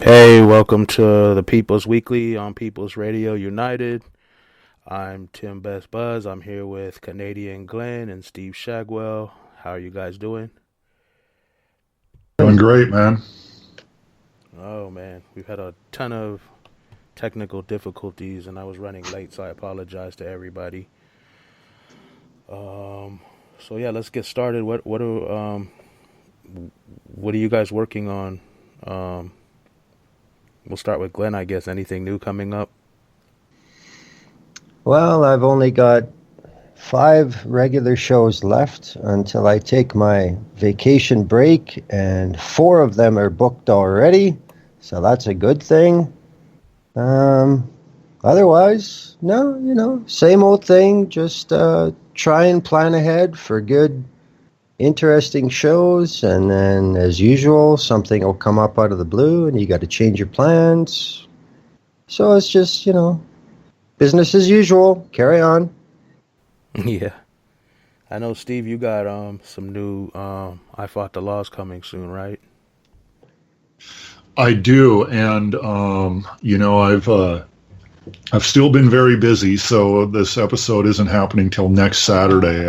Hey, welcome to the People's Weekly on People's Radio United. I'm Tim Best Buzz. I'm here with Canadian Glenn and Steve Shagwell. How are you guys doing? Doing great, man. Oh man, we've had a ton of technical difficulties and I was running late, so I apologize to everybody. Um so yeah, let's get started. What are you guys working on? Um we'll start with Glenn, I guess. Anything new coming up? Well, I've only got 5 regular shows left until I take my vacation break, and 4 of them are booked already, so that's a good thing. Um, Otherwise, no, same old thing. Just try and plan ahead for good, interesting shows, and then, as usual, something will come up out of the blue, and you got to change your plans. So it's just, business as usual. Carry on. Yeah. I know, Steve, you got some new I Fought the Laws coming soon, right? I do, and I've still been very busy, so this episode isn't happening till next Saturday.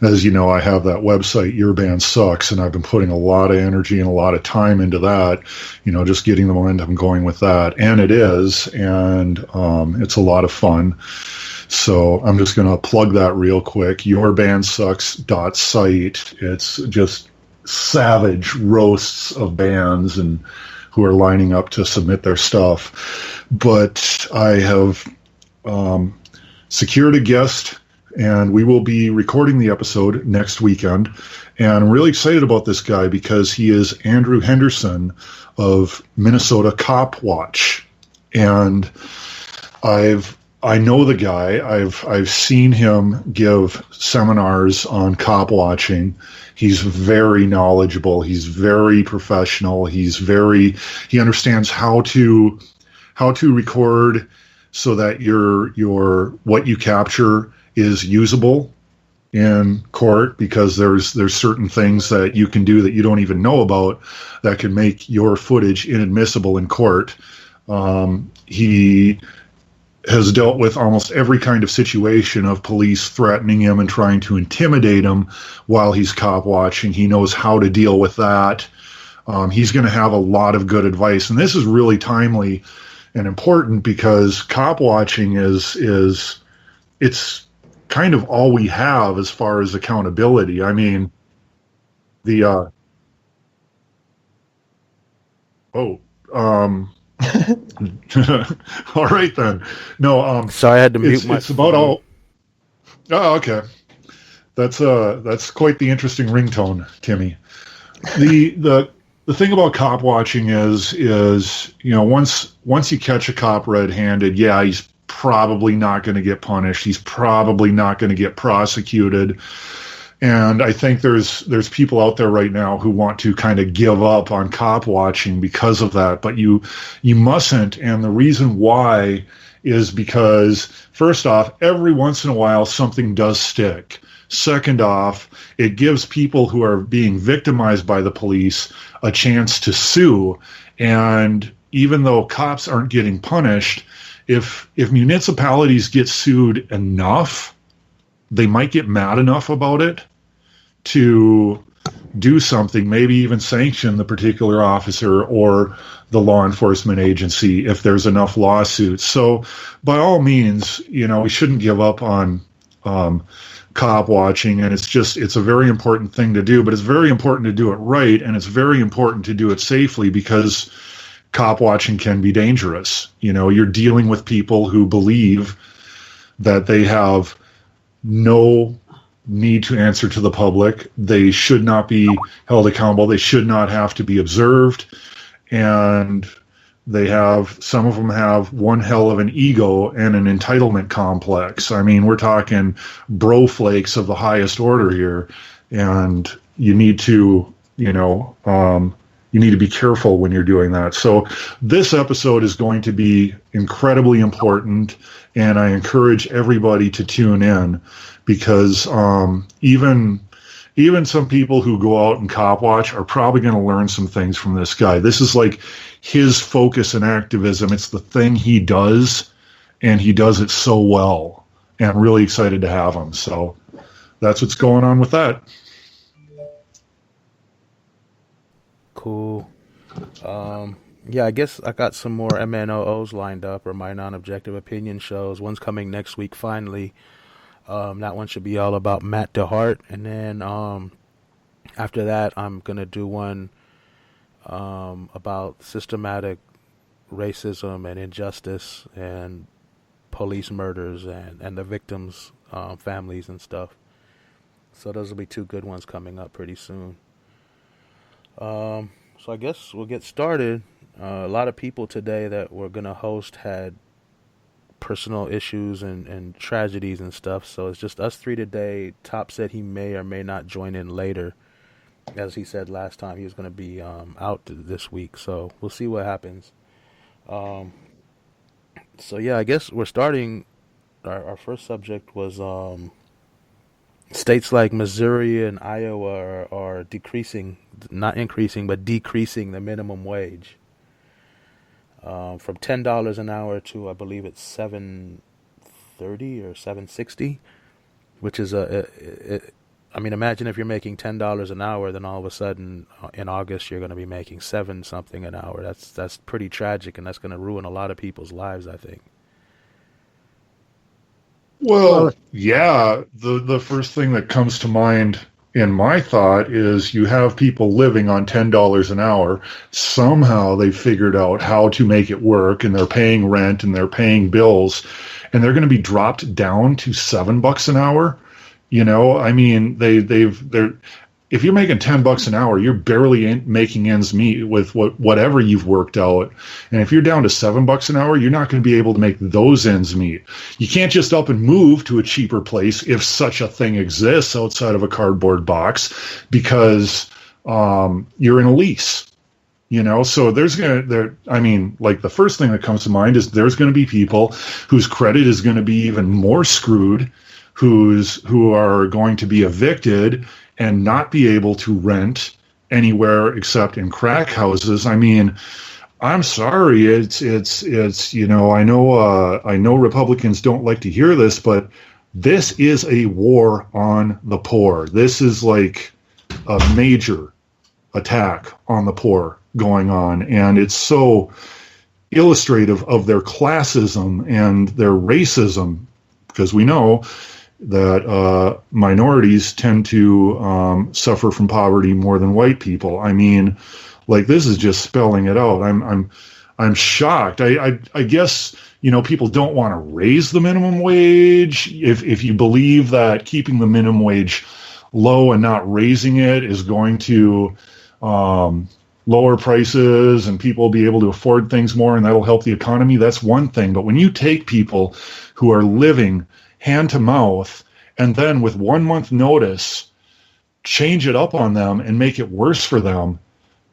As you know, I have that website, Your Band Sucks, and I've been putting a lot of energy and a lot of time into that. Just getting the momentum going with that, and it is, and it's a lot of fun. So I'm just going to plug that real quick. Yourbandsucks.site. It's just savage roasts of bands and who are lining up to submit their stuff. But I have secured a guest, and we will be recording the episode next weekend. And I'm really excited about this guy because he is Andrew Henderson of Minnesota Cop Watch. And I know the guy. I've seen him give seminars on cop watching. He's very knowledgeable. He's very professional. He understands how to record so that your what you capture is usable in court, because there's certain things that you can do that you don't even know about that can make your footage inadmissible in court. He has dealt with almost every kind of situation of police threatening him and trying to intimidate him while he's cop watching. He knows how to deal with that. He's going to have a lot of good advice, and this is really timely and important because cop watching is it's kind of all we have as far as accountability. I mean, the oh. All right then. No, Sorry, I had to mute my it's about phone. all. Oh, okay. That's quite the interesting ringtone, Timmy. The thing about cop watching is once you catch a cop red-handed, yeah, he's probably not going to get punished. He's probably not going to get prosecuted. And I think there's people out there right now who want to kind of give up on cop watching because of that, but you mustn't. And the reason why is because, first off, every once in a while something does stick. Second off, it gives people who are being victimized by the police a chance to sue. And even though cops aren't getting punished, if municipalities get sued enough, they might get mad enough about it to do something, maybe even sanction the particular officer or the law enforcement agency if there's enough lawsuits. So by all means, we shouldn't give up on cop watching, and it's a very important thing to do, but it's very important to do it right, and it's very important to do it safely, because cop watching can be dangerous. You're dealing with people who believe that they have no need to answer to the public. They should not be held accountable. They should not have to be observed. And some of them have one hell of an ego and an entitlement complex. I mean, we're talking bro flakes of the highest order here. And you need to, you need to be careful when you're doing that. So this episode is going to be incredibly important, and I encourage everybody to tune in, because even even some people who go out and cop watch are probably going to learn some things from this guy. This is like his focus and activism. It's the thing he does, and he does it so well. And I'm really excited to have him. So that's what's going on with that. Cool. Yeah, I guess I got some more MNOOs lined up, or my non-objective opinion shows. One's coming next week, finally. That one should be all about Matt DeHart. And then after that, I'm going to do one about systematic racism and injustice and police murders and the victims' families and stuff. So those will be two good ones coming up pretty soon. So I guess we'll get started. A lot of people today that we're going to host had personal issues and tragedies and stuff. So it's just us three today. Top said he may or may not join in later. As he said last time, he was going to be out this week. So we'll see what happens. So yeah, I guess we're starting. Our first subject was states like Missouri and Iowa are decreasing, not increasing, but decreasing the minimum wage from $10 an hour to, I believe it's $7.30 or $7.60, which is I mean, imagine if you're making $10 an hour, then all of a sudden in August you're going to be making $7 something an hour. That's pretty tragic, and that's going to ruin a lot of people's lives, I think. Well, yeah, the first thing that comes to mind in my thought is you have people living on $10 an hour. Somehow they figured out how to make it work, and they're paying rent and they're paying bills, and they're going to be dropped down to $7 an hour. You know, I mean, they're if you're making $10 an hour, you're barely making ends meet with whatever you've worked out. And if you're down to $7 an hour, you're not going to be able to make those ends meet. You can't just up and move to a cheaper place, if such a thing exists outside of a cardboard box, because you're in a lease. You know, so I mean, like, the first thing that comes to mind is there's going to be people whose credit is going to be even more screwed, who are going to be evicted and not be able to rent anywhere except in crack houses. I mean, I'm sorry. It's you know, I know Republicans don't like to hear this, but this is a war on the poor. This is like a major attack on the poor going on, and it's so illustrative of their classism and their racism, because we know that minorities tend to suffer from poverty more than white people. I mean, like, this is just spelling it out. I'm shocked. I guess, you know, people don't want to raise the minimum wage. If you believe that keeping the minimum wage low and not raising it is going to lower prices and people will be able to afford things more and that'll help the economy, that's one thing. But when you take people who are living hand to mouth, and then with 1 month notice, change it up on them and make it worse for them.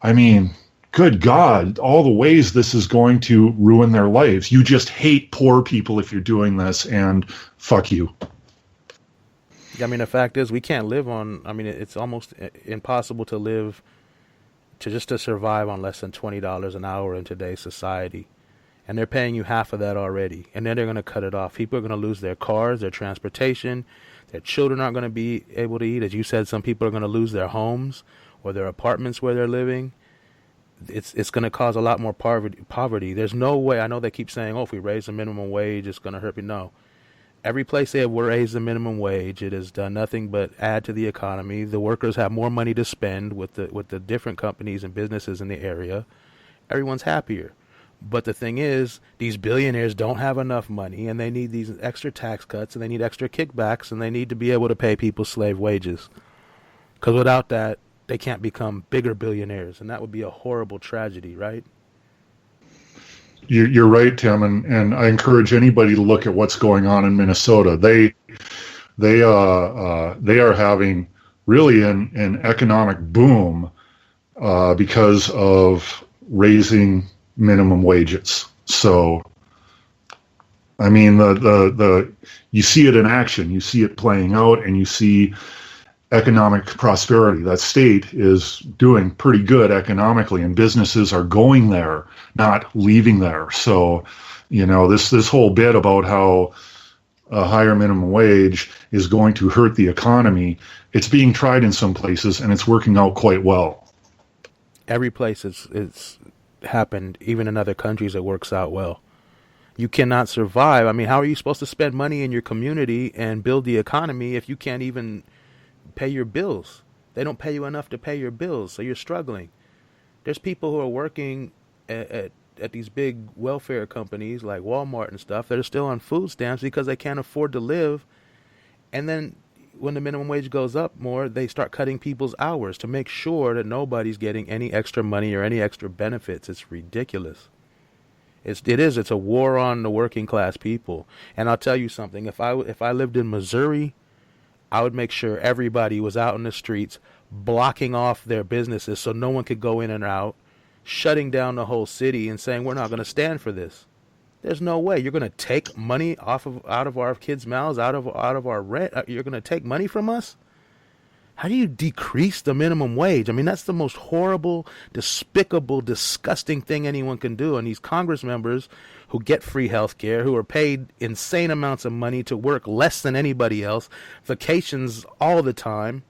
I mean, good God, all the ways this is going to ruin their lives. You just hate poor people if you're doing this, and fuck you. I mean, the fact is, we can't live on, I mean, it's almost impossible to live, to survive on less than $20 an hour in today's society. And they're paying you half of that already. And then they're going to cut it off. People are going to lose their cars, their transportation. Their children aren't going to be able to eat. As you said, some people are going to lose their homes or their apartments where they're living. It's going to cause a lot more poverty. There's no way. I know they keep saying, oh, if we raise the minimum wage, it's going to hurt me. No. Every place they have raised the minimum wage, it has done nothing but add to the economy. The workers have more money to spend with the different companies and businesses in the area. Everyone's happier. But the thing is, these billionaires don't have enough money, and they need these extra tax cuts, and they need extra kickbacks, and they need to be able to pay people slave wages. Because without that, they can't become bigger billionaires, and that would be a horrible tragedy, right? You're right, Tim, and I encourage anybody to look at what's going on in Minnesota. They are having really an economic boom because of raising minimum wages. So, I mean, the you see it in action, you see it playing out, and you see economic prosperity. That state is doing pretty good economically, and businesses are going there, not leaving there. So, this whole bit about how a higher minimum wage is going to hurt the economy, it's being tried in some places, and it's working out quite well. Every place it's happened, even in other countries, it works out well. You cannot survive. I mean, how are you supposed to spend money in your community and build the economy if you can't even pay your bills? They don't pay you enough to pay your bills, so you're struggling. There's people who are working at these big welfare companies like Walmart and stuff that are still on food stamps because they can't afford to live. And then when the minimum wage goes up more, they start cutting people's hours to make sure that nobody's getting any extra money or any extra benefits. It's ridiculous. It's a war on the working class people. And I'll tell you something. If I lived in Missouri, I would make sure everybody was out in the streets blocking off their businesses so no one could go in and out, shutting down the whole city and saying we're not going to stand for this. There's no way you're going to take money out of our kids' mouths, out of our rent. You're going to take money from us? How do you decrease the minimum wage? I mean, that's the most horrible, despicable, disgusting thing anyone can do. And these Congress members who get free health care, who are paid insane amounts of money to work less than anybody else, vacations all the time,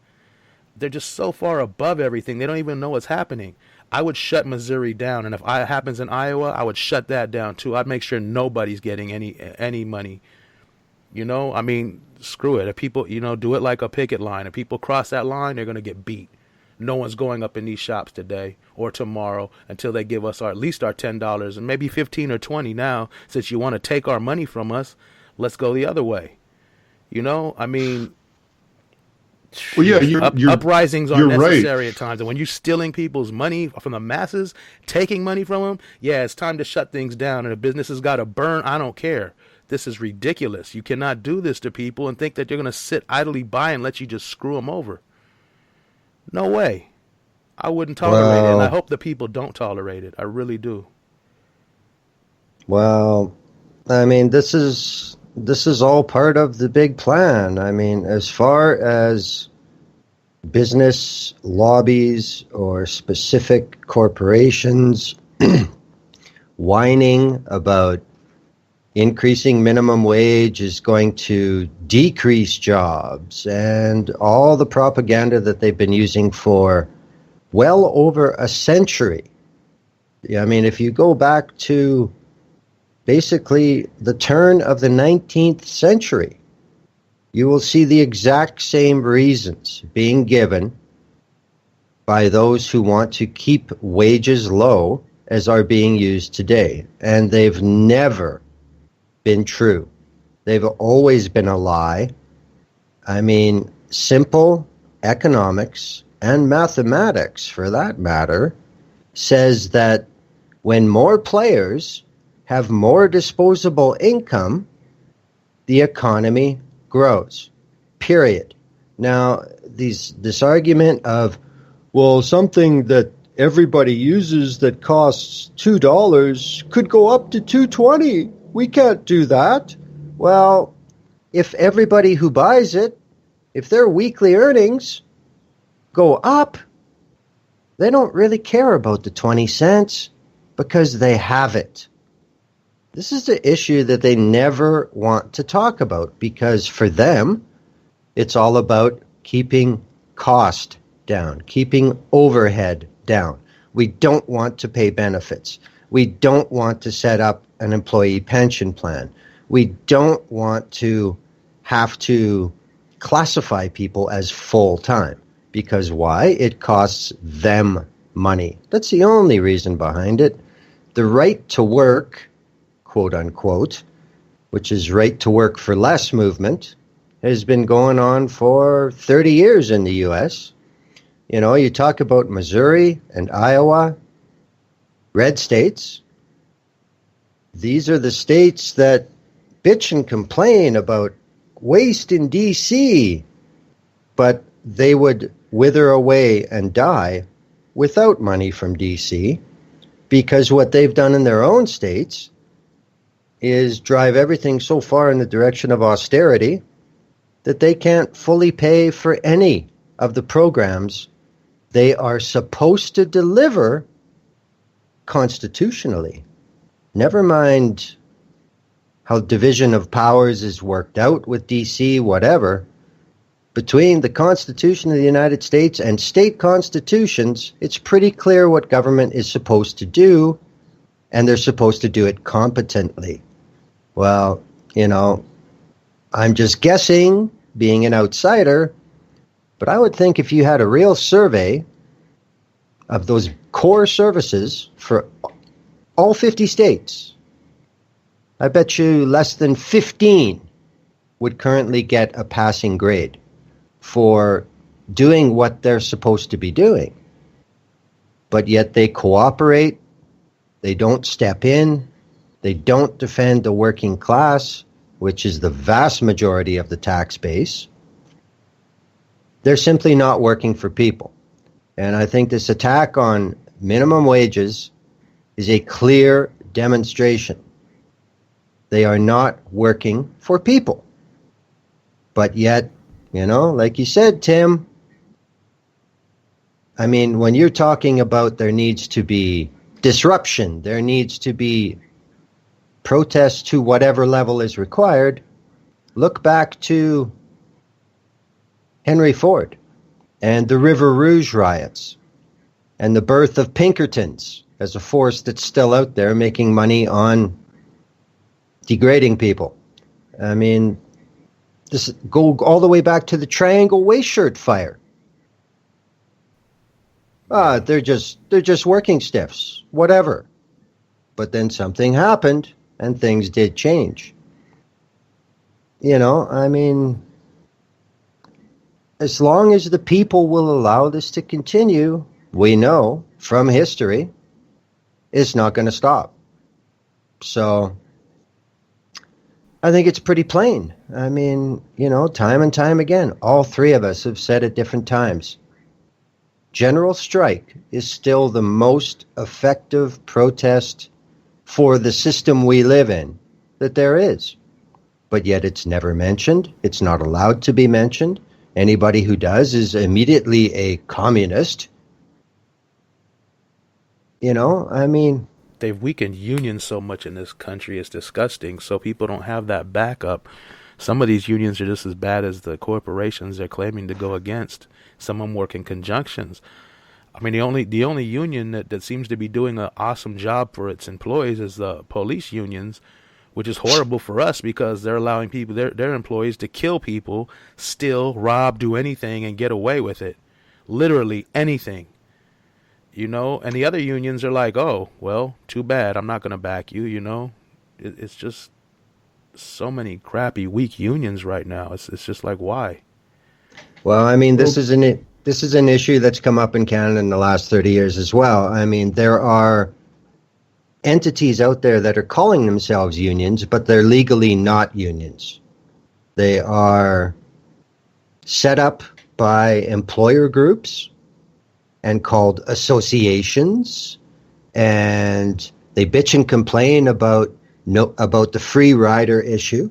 they're just so far above everything, they don't even know what's happening. I would shut Missouri down, and if it happens in Iowa, I would shut that down too. I'd make sure nobody's getting any money. I mean, screw it. If people, do it like a picket line. If people cross that line, they're going to get beat. No one's going up in these shops today or tomorrow until they give us at least our $10 and maybe 15 or 20 now. Since you want to take our money from us, let's go the other way. I mean, well, yeah, uprisings are necessary right. at times. And when you're stealing people's money from the masses, taking money from them, yeah, it's time to shut things down. And if businesses got to burn, I don't care. This is ridiculous. You cannot do this to people and think that you're going to sit idly by and let you just screw them over. No way. I wouldn't tolerate it, and I hope the people don't tolerate it. I really do. Well, I mean, this is all part of the big plan. I mean, as far as business lobbies or specific corporations whining about increasing minimum wage is going to decrease jobs and all the propaganda that they've been using for well over a century. I mean, if you go back to basically the turn of the 19th century, you will see the exact same reasons being given by those who want to keep wages low as are being used today. And they've never been true. They've always been a lie. I mean, simple economics and mathematics, for that matter, says that when more players have more disposable income, the economy grows. Period. Now, this argument of, well, something that everybody uses that costs $2 could go up to $2.20. We can't do that. Well, if everybody who buys it, if their weekly earnings go up, they don't really care about the 20 cents because they have it. This is the issue that they never want to talk about because for them, it's all about keeping cost down, keeping overhead down. We don't want to pay benefits. We don't want to set up an employee pension plan. We don't want to have to classify people as full-time. Because why? It costs them money. That's the only reason behind it. The right to work, quote unquote, which is right to work for less movement, has been going on for 30 years in the U.S. You talk about Missouri and Iowa, red states. These are the states that bitch and complain about waste in D.C., but they would wither away and die without money from D.C. because what they've done in their own states is drive everything so far in the direction of austerity that they can't fully pay for any of the programs they are supposed to deliver constitutionally. Never mind how division of powers is worked out with DC, whatever. Between the Constitution of the United States and state constitutions, it's pretty clear what government is supposed to do, and they're supposed to do it competently. Well, I'm just guessing, being an outsider, but I would think if you had a real survey of those core services for all 50 states, I bet you less than 15 would currently get a passing grade for doing what they're supposed to be doing. But yet they cooperate, they don't step in, they don't defend the working class, which is the vast majority of the tax base. They're simply not working for people. And I think this attack on minimum wages is a clear demonstration. They are not working for people. But yet, like you said, Tim, I mean, when you're talking about there needs to be disruption, there needs to be protest to whatever level is required, look back to Henry Ford and the River Rouge riots and the birth of Pinkertons as a force that's still out there making money on degrading people. I mean, this go all the way back to the Triangle Waist Shirt fire. They're just working stiffs, whatever. But then something happened and things did change. I mean, as long as the people will allow this to continue, we know from history, it's not going to stop. So I think it's pretty plain. I mean, time and time again, all three of us have said at different times, general strike is still the most effective protest for the system we live in that there is. But yet it's never mentioned. It's not allowed to be mentioned. Anybody who does is immediately a communist. I mean, they've weakened unions so much in this country, it's disgusting. So people don't have that backup. Some of these unions are just as bad as the corporations they're claiming to go against. Some of them work in conjunctions. I mean, the only union that seems to be doing an awesome job for its employees is the police unions, which is horrible for us because they're allowing people, their employees, to kill people, steal, rob, do anything, and get away with it. Literally anything. And the other unions are like, oh, well, too bad. I'm not going to back you, It's just so many crappy, weak unions right now. It's just like, why? Well, I mean, this is an issue that's come up in Canada in the last 30 years as well. I mean, there are entities out there that are calling themselves unions, but they're legally not unions. They are set up by employer groups and called associations, and they bitch and complain about the free rider issue.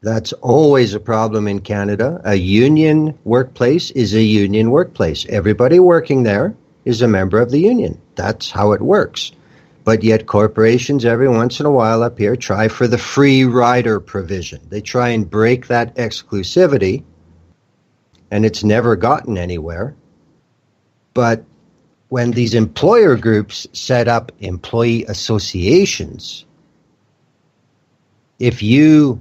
That's always a problem in Canada. A union workplace is a union workplace. Everybody working there is a member of the union. That's how it works. But yet corporations every once in a while up here try for the free rider provision. They try and break that exclusivity, and it's never gotten anywhere. But when these employer groups set up employee associations, if you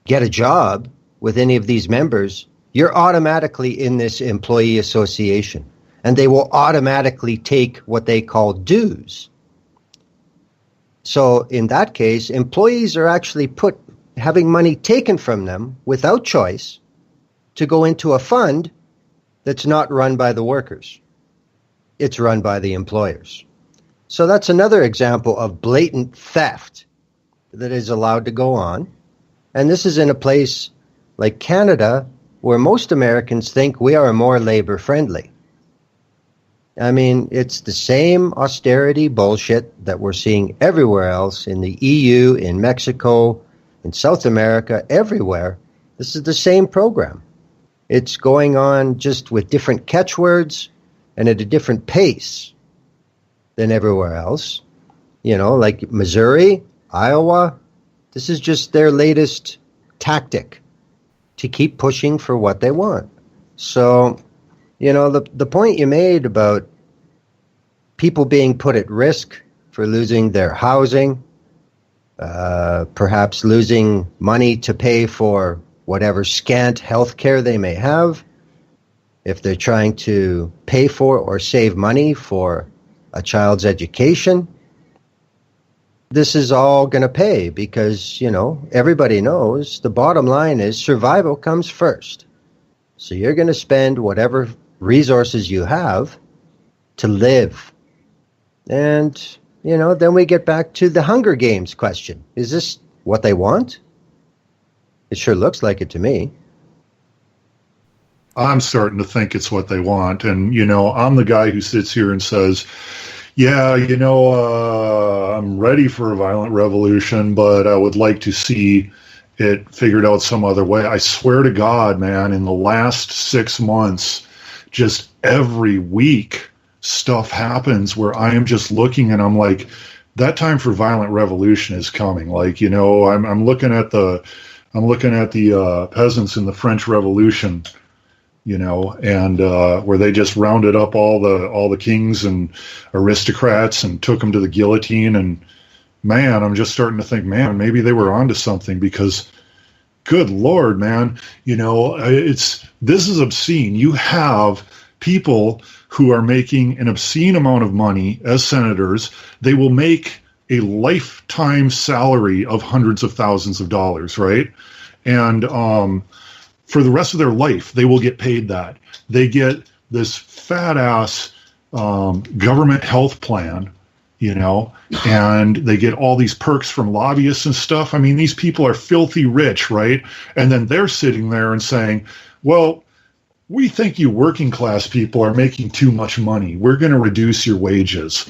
get a job with any of these members, you're automatically in this employee association, and they will automatically take what they call dues. So in that case, employees are actually having money taken from them without choice to go into a fund that's not run by the workers. It's run by the employers. So that's another example of blatant theft that is allowed to go on. And this is in a place like Canada, where most Americans think we are more labor friendly. I mean, it's the same austerity bullshit that we're seeing everywhere else in the EU, in Mexico, in South America, everywhere. This is the same program. It's going on just with different catchwords and at a different pace than everywhere else. Like Missouri, Iowa, this is just their latest tactic to keep pushing for what they want. So, the point you made about people being put at risk for losing their housing, perhaps losing money to pay for whatever scant health care they may have, if they're trying to pay for or save money for a child's education, this is all going to pay because, everybody knows the bottom line is survival comes first. So you're going to spend whatever resources you have to live. And, then we get back to the Hunger Games question. Is this what they want? It sure looks like it to me. I'm starting to think it's what they want. And, I'm the guy who sits here and says, yeah, I'm ready for a violent revolution, but I would like to see it figured out some other way. I swear to God, man, in the last 6 months, just every week, stuff happens where I am just looking and I'm like, that time for violent revolution is coming. Like, I'm looking at the peasants in the French Revolution, and where they just rounded up all the kings and aristocrats and took them to the guillotine. And man, I'm just starting to think, man, maybe they were onto something because, good Lord, man, this is obscene. You have people who are making an obscene amount of money as senators. They will make a lifetime salary of hundreds of thousands of dollars, right? And for the rest of their life, they will get paid that. They get this fat-ass government health plan, and they get all these perks from lobbyists and stuff. I mean, these people are filthy rich, right? And then they're sitting there and saying, well, we think you working class people are making too much money. We're going to reduce your wages.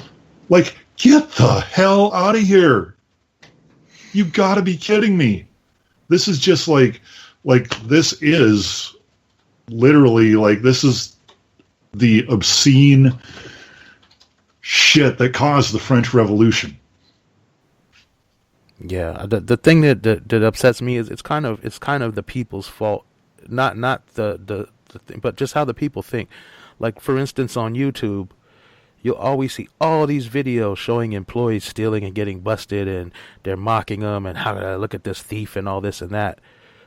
Like, get the hell out of here. You got to be kidding me. This is just like this is literally like this is the obscene shit that caused the French Revolution. Yeah, the thing that upsets me is it's kind of the people's fault, not the thing, but just how the people think. Like, for instance, on YouTube, you'll always see all these videos showing employees stealing and getting busted, and they're mocking them and how look at this thief and all this and that.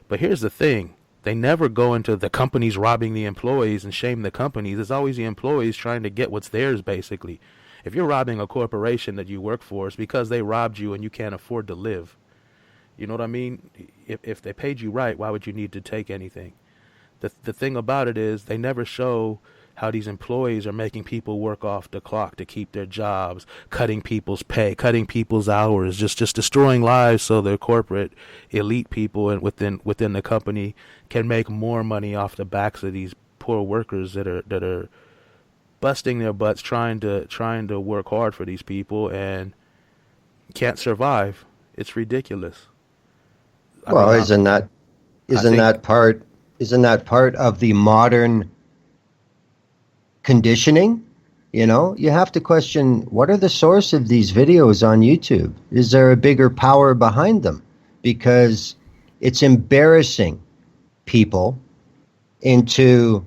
But here's the thing. They never go into the companies robbing the employees and shame the companies. It's always the employees trying to get what's theirs, basically. If you're robbing a corporation that you work for, it's because they robbed you and you can't afford to live. You know what I mean? If they paid you right, why would you need to take anything? The thing about it is they never show how these employees are making people work off the clock to keep their jobs, cutting people's pay, cutting people's hours, just destroying lives so their corporate elite people and within the company can make more money off the backs of these poor workers that are busting their butts trying to work hard for these people and can't survive. It's ridiculous. Well, isn't that part of the modern conditioning? You have to question, what are the source of these videos on YouTube? Is there a bigger power behind them? Because it's embarrassing people into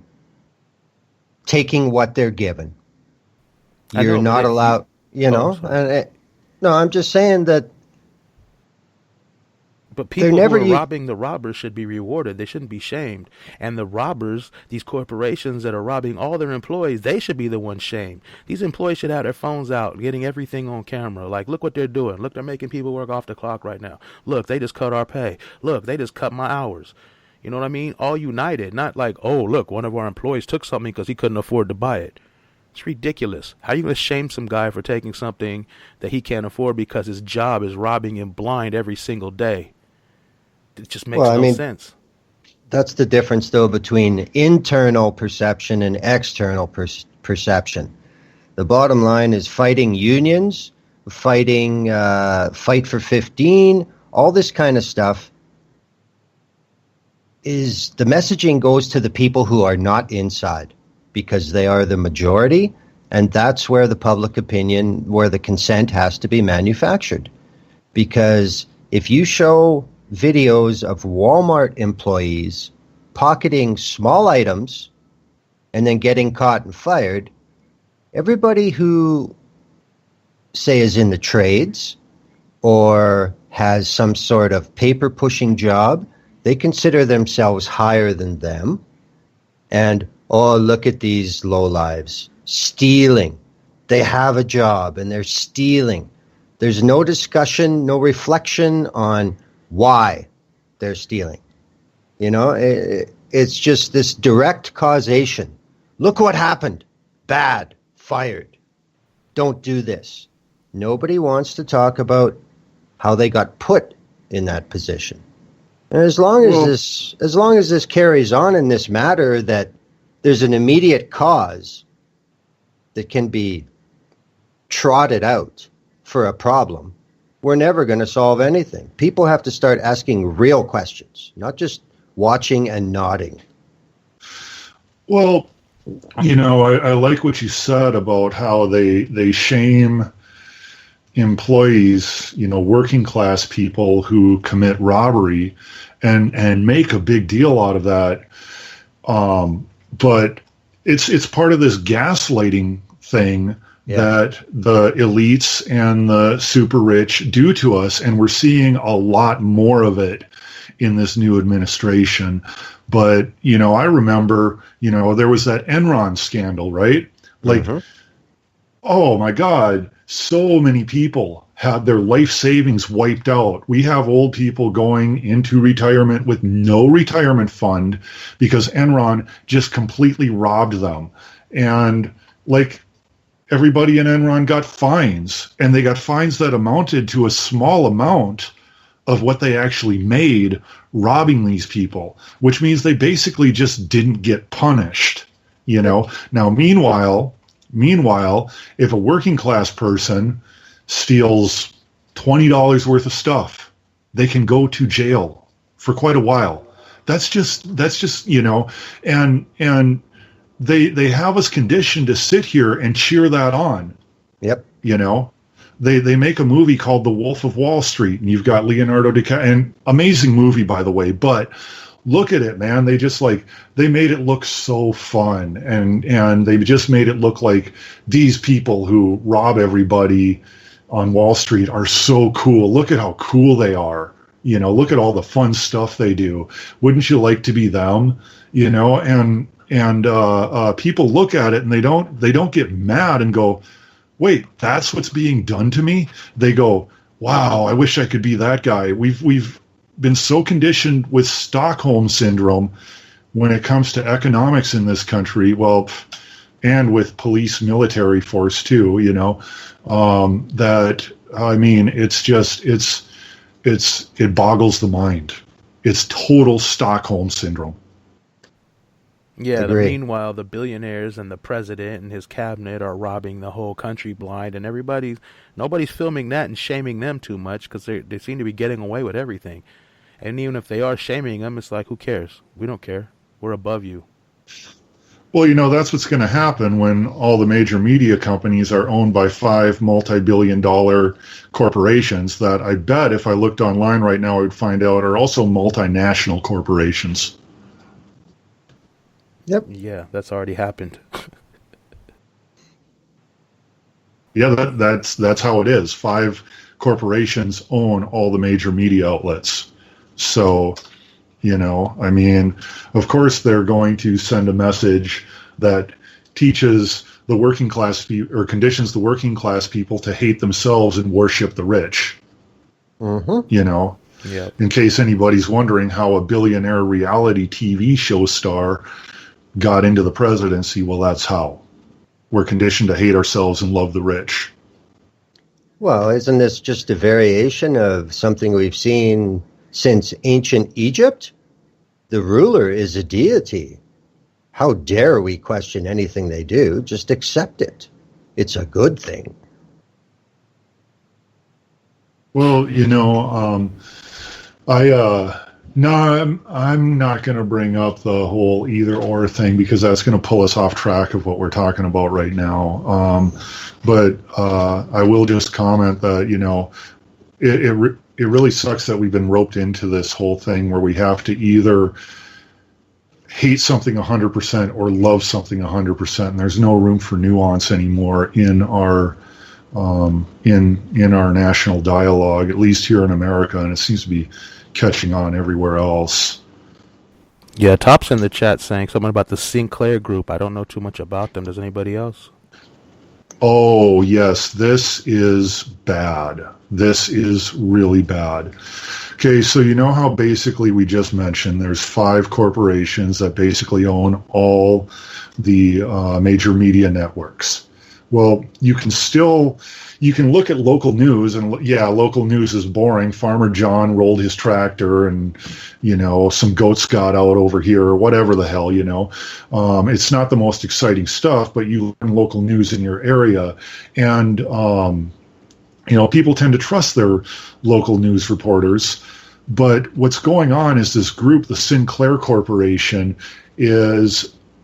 taking what they're given. You're not allowed, no, I'm just saying that. But people who are robbing the robbers should be rewarded. They shouldn't be shamed. And the robbers, these corporations that are robbing all their employees, they should be the ones shamed. These employees should have their phones out, getting everything on camera. Like, look what they're doing. Look, they're making people work off the clock right now. Look, they just cut our pay. Look, they just cut my hours. You know what I mean? All united. Not like, oh, look, one of our employees took something because he couldn't afford to buy it. It's ridiculous. How are you going to shame some guy for taking something that he can't afford because his job is robbing him blind every single day? It just makes no sense. That's the difference, though, between internal perception and external perception. The bottom line is fighting unions, fighting, Fight for 15, all this kind of stuff is the messaging goes to the people who are not inside because they are the majority, and that's where the public opinion, where the consent has to be manufactured. Because if you show videos of Walmart employees pocketing small items and then getting caught and fired, everybody who, say, is in the trades or has some sort of paper-pushing job, they consider themselves higher than them. And, oh, look at these lowlives, stealing. They have a job and they're stealing. There's no discussion, no reflection on why they're stealing. You know, it's just this direct causation. Look what happened. Bad. Fired. Don't do this. Nobody wants to talk about how they got put in that position. And as long as this carries on in this matter, that there's an immediate cause that can be trotted out for a problem, we're never going to solve anything. People have to start asking real questions, not just watching and nodding. Well, you know, I like what you said about how they shame employees, you know, working class people who commit robbery and make a big deal out of that. But it's part of this gaslighting thing that the elites and the super rich do to us, and we're seeing a lot more of it in this new administration. But, you know, I remember, you know, there was that Enron scandal, right? Like, oh my God, so many people had their life savings wiped out. We have old people going into retirement with no retirement fund because Enron just completely robbed them. And like, everybody in Enron got fines, and they got fines that amounted to a small amount of what they actually made robbing these people, which means they basically just didn't get punished, you know? Now, meanwhile, if a working class person steals $20 worth of stuff, they can go to jail for quite a while. That's just, you know, and they have us conditioned to sit here and cheer that on. Yep. You know, they make a movie called The Wolf of Wall Street, and you've got Leonardo DiCaprio, and amazing movie, by the way, but look at it, man. They made it look so fun, and they just made it look like these people who rob everybody on Wall Street are so cool. Look at how cool they are. You know, look at all the fun stuff they do. Wouldn't you like to be them? You know, and people look at it and they don't get mad and go, wait, that's what's being done to me? They go, wow, I wish I could be that guy. We've been so conditioned with Stockholm syndrome when it comes to economics in this country, well, and with police military force too, you know, that, I mean, it's just, it boggles the mind. It's total Stockholm syndrome. Yeah, meanwhile, the billionaires and the president and his cabinet are robbing the whole country blind, and nobody's filming that and shaming them too much because they seem to be getting away with everything. And even if they are shaming them, it's like, who cares? We don't care. We're above you. Well, you know, that's what's going to happen when all the major media companies are owned by 5 multi-billion-dollar corporations that I bet if I looked online right now, I would find out are also multinational corporations. Yep. Yeah, that's already happened. Yeah, that's how it is. 5 corporations own all the major media outlets. So, you know, I mean, of course they're going to send a message that teaches the working class or conditions the working class people to hate themselves and worship the rich. You know, in case anybody's wondering how a billionaire reality TV show star got into the presidency, well, that's how. We're conditioned to hate ourselves and love the rich. Well, isn't this just a variation of something we've seen since ancient Egypt? The ruler is a deity. How dare we question anything they do? Just accept it. It's a good thing. Well, you know, No, I'm not going to bring up the whole either or thing because that's going to pull us off track of what we're talking about right now. But I will just comment that it really sucks that we've been roped into this whole thing where we have to either hate something 100% or love something 100%, and there's no room for nuance anymore in our in our national dialogue, at least here in America, and it seems to be catching on everywhere else. Yeah, Top's in the chat saying something about the Sinclair Group. I don't know too much about them. Does anybody else? Oh, yes, this is bad. This is really bad. Okay, so you know how basically we just mentioned there's 5 corporations that basically own all the major media networks. Well, you can look at local news, and yeah, local news is boring. Farmer John rolled his tractor, and some goats got out over here, or whatever the hell. It's not the most exciting stuff, but you learn local news in your area, and people tend to trust their local news reporters. But what's going on is this group, the Sinclair Corporation,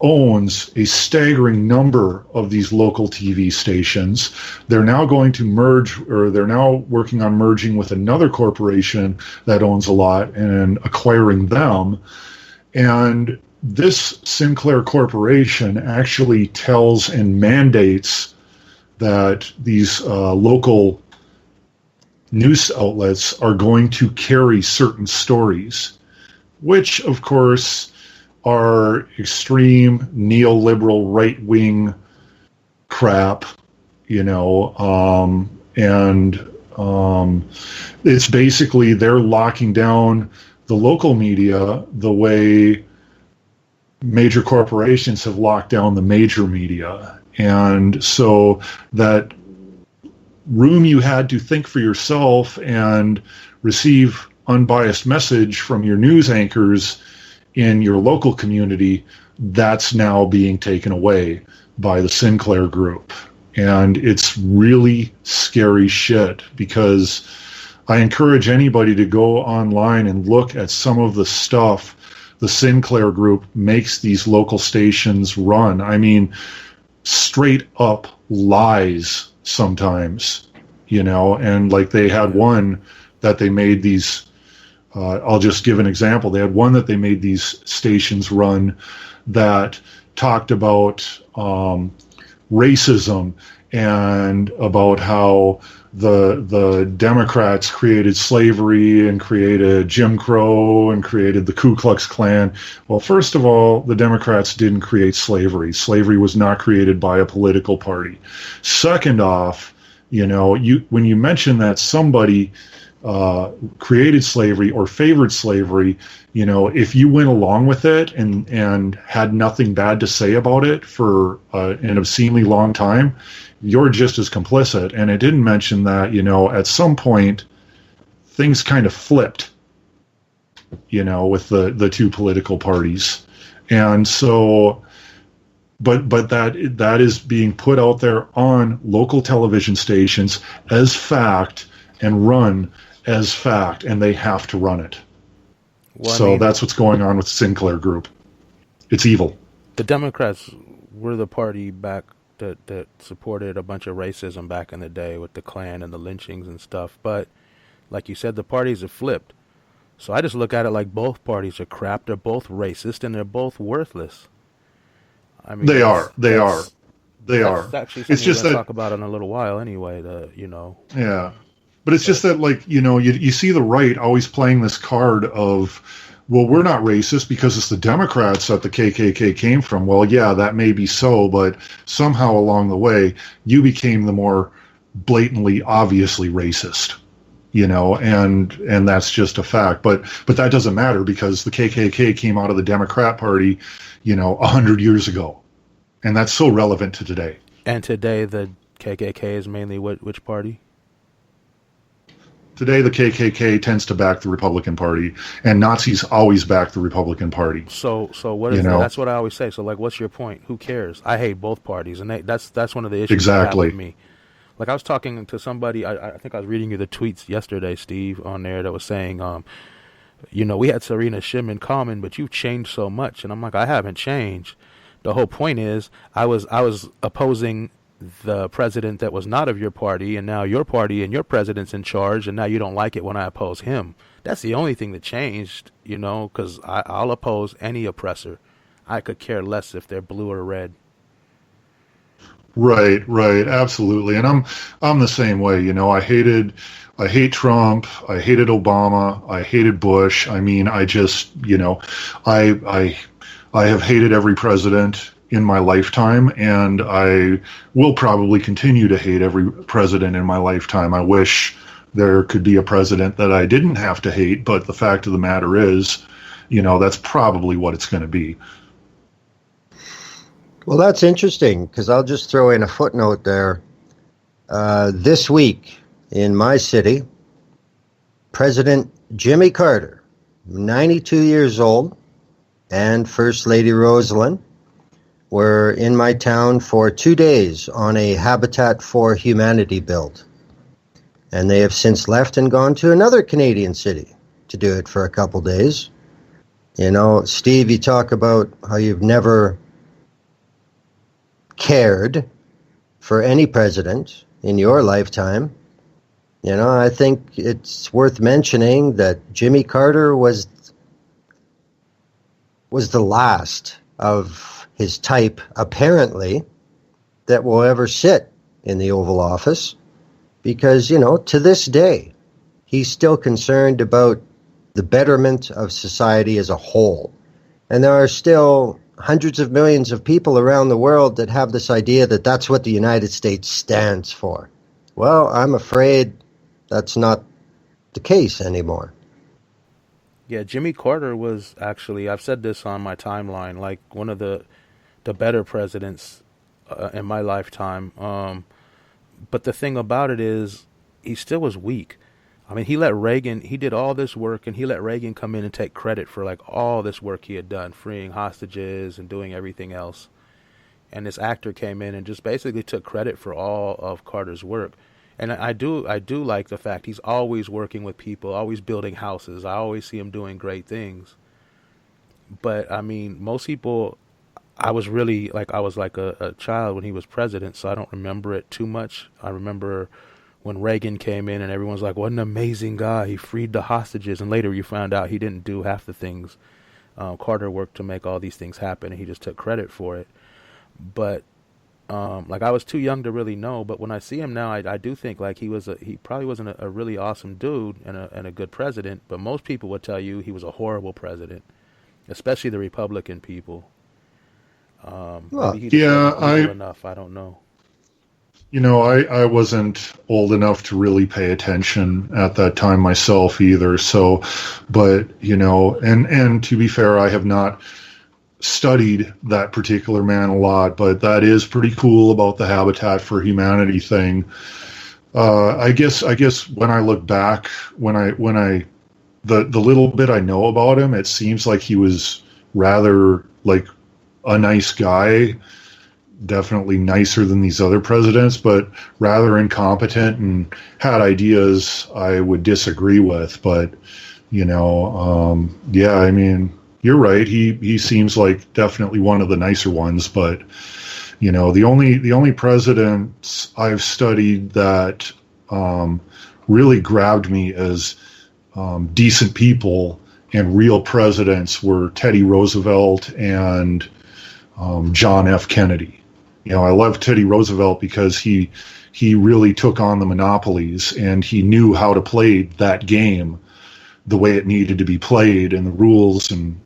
owns a staggering number of these local TV stations. They're now going to merge, or they're now working on merging with another corporation that owns a lot and acquiring them. And this Sinclair Corporation actually tells and mandates that these local news outlets are going to carry certain stories, which, of course, are extreme neoliberal right-wing crap, and it's basically they're locking down the local media the way major corporations have locked down the major media. And so that room you had to think for yourself and receive unbiased message from your news anchors in your local community, that's now being taken away by the Sinclair Group. And it's really scary shit, because I encourage anybody to go online and look at some of the stuff the Sinclair Group makes these local stations run. I mean, straight up lies sometimes, and like they had one that they made these, I'll just give an example. They had one that they made these stations run that talked about racism and about how the Democrats created slavery and created Jim Crow and created the Ku Klux Klan. Well, first of all, the Democrats didn't create slavery. Slavery was not created by a political party. Second off, when you mention that somebody created slavery or favored slavery, if you went along with it and had nothing bad to say about it for an obscenely long time, you're just as complicit. And it didn't mention that, at some point things kind of flipped, with the two political parties. And so, but that is being put out there on local television stations as fact and run as fact, and they have to run it. Well, so that's what's going on with Sinclair Group. It's evil. The Democrats were the party back that supported a bunch of racism back in the day with the Klan and the lynchings and stuff. But like you said, the parties have flipped. So I just look at it like both parties are crap. They're both racist and they're both worthless. I mean, they are. That's actually something we're going to talk about in a little while anyway. Yeah. But it's just that, like, you see the right always playing this card of, well, we're not racist because it's the Democrats that the KKK came from. Well, yeah, that may be so, but somehow along the way, you became the more blatantly, obviously racist, and that's just a fact. But that doesn't matter because the KKK came out of the Democrat Party, 100 years ago. And that's so relevant to today. And today the KKK is mainly which party? Today, the KKK tends to back the Republican Party, and Nazis always back the Republican Party. So what is that? That's what I always say. So, like, what's your point? Who cares? I hate both parties, and that's one of the issues exactly with me. Like, I was talking to somebody. I think I was reading you the tweets yesterday, Steve, on there that was saying We had Serena Shim in common, but you've changed so much. And I'm like, I haven't changed. The whole point is, I was opposing the president that was not of your party, and now your party and your president's in charge, and now you don't like it when I oppose him. That's the only thing that changed, because I'll oppose any oppressor. I could care less if they're blue or red. Right, right, absolutely. And I'm the same way. I hate Trump, I hated Obama, I hated Bush. I mean, I just, I have hated every president in my lifetime, and I will probably continue to hate every president in my lifetime. I wish there could be a president that I didn't have to hate, but the fact of the matter is, that's probably what it's going to be. Well, that's interesting, because I'll just throw in a footnote there. This week in my city, President Jimmy Carter, 92 years old, and First Lady Rosalind were in my town for 2 days on a Habitat for Humanity build. And they have since left and gone to another Canadian city to do it for a couple days. Steve, you talk about how you've never cared for any president in your lifetime. I think it's worth mentioning that Jimmy Carter was the last of his type, apparently, that will ever sit in the Oval Office, because, to this day, he's still concerned about the betterment of society as a whole. And there are still hundreds of millions of people around the world that have this idea that that's what the United States stands for. Well, I'm afraid that's not the case anymore. Yeah, Jimmy Carter was actually, I've said this on my timeline, like one of the better presidents in my lifetime. But the thing about it is, he still was weak. I mean, he did all this work, and he let Reagan come in and take credit for like all this work he had done, freeing hostages and doing everything else. And this actor came in and just basically took credit for all of Carter's work. And I do like the fact he's always working with people, always building houses. I always see him doing great things. But I mean, most people, I was like a child when he was president, so I don't remember it too much. I remember when Reagan came in and everyone's like, what an amazing guy. He freed the hostages. And later you found out he didn't do half the things. Carter worked to make all these things happen, and he just took credit for it. But I was too young to really know. But when I see him now, I do think like he probably wasn't a really awesome dude and a good president. But most people would tell you he was a horrible president, especially the Republican people. Maybe he wasn't old enough. I don't know. I wasn't old enough to really pay attention at that time myself either. So, but, and to be fair, I have not studied that particular man a lot, but that is pretty cool about the Habitat for Humanity thing. I guess when I look back, the little bit I know about him, it seems like he was rather like a nice guy. Definitely nicer than these other presidents, but rather incompetent and had ideas I would disagree with. But, I mean, you're right. He seems like definitely one of the nicer ones. But, the only presidents I've studied that really grabbed me as decent people and real presidents were Teddy Roosevelt and John F. Kennedy. I love Teddy Roosevelt because he really took on the monopolies, and he knew how to play that game the way it needed to be played, and the rules, and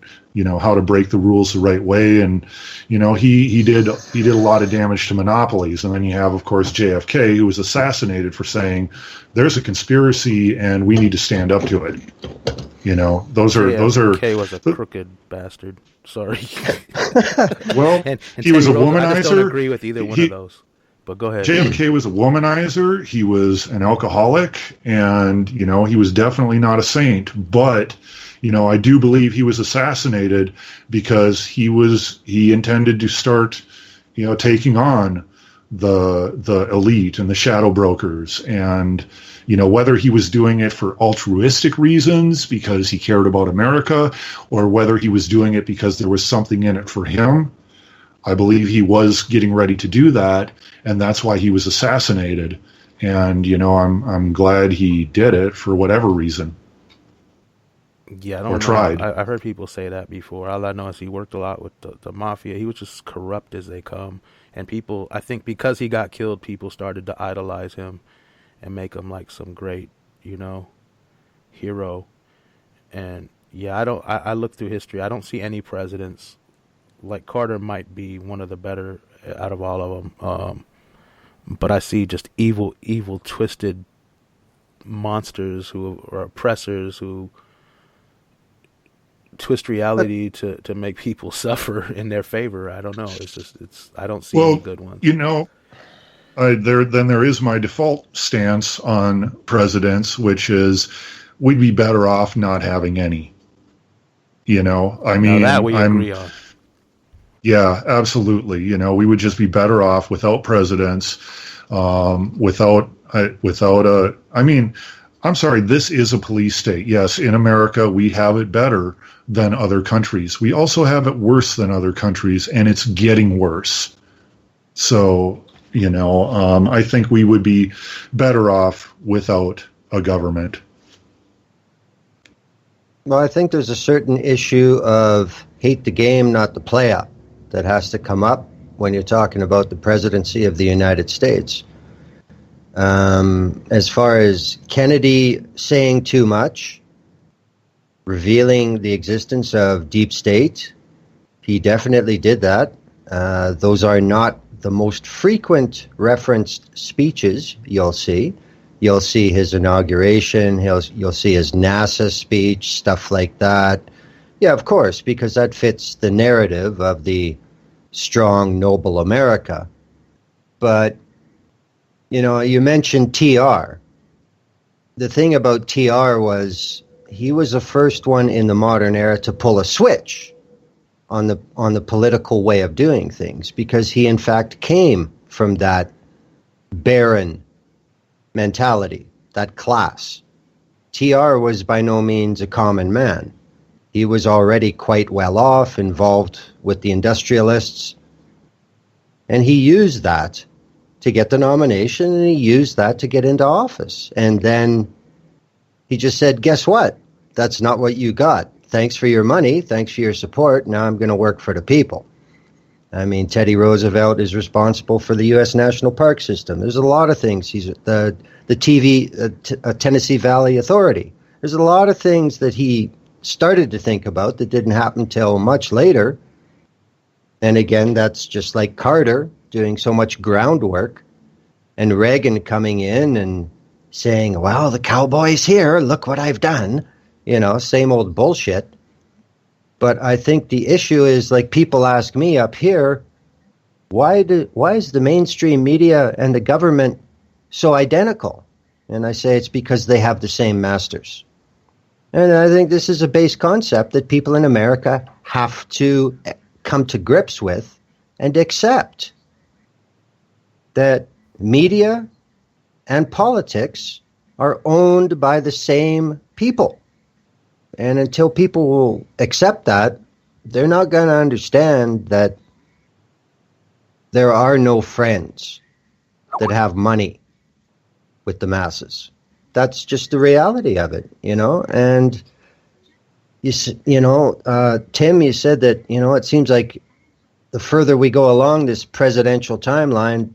how to break the rules the right way. And he did a lot of damage to monopolies. And then you have, of course, JFK, who was assassinated for saying there's a conspiracy and we need to stand up to it. Those are JFK was a crooked bastard. Sorry. Well, and he was a womanizer. I just don't agree with either one of those. But go ahead. JFK was a womanizer. He was an alcoholic, and he was definitely not a saint. But I do believe he was assassinated because he intended to start taking on the elite and the shadow brokers, and whether he was doing it for altruistic reasons because he cared about America, or whether he was doing it because there was something in it for him. I believe he was getting ready to do that, and that's why he was assassinated. And I'm glad he did it for whatever reason. Yeah, I don't know. Tried. I've heard people say that before. All I know is he worked a lot with the mafia. He was just corrupt as they come. And people, I think because he got killed, people started to idolize him and make him like some great, hero. And yeah, I look through history. I don't see any presidents. Like Carter might be one of the better out of all of them. But I see just evil, twisted monsters who are oppressors who twist reality to make people suffer in their favor. I don't know. I don't see any good ones. There is my default stance on presidents, which is we'd be better off not having any. I mean, now that we agree on. Yeah, absolutely. We would just be better off without presidents, I'm sorry, this is a police state. Yes, in America, we have it better than other countries. We also have it worse than other countries, and it's getting worse. So, I think we would be better off without a government. Well, I think there's a certain issue of hate the game, not the player, that has to come up when you're talking about the presidency of the United States. As far as Kennedy saying too much, revealing the existence of deep state, he definitely did that. Those are not the most frequent referenced speeches you'll see. You'll see his inauguration, you'll see his NASA speech, stuff like that. Yeah, of course, because that fits the narrative of the strong, noble America. But you mentioned TR. The thing about TR was he was the first one in the modern era to pull a switch on the political way of doing things, because he in fact came from that baron mentality, that class. TR was by no means a common man. He was already quite well off, involved with the industrialists, and he used that to get the nomination, and he used that to get into office. And then he just said, guess what? That's not what you got. Thanks for your money. Thanks for your support. Now I'm going to work for the people. I mean, Teddy Roosevelt is responsible for the U.S. National Park System. There's a lot of things. He's the Tennessee Valley Authority. There's a lot of things that he started to think about that didn't happen till much later. And again, that's just like Carter doing so much groundwork, and Reagan coming in and saying, well, the cowboy's here, look what I've done. Same old bullshit. But I think the issue is, like people ask me up here, why is the mainstream media and the government so identical? And I say it's because they have the same masters. And I think this is a base concept that people in America have to come to grips with and accept. That media and politics are owned by the same people. And until people will accept that, they're not going to understand that there are no friends that have money with the masses. That's just the reality of it, And, Tim, you said that, it seems like the further we go along this presidential timeline,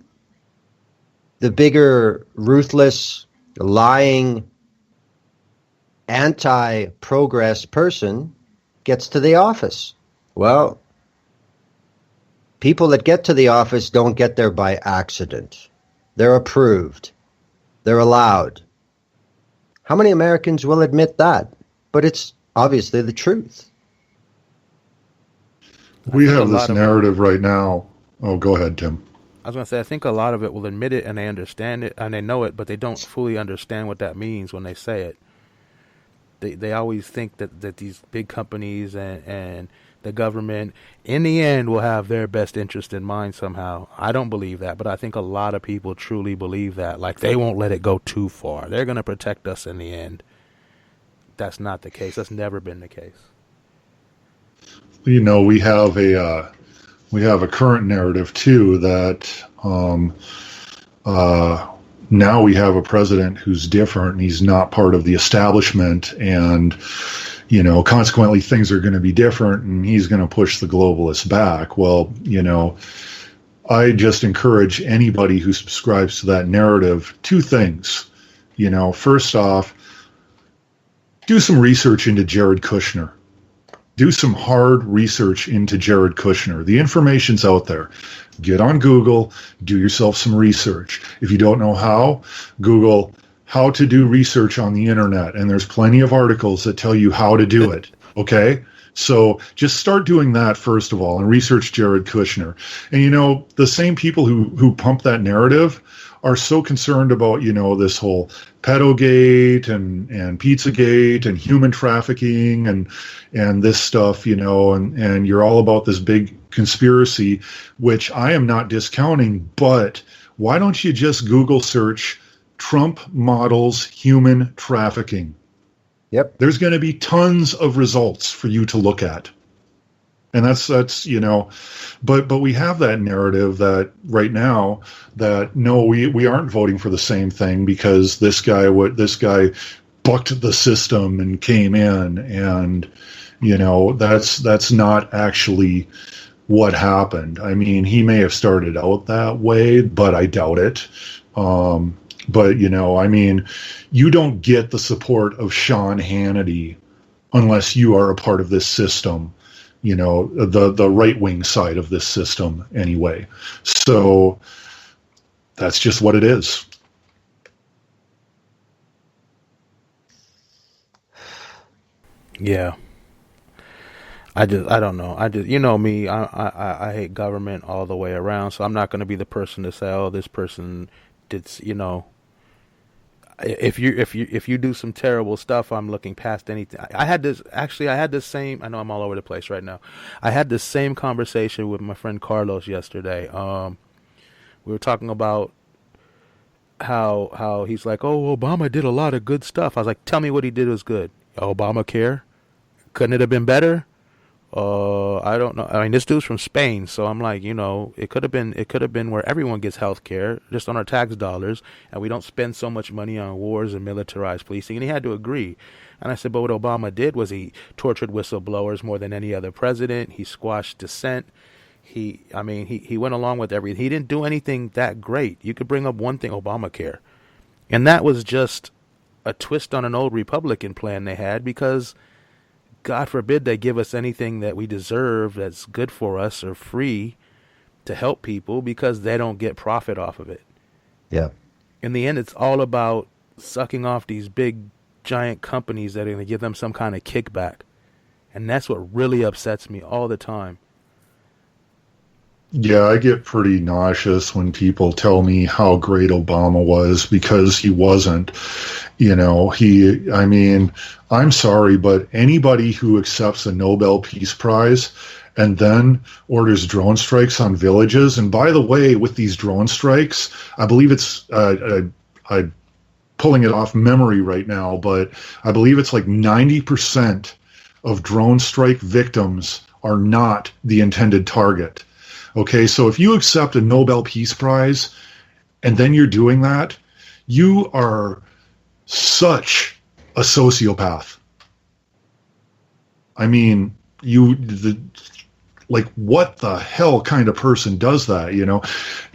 the bigger, ruthless, lying, anti-progress person gets to the office. Well, people that get to the office don't get there by accident. They're approved. They're allowed. How many Americans will admit that? But it's obviously the truth. We have this narrative right now. Oh, go ahead, Tim. I was going to say, I think a lot of it will admit it and they understand it and they know it, but they don't fully understand what that means when they say it. They always think that these big companies and the government, in the end, will have their best interest in mind somehow. I don't believe that, but I think a lot of people truly believe that. Like, they won't let it go too far. They're going to protect us in the end. That's not the case. That's never been the case. You know, we have a current narrative too that now we have a president who's different, and he's not part of the establishment, and you know, consequently things are going to be different, and he's going to push the globalists back. Well, you know, I just encourage anybody who subscribes to that narrative, two things. You know, first off, do some research into Jared Kushner. Do some hard research into Jared Kushner. The information's out there. Get on Google, do yourself some research. If you don't know how, Google how to do research on the internet, and there's plenty of articles that tell you how to do it, okay? So just start doing that first of all, and research Jared Kushner. And you know, the same people who pump that narrative are so concerned about, you know, this whole pedogate and Pizzagate and human trafficking and this stuff, you know, and you're all about this big conspiracy, which I am not discounting, but why don't you just Google search Trump models human trafficking? Yep. There's going to be tons of results for you to look at. And that's you know, but we have that narrative that right now that no, we aren't voting for the same thing because this guy bucked the system and came in, and you know, that's not actually what happened. I mean, he may have started out that way, but I doubt it. But you know, I mean, you don't get the support of Sean Hannity unless you are a part of this system. You know, the right-wing side of this system anyway. So that's just what it is. Yeah. I don't know. You know me, I hate government all the way around, so I'm not going to be the person to say, oh, this person did, you know, if you do some terrible stuff, I'm looking past anything. I had this same, I know I'm all over the place right now. I had this same conversation with my friend Carlos yesterday. We were talking about how he's like, oh, Obama did a lot of good stuff. I was like, tell me what he did was good. ObamaCare? Couldn't it have been better? I don't know. I mean, this dude's from Spain, so I'm like, you know, it could have been where everyone gets health care just on our tax dollars, and we don't spend so much money on wars and militarized policing. And he had to agree. And I said, but what Obama did was he tortured whistleblowers more than any other president. He squashed dissent. He went along with everything. He didn't do anything that great. You could bring up one thing, Obamacare, and that was just a twist on an old Republican plan they had, because God forbid they give us anything that we deserve that's good for us or free to help people, because they don't get profit off of it. Yeah. In the end, it's all about sucking off these big, giant companies that are going to give them some kind of kickback. And that's what really upsets me all the time. Yeah, I get pretty nauseous when people tell me how great Obama was, because he wasn't. You know, I mean, I'm sorry, but anybody who accepts a Nobel Peace Prize and then orders drone strikes on villages, and by the way, with these drone strikes, I believe it's, I'm pulling it off memory right now, but I believe it's like 90% of drone strike victims are not the intended target. Okay, so if you accept a Nobel Peace Prize and then you're doing that, you are such a sociopath. I mean, what the hell kind of person does that, you know?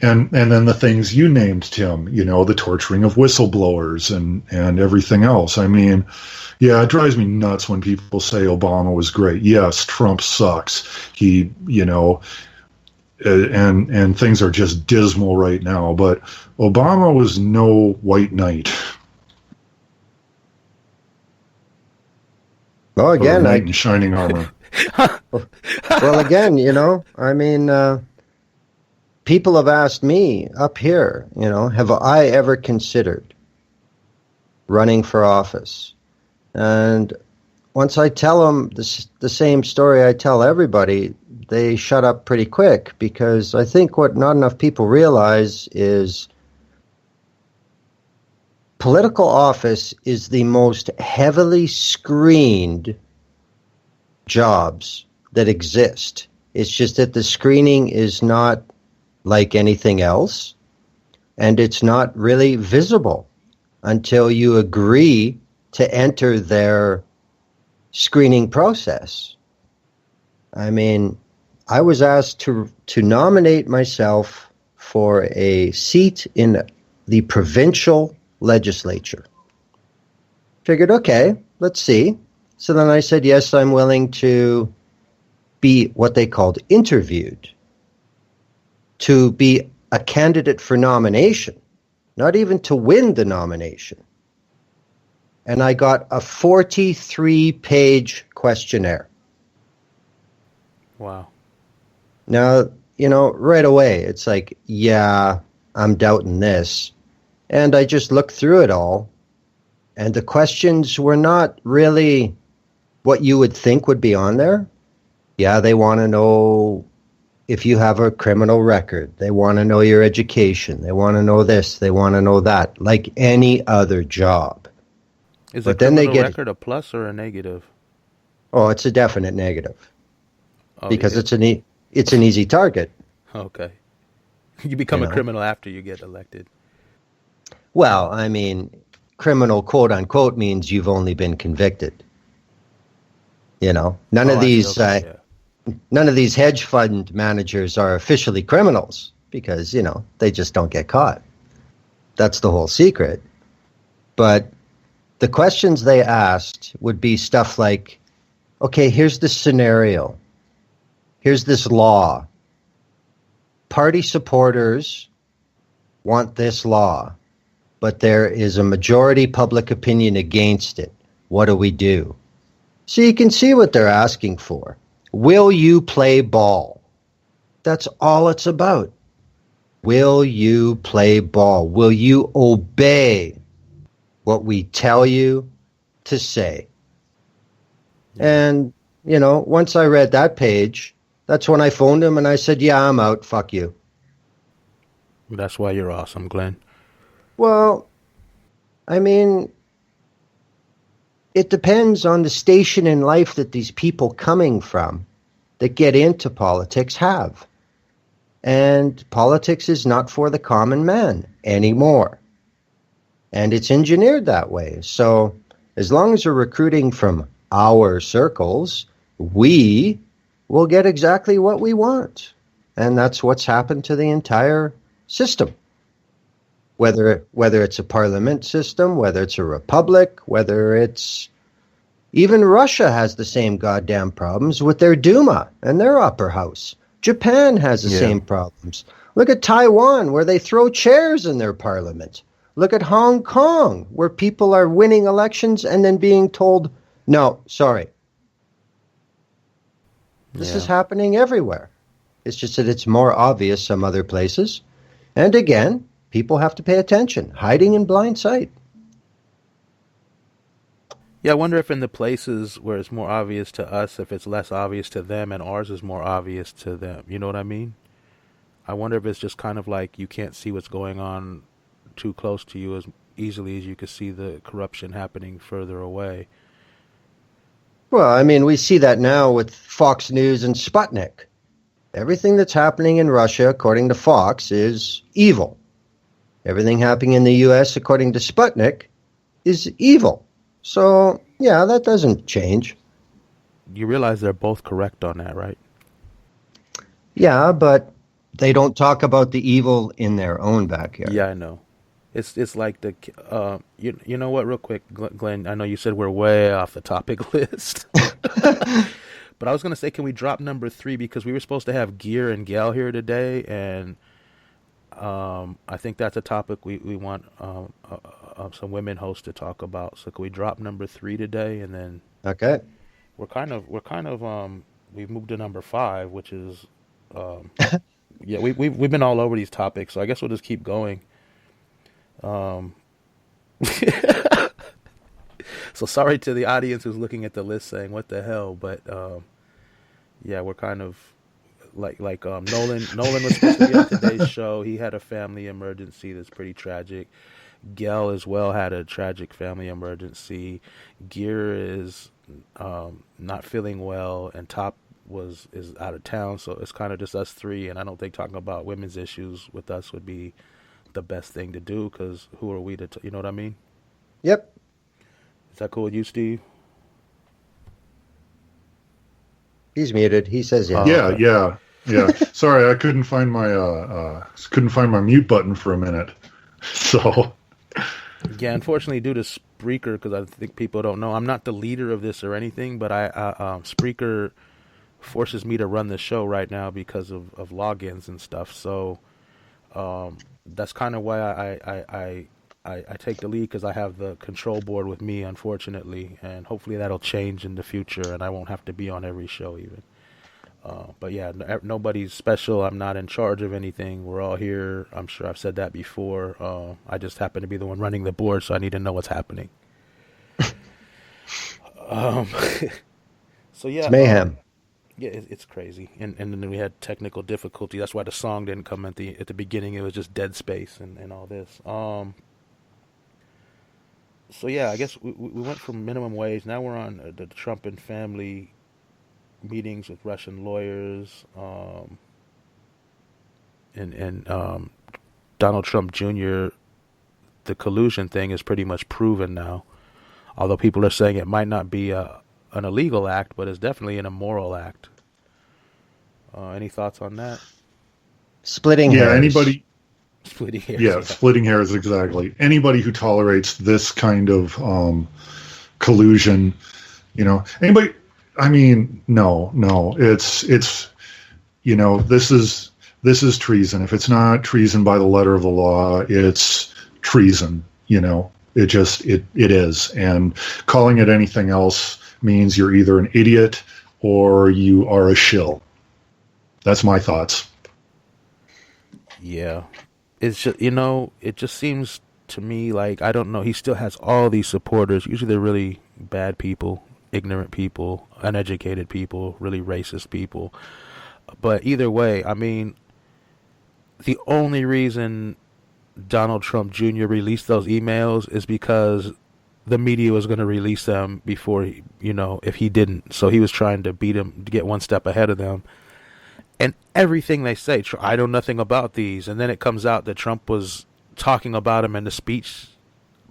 And then the things you named, Tim, you know, the torturing of whistleblowers and everything else. I mean, yeah, it drives me nuts when people say Obama was great. Yes, Trump sucks. He, you know, and things are just dismal right now, but Obama was no white knight. Well, again, knight in shining armor. Well, again, you know, I mean, people have asked me up here, you know, have I ever considered running for office? And once I tell them the same story I tell everybody, they shut up pretty quick, because I think what not enough people realize is political office is the most heavily screened jobs that exist. It's just that the screening is not like anything else, and it's not really visible until you agree to enter their screening process. I mean, I was asked to nominate myself for a seat in the provincial legislature. Figured, okay, let's see. So then I said, yes, I'm willing to be what they called interviewed, to be a candidate for nomination, not even to win the nomination. And I got a 43-page questionnaire. Wow. Now, right away, it's like, yeah, I'm doubting this. And I just looked through it all, and the questions were not really what you would think would be on there. Yeah, they want to know if you have a criminal record. They want to know your education. They want to know this. They want to know that, like any other job. Is But a then criminal they get, record a plus or a negative? oh, it's a definite negative, Oh, because yeah. it's an easy target. Okay. You become You a know? criminal after you get elected. Well, I mean, criminal, quote unquote, means you've only been convicted. None Oh, of I see. these Okay, yeah. none of these hedge fund managers are officially criminals, because they just don't get caught. That's the whole secret. But the questions they asked would be stuff like, okay, here's this scenario. Here's this law. Party supporters want this law, but there is a majority public opinion against it. What do we do? So you can see what they're asking for. Will you play ball? That's all it's about. Will you play ball? Will you obey what we tell you to say? And, once I read that page, that's when I phoned him and I said, yeah, I'm out. Fuck you. That's why you're awesome, Glenn. Well, I mean, it depends on the station in life that these people coming from that get into politics have. And politics is not for the common man anymore. And it's engineered that way. So as long as we're recruiting from our circles, we will get exactly what we want. And that's what's happened to the entire system. Whether it's a parliament system, whether it's a republic, whether it's... Even Russia has the same goddamn problems with their Duma and their upper house. Japan has the same problems. Look at Taiwan, where they throw chairs in their parliament. Look at Hong Kong, where people are winning elections and then being told, no, sorry. This is happening everywhere. It's just that it's more obvious some other places. And again, people have to pay attention. Hiding in blind sight. Yeah, I wonder if in the places where it's more obvious to us, if it's less obvious to them and ours is more obvious to them. You know what I mean? I wonder if it's just kind of like you can't see what's going on too close to you as easily as you can see the corruption happening further away. Well, I mean, we see that now with Fox News and Sputnik. Everything that's happening in Russia, according to Fox, is evil. Everything happening in the U.S., according to Sputnik, is evil. So, yeah, that doesn't change. You realize they're both correct on that, right? Yeah, but they don't talk about the evil in their own backyard. Yeah, I know. It's like the you know what? Real quick, Glenn. I know you said we're way off the topic list, but I was gonna say, can we drop number 3 because we were supposed to have Gear and Gal here today, and I think that's a topic we want some women hosts to talk about. So can we drop number 3 today, and then Okay. we're kind of we've moved to number 5, which is yeah, we've been all over these topics, so I guess we'll just keep going. So sorry to the audience who's looking at the list saying, what the hell? But yeah, we're kind of Nolan was supposed to be on today's show. He had a family emergency that's pretty tragic. Gail as well had a tragic family emergency. Gear is not feeling well, and Top is out of town, so it's kind of just us three. And I don't think talking about women's issues with us would be the best thing to do, because who are we to, you know what I mean? Yep. Is that cool with you, Steve? He's muted. He says yeah. Yeah. Sorry, I couldn't find my mute button for a minute. So yeah, unfortunately, due to Spreaker, because I think people don't know, I'm not the leader of this or anything, but Spreaker forces me to run the show right now because of logins and stuff. So that's kind of why I take the lead, because I have the control board with me, unfortunately, and hopefully that'll change in the future, and I won't have to be on every show even. But yeah, nobody's special. I'm not in charge of anything. We're all here. I'm sure I've said that before. I just happen to be the one running the board, so I need to know what's happening. So yeah, it's mayhem. Yeah, it's crazy, and then we had technical difficulty. That's why the song didn't come at the beginning. It was just dead space and all this. So yeah, I guess we went from minimum wage. Now we're on the Trump and family meetings with Russian lawyers, and Donald Trump Jr. The collusion thing is pretty much proven now. Although people are saying it might not be an illegal act, but it's definitely an immoral act. Any thoughts on that? Splitting hairs. Splitting hairs. Yeah, splitting hairs, exactly. Anybody who tolerates this kind of collusion, anybody. I mean, no, it's this is treason. If it's not treason by the letter of the law, it's treason. It is, and calling it anything else means you're either an idiot or you are a shill. That's my thoughts. Yeah, it's just it just seems to me like, I don't know. He still has all these supporters. Usually they're really bad people. Ignorant people, uneducated people, really racist people. But either way, I mean, the only reason Donald Trump Jr. released those emails is because the media was going to release them before, if he didn't. So he was trying to beat him, to get one step ahead of them. And everything they say, I know nothing about these. And then it comes out that Trump was talking about him in the speech.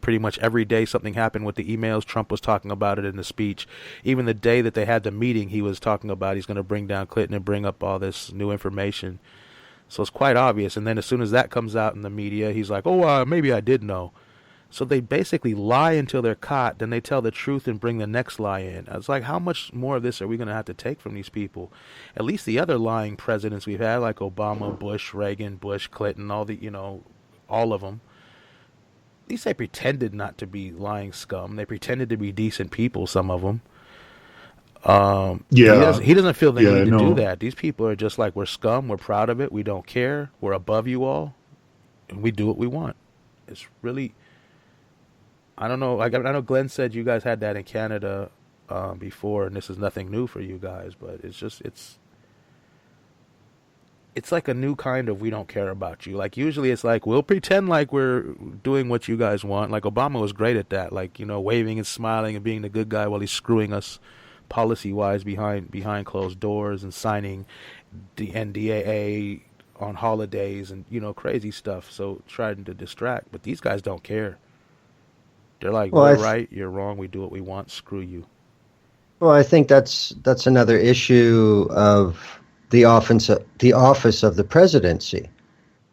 Pretty much every day something happened with the emails. Trump was talking about it in the speech. Even the day that they had the meeting, he was talking about he's going to bring down Clinton and bring up all this new information. So it's quite obvious. And then as soon as that comes out in the media, he's like, maybe I did know. So they basically lie until they're caught. Then they tell the truth and bring the next lie in. I was like, how much more of this are we going to have to take from these people? At least the other lying presidents we've had, like Obama, Bush, Reagan, Bush, Clinton, all of them. At least they pretended not to be lying scum. They pretended to be decent people, some of them. He doesn't feel the need to do that. These people are just like, we're scum, we're proud of it, we don't care, we're above you all, and we do what we want. It's really, I don't know. I know Glenn said you guys had that in Canada before, and this is nothing new for you guys, but it's like a new kind of we don't care about you. Like, usually it's like, we'll pretend like we're doing what you guys want. Like, Obama was great at that. Like, waving and smiling and being the good guy while he's screwing us policy-wise behind closed doors and signing the NDAA on holidays and, crazy stuff. So trying to distract. But these guys don't care. They're like, we're right, you're wrong, we do what we want, screw you. Well, I think that's another issue of the office of the presidency.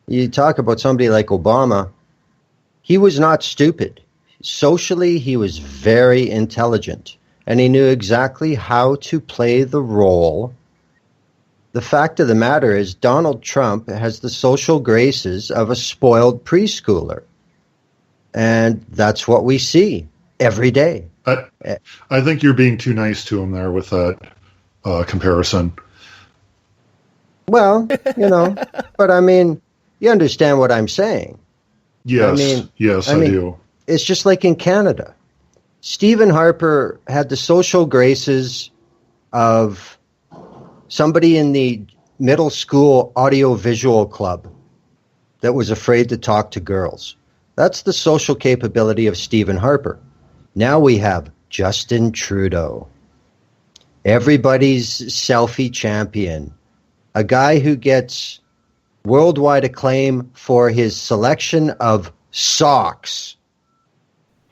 You talk about somebody like Obama. He was not stupid. Socially, he was very intelligent, and he knew exactly how to play the role. The fact of the matter is, Donald Trump has the social graces of a spoiled preschooler, and that's what we see every day. I think you're being too nice to him there with that comparison. Well, but I mean, you understand what I'm saying. Yes, I do. It's just like in Canada. Stephen Harper had the social graces of somebody in the middle school audiovisual club that was afraid to talk to girls. That's the social capability of Stephen Harper. Now we have Justin Trudeau, everybody's selfie champion, a guy who gets worldwide acclaim for his selection of socks.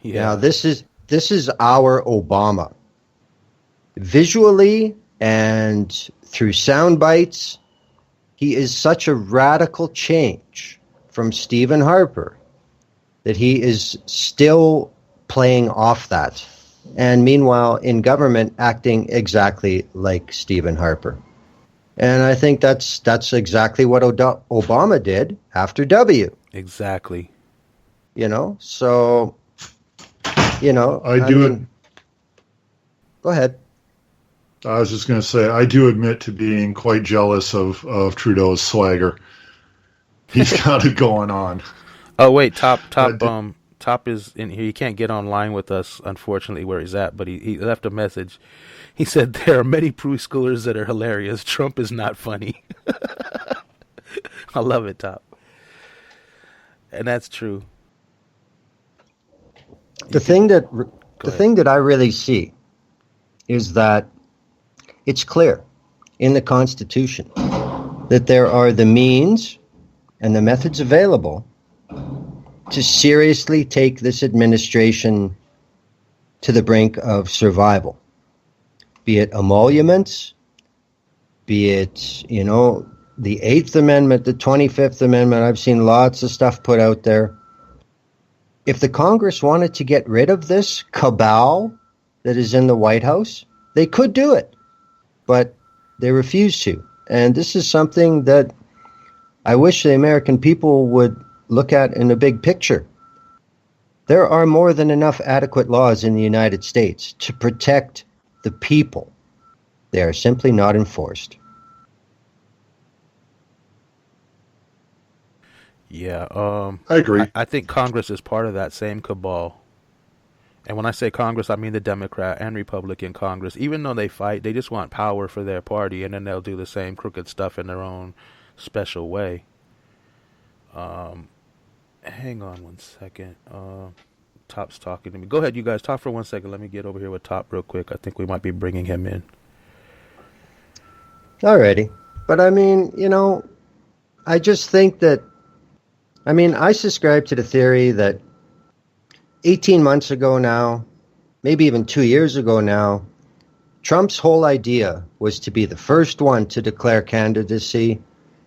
Yeah. Now this is our Obama. Visually and through sound bites, he is such a radical change from Stephen Harper that he is still playing off that. And meanwhile, in government, acting exactly like Stephen Harper. And I think that's exactly what Obama did after W. Exactly. You know, so, you know. Go ahead. I was just going to say, I do admit to being quite jealous of Trudeau's swagger. He's got it going on. Oh wait, Top is in here. He can't get online with us, unfortunately, where he's at. But he left a message. He said there are many preschoolers that are hilarious. Trump is not funny. I love it, Top, and that's true. The thing that I really see is that it's clear in the Constitution that there are the means and the methods available to seriously take this administration to the brink of survival. Be it emoluments, be it, you know, the 8th Amendment, the 25th Amendment. I've seen lots of stuff put out there. If the Congress wanted to get rid of this cabal that is in the White House, they could do it, but they refuse to. And this is something that I wish the American people would look at in a big picture. There are more than enough adequate laws in the United States to protect the people. They are simply not enforced. Yeah, I agree. I think Congress is part of that same cabal. And when I say Congress, I mean the Democrat and Republican Congress. Even though they fight, they just want power for their party, and then they'll do the same crooked stuff in their own special way. Hang on one second. Top's talking to me. Go ahead, you guys. Talk for 1 second. Let me get over here with Top real quick. I think we might be bringing him in. Alrighty. But I mean, you know, I just think that, I mean, I subscribe to the theory that 18 months ago now, maybe even 2 years ago now, Trump's whole idea was to be the first one to declare candidacy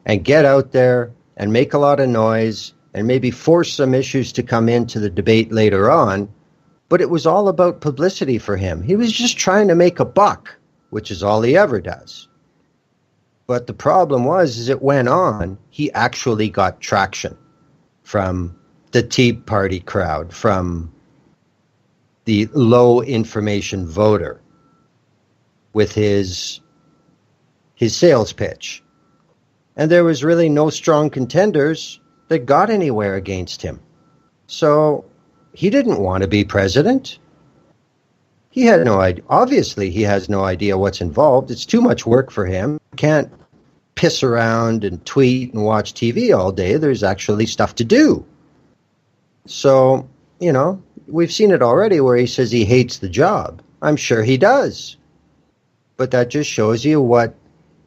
and get out there and make a lot of noise and maybe force some issues to come into the debate later on. But it was all about publicity for him. He was just trying to make a buck, which is all he ever does. But the problem was, as it went on, he actually got traction from the Tea Party crowd, from the low information voter with his sales pitch. And there was really no strong contenders that got anywhere against him. So he didn't want to be president. He had no idea. Obviously, he has no idea what's involved. It's too much work for him. He can't piss around and tweet and watch TV all day. There's actually stuff to do. So, you know, we've seen it already where he says he hates the job. I'm sure he does. But that just shows you what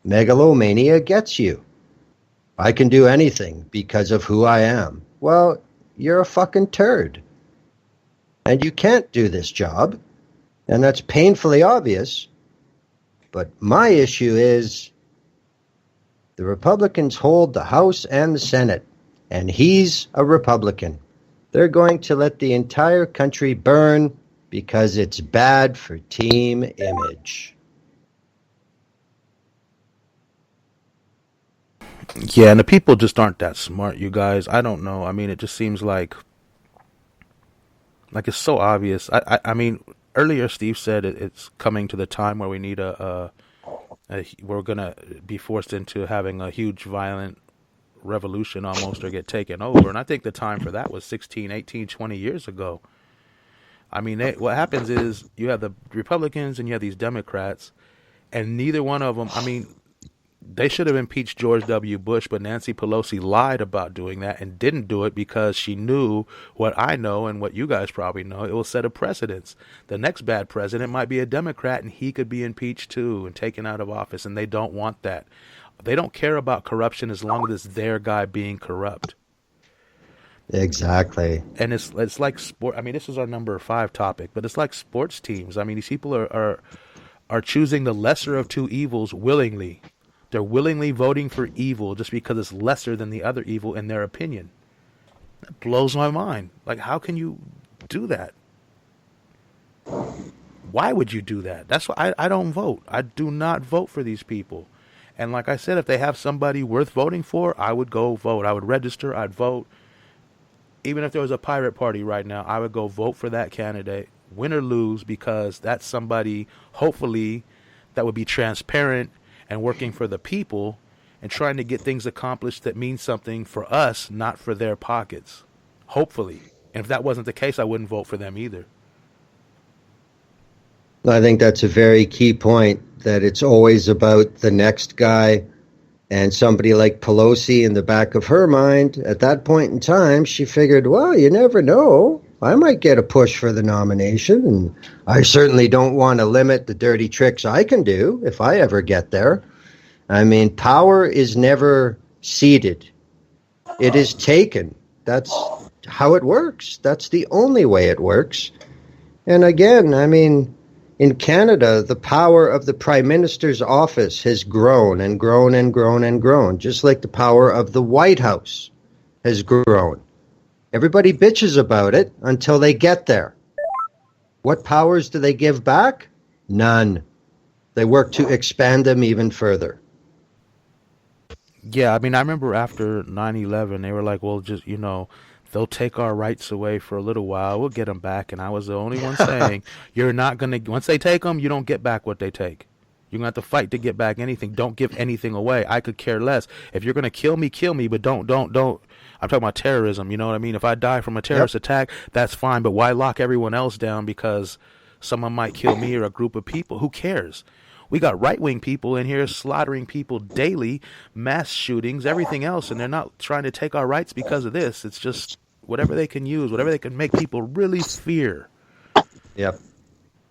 megalomania gets you. I can do anything because of who I am. Well, you're a fucking turd. And you can't do this job. And that's painfully obvious. But my issue is the Republicans hold the House and the Senate. And he's a Republican. They're going to let the entire country burn because it's bad for team image. Yeah, and the people just aren't that smart, you guys. I don't know. I mean, it just seems like it's so obvious. I mean, earlier Steve said it's coming to the time where we need we're gonna be forced into having a huge violent revolution almost, or get taken over. And I think the time for that was 16, 18, 20 years ago. I mean, what happens is you have the Republicans and you have these Democrats, and neither one of them, I mean, they should have impeached George W. Bush, but Nancy Pelosi lied about doing that and didn't do it because she knew what I know and what you guys probably know. It will set a precedence. The next bad president might be a Democrat, and he could be impeached too and taken out of office, and they don't want that. They don't care about corruption as long as it's their guy being corrupt. Exactly. And it's like sport. I mean, this is our number 5 topic, but it's like sports teams. I mean, these people are choosing the lesser of two evils willingly. They're willingly voting for evil just because it's lesser than the other evil in their opinion. That blows my mind. Like, how can you do that? Why would you do that? That's why I don't vote. I do not vote for these people. And like I said, if they have somebody worth voting for, I would go vote. I would register. I'd vote. Even if there was a pirate party right now, I would go vote for that candidate, win or lose, because that's somebody, hopefully, that would be transparent and working for the people and trying to get things accomplished that mean something for us, not for their pockets. Hopefully. And if that wasn't the case, I wouldn't vote for them either. I think that's a very key point, that it's always about the next guy. And somebody like Pelosi, in the back of her mind, at that point in time, she figured, well, you never know. I might get a push for the nomination, and I certainly don't want to limit the dirty tricks I can do if I ever get there. I mean, power is never ceded. It is taken. That's how it works. That's the only way it works. And again, I mean, in Canada, the power of the Prime Minister's office has grown and grown and grown and grown, just like the power of the White House has grown. Everybody bitches about it until they get there. What powers do they give back? None. They work to expand them even further. Yeah, I mean, I remember after 9/11, they were like, well, just, they'll take our rights away for a little while. We'll get them back. And I was the only one saying, you're not going to, once they take them, you don't get back what they take. You're going to have to fight to get back anything. Don't give anything away. I could care less. If you're going to kill me, but don't. I'm talking about terrorism, you know what I mean? If I die from a terrorist attack, that's fine. But why lock everyone else down because someone might kill me or a group of people? Who cares? We got right-wing people in here slaughtering people daily, mass shootings, everything else, and they're not trying to take our rights because of this. It's just whatever they can use, whatever they can make people really fear. Yep.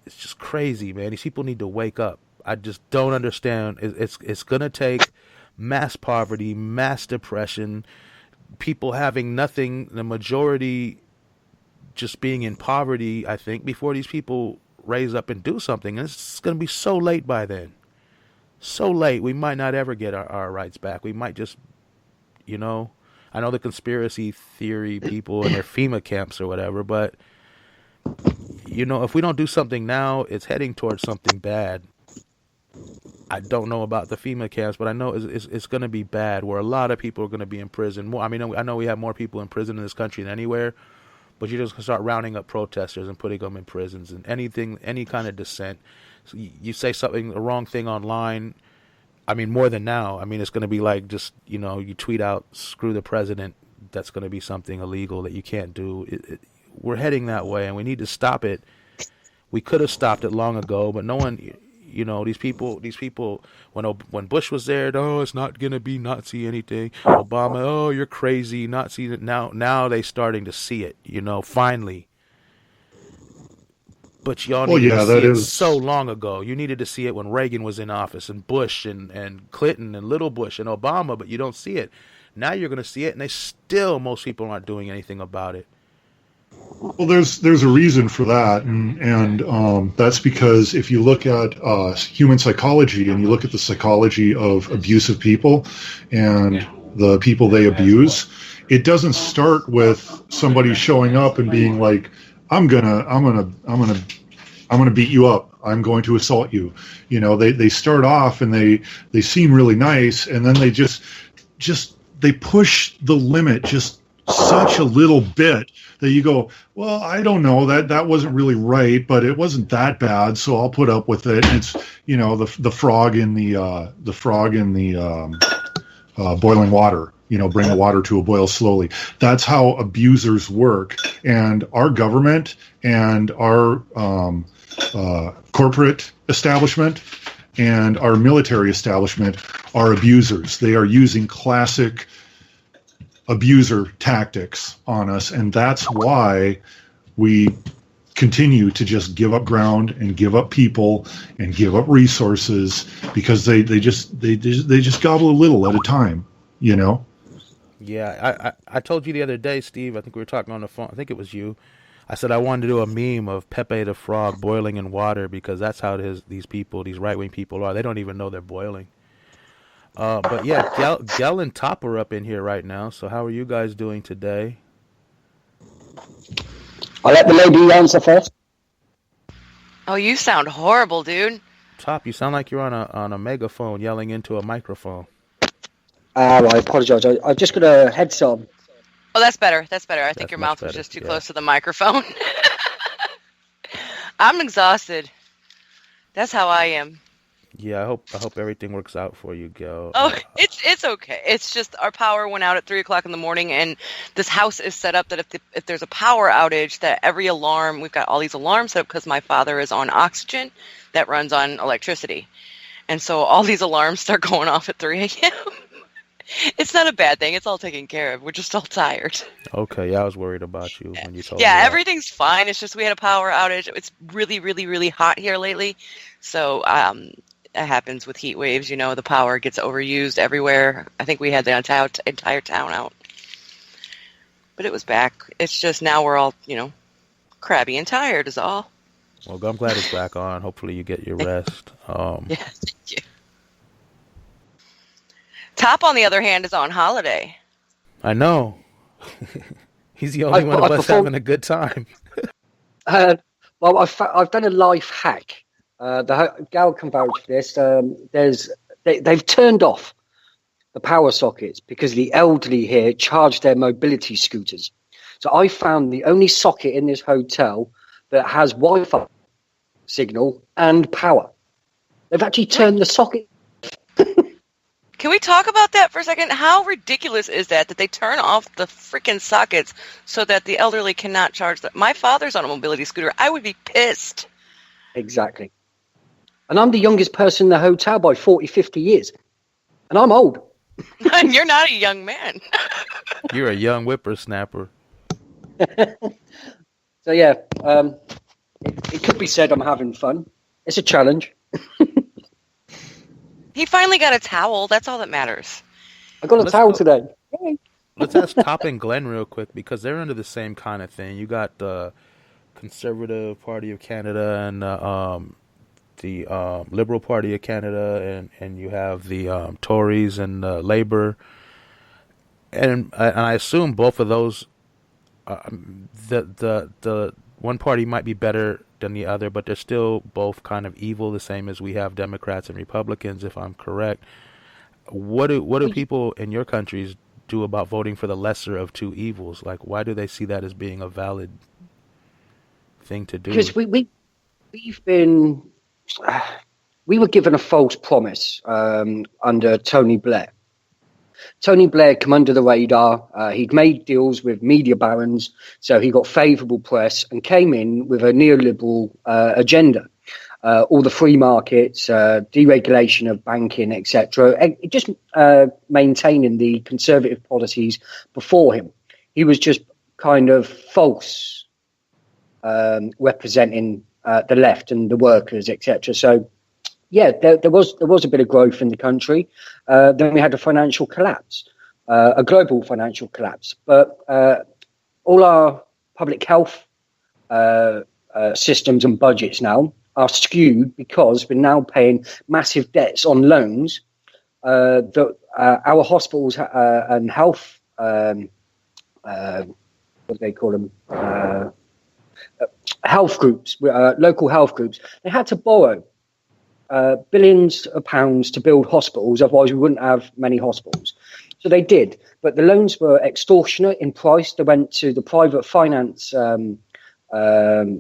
It's just crazy, man. These people need to wake up. I just don't understand. It's going to take mass poverty, mass depression, people having nothing, the majority just being in poverty, I think, before these people raise up and do something. And it's going to be so late by then. So late, we might not ever get our rights back. We might just, I know the conspiracy theory people and their FEMA camps or whatever, but, if we don't do something now, it's heading towards something bad. I don't know about the FEMA camps, but I know it's going to be bad, where a lot of people are going to be in prison. More, I mean, I know we have more people in prison in this country than anywhere, but you're just going to start rounding up protesters and putting them in prisons and any kind of dissent. So you say something, the wrong thing online, I mean, more than now. I mean, it's going to be like just, you tweet out, screw the president. That's going to be something illegal that you can't do. We're heading that way, and we need to stop it. We could have stopped it long ago, but no one, these people, when Bush was there, it's not going to be Nazi anything. Obama, you're crazy, Nazi. Now they starting to see it, finally. But y'all needed to see it so long ago. You needed to see it when Reagan was in office, and Bush and Clinton and little Bush and Obama, but you don't see it. Now you're going to see it, and most people aren't doing anything about it. Well, there's a reason for that, and that's because if you look at human psychology and you look at the psychology of abusive people and the people they abuse, it doesn't start with somebody showing up and being like, I'm gonna beat you up. I'm going to assault you. They start off and they seem really nice, and then they just they push the limit just such a little bit that you go, well, I don't know, that wasn't really right, but it wasn't that bad, so I'll put up with it. And it's the frog in the boiling water. bring the water to a boil slowly. That's how abusers work. And our government and our corporate establishment and our military establishment are abusers. They are using classic abuser tactics on us, and that's why we continue to just give up ground and give up people and give up resources, because they just gobble a little at a time, Yeah, I told you the other day, Steve, I think we were talking on the phone, I think it was you. I said I wanted to do a meme of Pepe the Frog boiling in water, because that's how these people, these right-wing people are. They don't even know they're boiling. But yeah, Gel and Top are up in here right now. So how are you guys doing today? I'll let the lady answer first. Oh, you sound horrible, dude. Top, you sound like you're on a megaphone yelling into a microphone. I apologise. I just got a headset on. Oh, that's better. That's better. I think That's your much mouth was better, just too yeah. close to the microphone. I'm exhausted. That's how I am. Yeah, I hope everything works out for you, Gel. Oh, it's okay. It's just our power went out at 3:00 in the morning, and this house is set up that if there's a power outage, that every alarm, we've got all these alarms set up because my father is on oxygen that runs on electricity, and so all these alarms start going off at 3 a.m. It's not a bad thing. It's all taken care of. We're just all tired. Okay, yeah, I was worried about you when you told me Yeah, that. everything's fine. It's just we had a power outage. It's really, really, really hot here lately, so it happens with heat waves. The power gets overused everywhere. I think we had the entire town out. But it was back. It's just now we're all, crabby and tired is all. Well, I'm glad it's back on. Hopefully you get your rest. Yeah, thank you. Top, on the other hand, is on holiday. I know. He's the only one of us having a good time. Well, I've done a life hack. Gal can vouch for this. They've turned off the power sockets because the elderly here charge their mobility scooters. So I found the only socket in this hotel that has Wi-Fi signal and power. They've actually turned the socket. Can we talk about that for a second? How ridiculous is that they turn off the freaking sockets so that the elderly cannot charge them? My father's on a mobility scooter. I would be pissed. Exactly. And I'm the youngest person in the hotel by 40, 50 years. And I'm old. You're not a young man. You're a young whippersnapper. So, yeah, it could be said I'm having fun. It's a challenge. He finally got a towel. That's all that matters. I got a towel today. Yay. Let's ask Top and Glenn real quick, because they're under the same kind of thing. You got the Conservative Party of Canada and the Liberal Party of Canada, and you have the Tories and Labour. And I assume both of those, the one party might be better than the other, but they're still both kind of evil, the same as we have Democrats and Republicans, if I'm correct. What do people in your countries do about voting for the lesser of two evils? Like, why do they see that as being a valid thing to do? Because we were given a false promise under Tony Blair. Tony Blair came under the radar. He'd made deals with media barons, so he got favourable press and came in with a neoliberal agenda. All the free markets, deregulation of banking, etc. Just maintaining the conservative policies before him. He was just kind of false, representing the left and the workers, etc. So, yeah, there was a bit of growth in the country. Then we had a financial collapse, a global financial collapse. But all our public health systems and budgets now are skewed because we're now paying massive debts on loans that our hospitals and health, what do they call them? Health groups, local health groups, they had to borrow billions of pounds to build hospitals, otherwise we wouldn't have many hospitals. So they did, but the loans were extortionate in price. They went to the private finance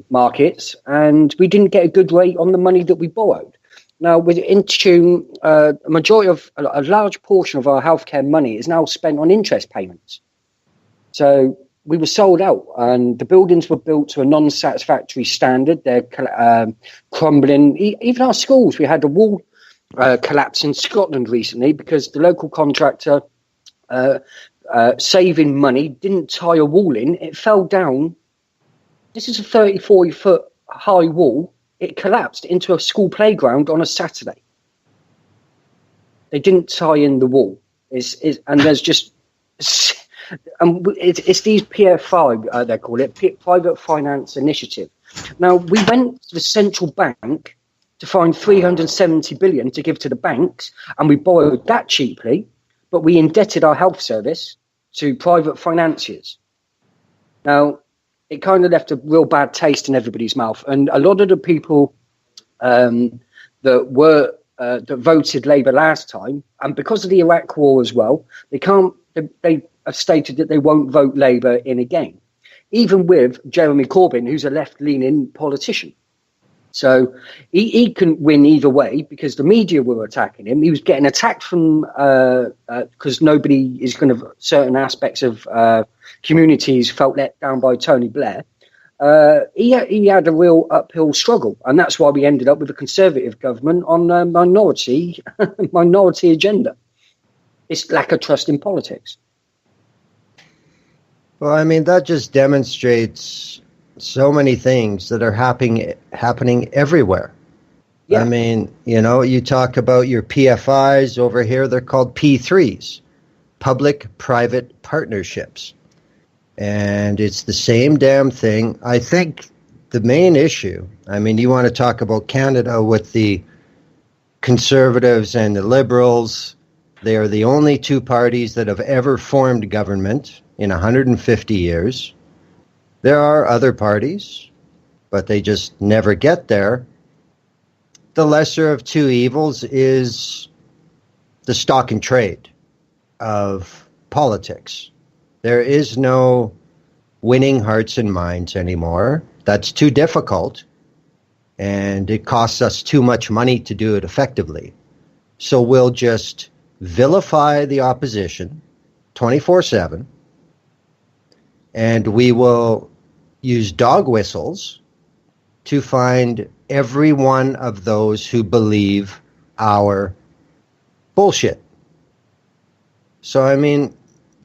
markets, and we didn't get a good rate on the money that we borrowed. Now, with Intune, a large portion of our healthcare money is now spent on interest payments. So we were sold out, and the buildings were built to a non-satisfactory standard. They're crumbling. Even our schools, we had a wall collapse in Scotland recently because the local contractor, saving money, didn't tie a wall in. It fell down. This is a 30, 40-foot high wall. It collapsed into a school playground on a Saturday. They didn't tie in the wall. And there's just... it's these PFI, they call it, Private Finance Initiative. Now, we went to the central bank to find 370 billion to give to the banks, and we borrowed that cheaply, but we indebted our health service to private financiers. Now, it kind of left a real bad taste in everybody's mouth, and a lot of the people that voted Labour last time, and because of the Iraq War as well, they have stated that they won't vote Labour in again, even with Jeremy Corbyn, who's a left-leaning politician. So he couldn't win either way because the media were attacking him. He was getting attacked from because nobody is going to certain aspects of communities felt let down by Tony Blair. He had a real uphill struggle, and that's why we ended up with a Conservative government on a minority agenda. It's lack of trust in politics. Well, I mean, that just demonstrates so many things that are happening everywhere. Yeah. I mean, you talk about your PFIs over here, they're called P3s, public-private partnerships. And it's the same damn thing. I think the main issue, I mean, you want to talk about Canada with the Conservatives and the Liberals. They are the only two parties that have ever formed government in 150 years. There are other parties, but they just never get there. The lesser of two evils is the stock and trade of politics. There is no winning hearts and minds anymore. That's too difficult, and it costs us too much money to do it effectively. So we'll just vilify the opposition 24/7, and we will use dog whistles to find every one of those who believe our bullshit. So, I mean,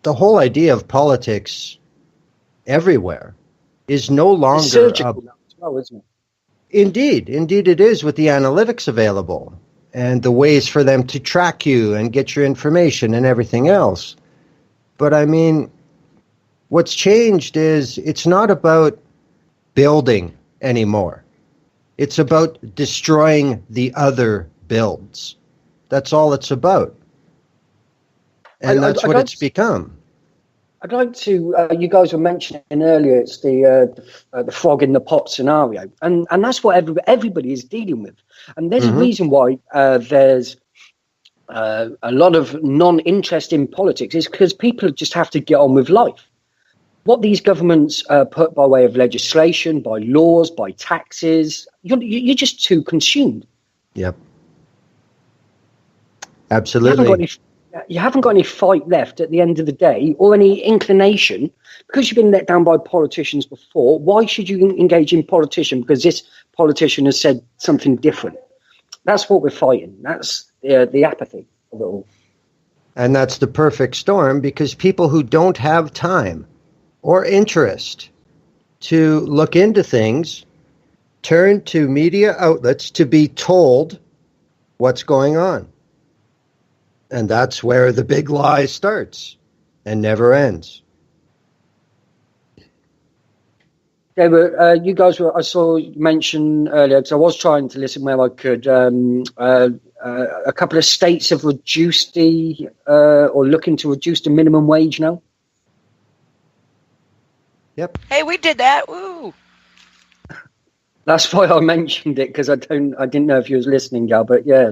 the whole idea of politics everywhere is no longer... It's surgical now as well, isn't it? Indeed it is, with the analytics available and the ways for them to track you and get your information and everything else. But, I mean, what's changed is it's not about building anymore. It's about destroying the other builds. That's all it's about. And that's what it's become. I'd like to, you guys were mentioning earlier, it's the frog in the pot scenario. And that's what everybody is dealing with. And there's a reason why there's a lot of non-interest in politics is because people just have to get on with life. What these governments put by way of legislation, by laws, by taxes, you're just too consumed. Yep. Absolutely. You haven't got any fight left at the end of the day, or any inclination, because you've been let down by politicians before. Why should you engage in politician? Because this politician has said something different. That's what we're fighting. That's the apathy of it all. And that's the perfect storm, because people who don't have time or interest to look into things turn to media outlets to be told what's going on. And that's where the big lie starts and never ends. David, you guys I saw you mention earlier, because I was trying to listen where I could, a couple of states have reduced or looking to reduce the minimum wage now. Yep. Hey, we did that. Woo! That's why I mentioned it, because I didn't know if you was listening, Gal. But yeah,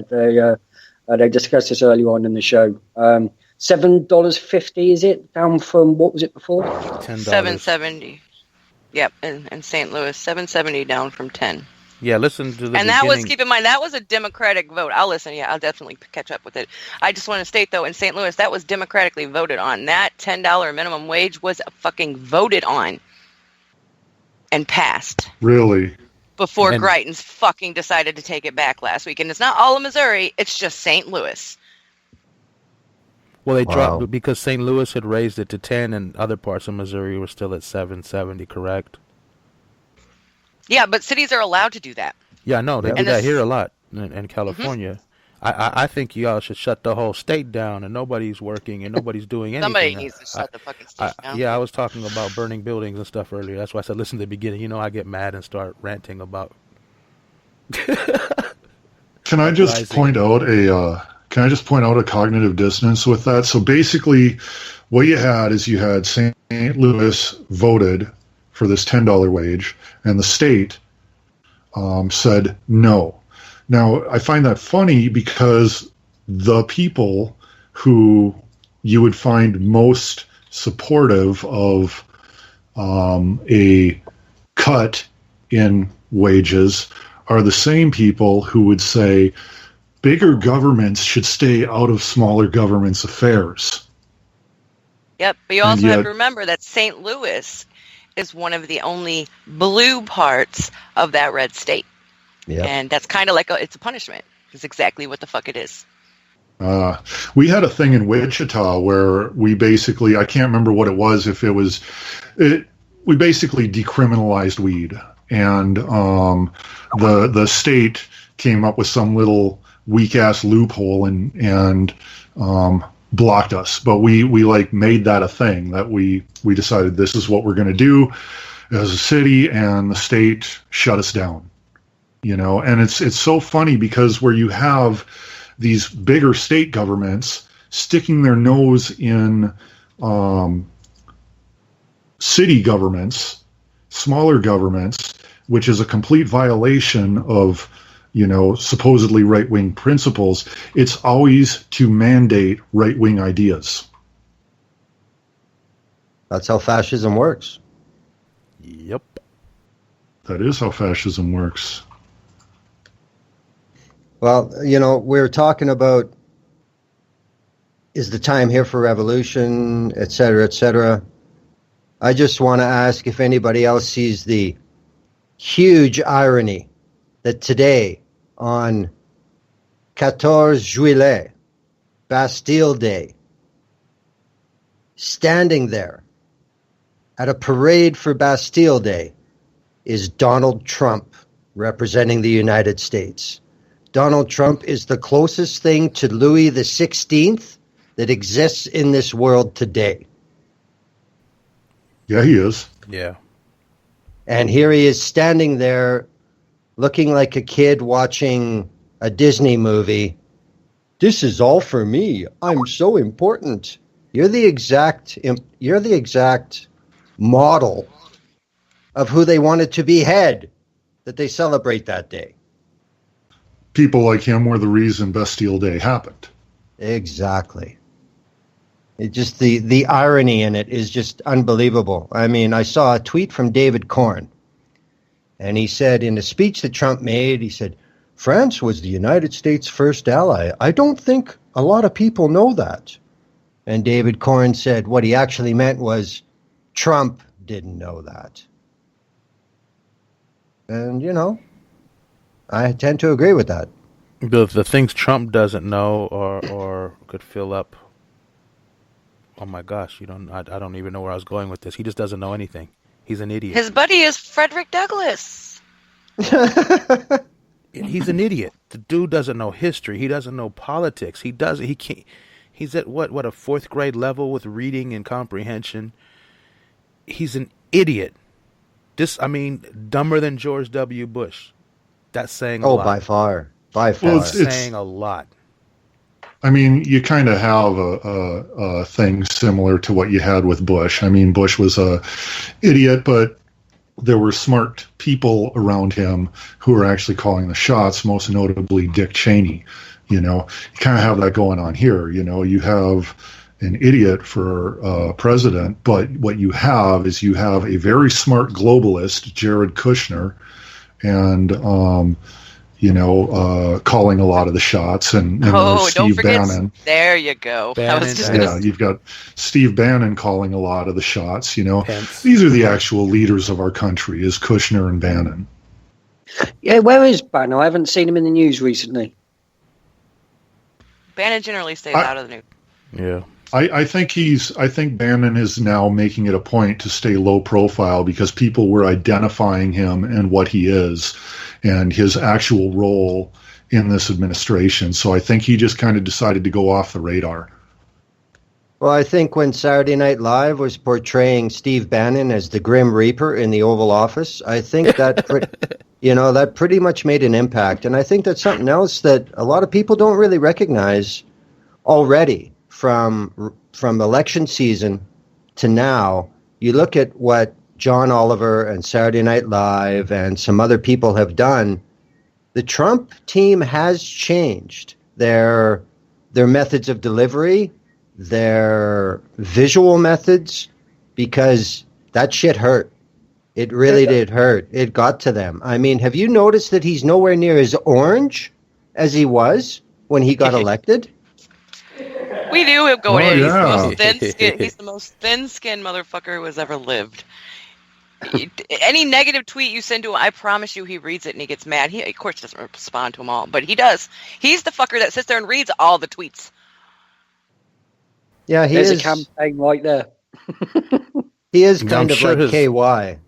they discussed this earlier on in the show. $7.50 is it down from what was it before? $10. $7.70. Yep, in St. Louis, $7.70 down from $10. Yeah, listen to the And that was, beginning. keep in mind, that was a Democratic vote. I'll listen. Yeah, I'll definitely catch up with it. I just want to state, though, in St. Louis, that was democratically voted on. That $10 minimum wage was fucking voted on and passed Really? before And Greitens fucking decided to take it back last week. And it's not all of Missouri. It's just St. Louis. well, they Wow. dropped because St. Louis had raised it to 10, and other parts of Missouri were still at 770. Correct? Yeah, but cities are allowed to do that. Yeah, I know they Yep. do And that this- here a lot in California. I think y'all should shut the whole state down, and nobody's working and nobody's doing anything. Somebody needs to shut the fucking state down. Yeah, I was talking about burning buildings and stuff earlier. That's why I said listen to the beginning. You know, I get mad and start ranting about. Can I just Rising. point out a cognitive dissonance with that? So basically, what you had is you had St. Louis voted for this $10 wage, and the state said no. Now, I find that funny because the people who you would find most supportive of a cut in wages are the same people who would say bigger governments should stay out of smaller governments' affairs. Yep, but you And also have yet- to remember that St. Louis is one of the only blue parts of that red state. Yeah. And that's kind of like it's a punishment. It's exactly what the fuck it is. We had a thing in Wichita where we basically, I can't remember what it was, we basically decriminalized weed. And the state came up with some little weak-ass loophole and blocked us. But we like made that a thing, that we decided this is what we're going to do as a city, and the state shut us down. You know, and it's so funny because where you have these bigger state governments sticking their nose in city governments, smaller governments, which is a complete violation of, you know, supposedly right-wing principles, it's always to mandate right-wing ideas. That's how fascism works. Yep. That is how fascism works. Well, you know, we're talking about is the time here for revolution, et cetera, et cetera. I just want to ask if anybody else sees the huge irony that today on 14 Juillet, Bastille Day, standing there at a parade for Bastille Day is Donald Trump representing the United States. Donald Trump is the closest thing to Louis XVI that exists in this world today. Yeah, he is. Yeah. And here he is standing there looking like a kid watching a Disney movie. This is all for me. I'm so important. You're the exact model of who they wanted to behead that they celebrate that day. People like him were the reason Bastille Day happened. Exactly. It just the irony in it is just unbelievable. I mean, I saw a tweet from David Corn, and he said in a speech that Trump made, he said, France was the United States' first ally. I don't think a lot of people know that. And David Corn said what he actually meant was Trump didn't know that. And, you know, I tend to agree with that. The things Trump doesn't know or could fill up. Oh my gosh, I don't even know where I was going with this. He just doesn't know anything. He's an idiot. His buddy is Frederick Douglass. He's an idiot. The dude doesn't know history. He doesn't know politics. He can't. He's at what a fourth grade level with reading and comprehension. He's an idiot. Dumber than George W. Bush. That's saying a lot. By far. By far. Well, That's saying a lot. I mean, you kind of have a thing similar to what you had with Bush. I mean, Bush was a idiot, but there were smart people around him who were actually calling the shots, most notably Dick Cheney. You know, you kind of have that going on here. You know, you have an idiot for president, but what you have is you have a very smart globalist, Jared Kushner, and calling a lot of the shots, and Oh, don't Steve forget. Bannon. There you go. I was just Yeah, you've got Steve Bannon calling a lot of the shots. Pence. These are the actual leaders of our country, is Kushner and Bannon. Yeah, where is Bannon? I haven't seen him in the news recently. Bannon generally stays out of the news. Yeah. I think Bannon is now making it a point to stay low profile because people were identifying him and what he is and his actual role in this administration. So I think he just kind of decided to go off the radar. Well, I think when Saturday Night Live was portraying Steve Bannon as the Grim Reaper in the Oval Office, I think that that pretty much made an impact. And I think that's something else that a lot of people don't really recognize already from election season to now. You look at what John Oliver and Saturday Night Live and some other people have done. The Trump team has changed their methods of delivery, their visual methods, because that shit hurt. It really did hurt. It got to them. I mean, have you noticed that he's nowhere near as orange as he was when he got elected? We knew him going in. Yeah. He's the most thin-skinned motherfucker who has ever lived. Any negative tweet you send to him, I promise you he reads it and he gets mad. He, of course, doesn't respond to them all, but he does. He's the fucker that sits there and reads all the tweets. Yeah, There's a campaign right there. He is kind of like KY.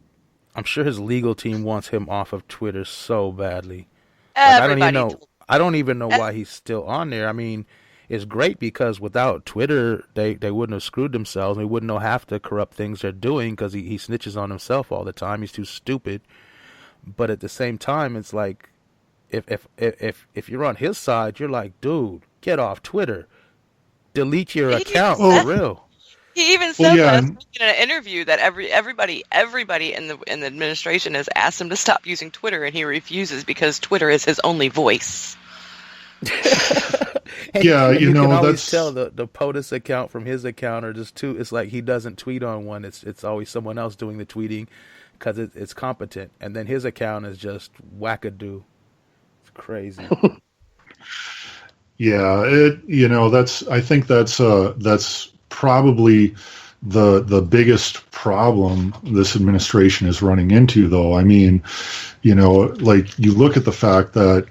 I'm sure his legal team wants him off of Twitter so badly. Everybody. I don't even know why he's still on there. I mean, it's great because without Twitter, they wouldn't have screwed themselves. They wouldn't know half the corrupt things they're doing because he snitches on himself all the time. He's too stupid. But at the same time, it's like if you're on his side, you're like, dude, get off Twitter. Delete your account for real. He even said last week in an interview that everybody in the administration has asked him to stop using Twitter, and he refuses because Twitter is his only voice. Yeah, you can always that's tell the POTUS account from his account are just two. It's like he doesn't tweet on one. It's always someone else doing the tweeting because it's competent, and then his account is just wackadoo. It's crazy. Yeah, I think that's probably the biggest problem this administration is running into, though. I mean, like you look at the fact that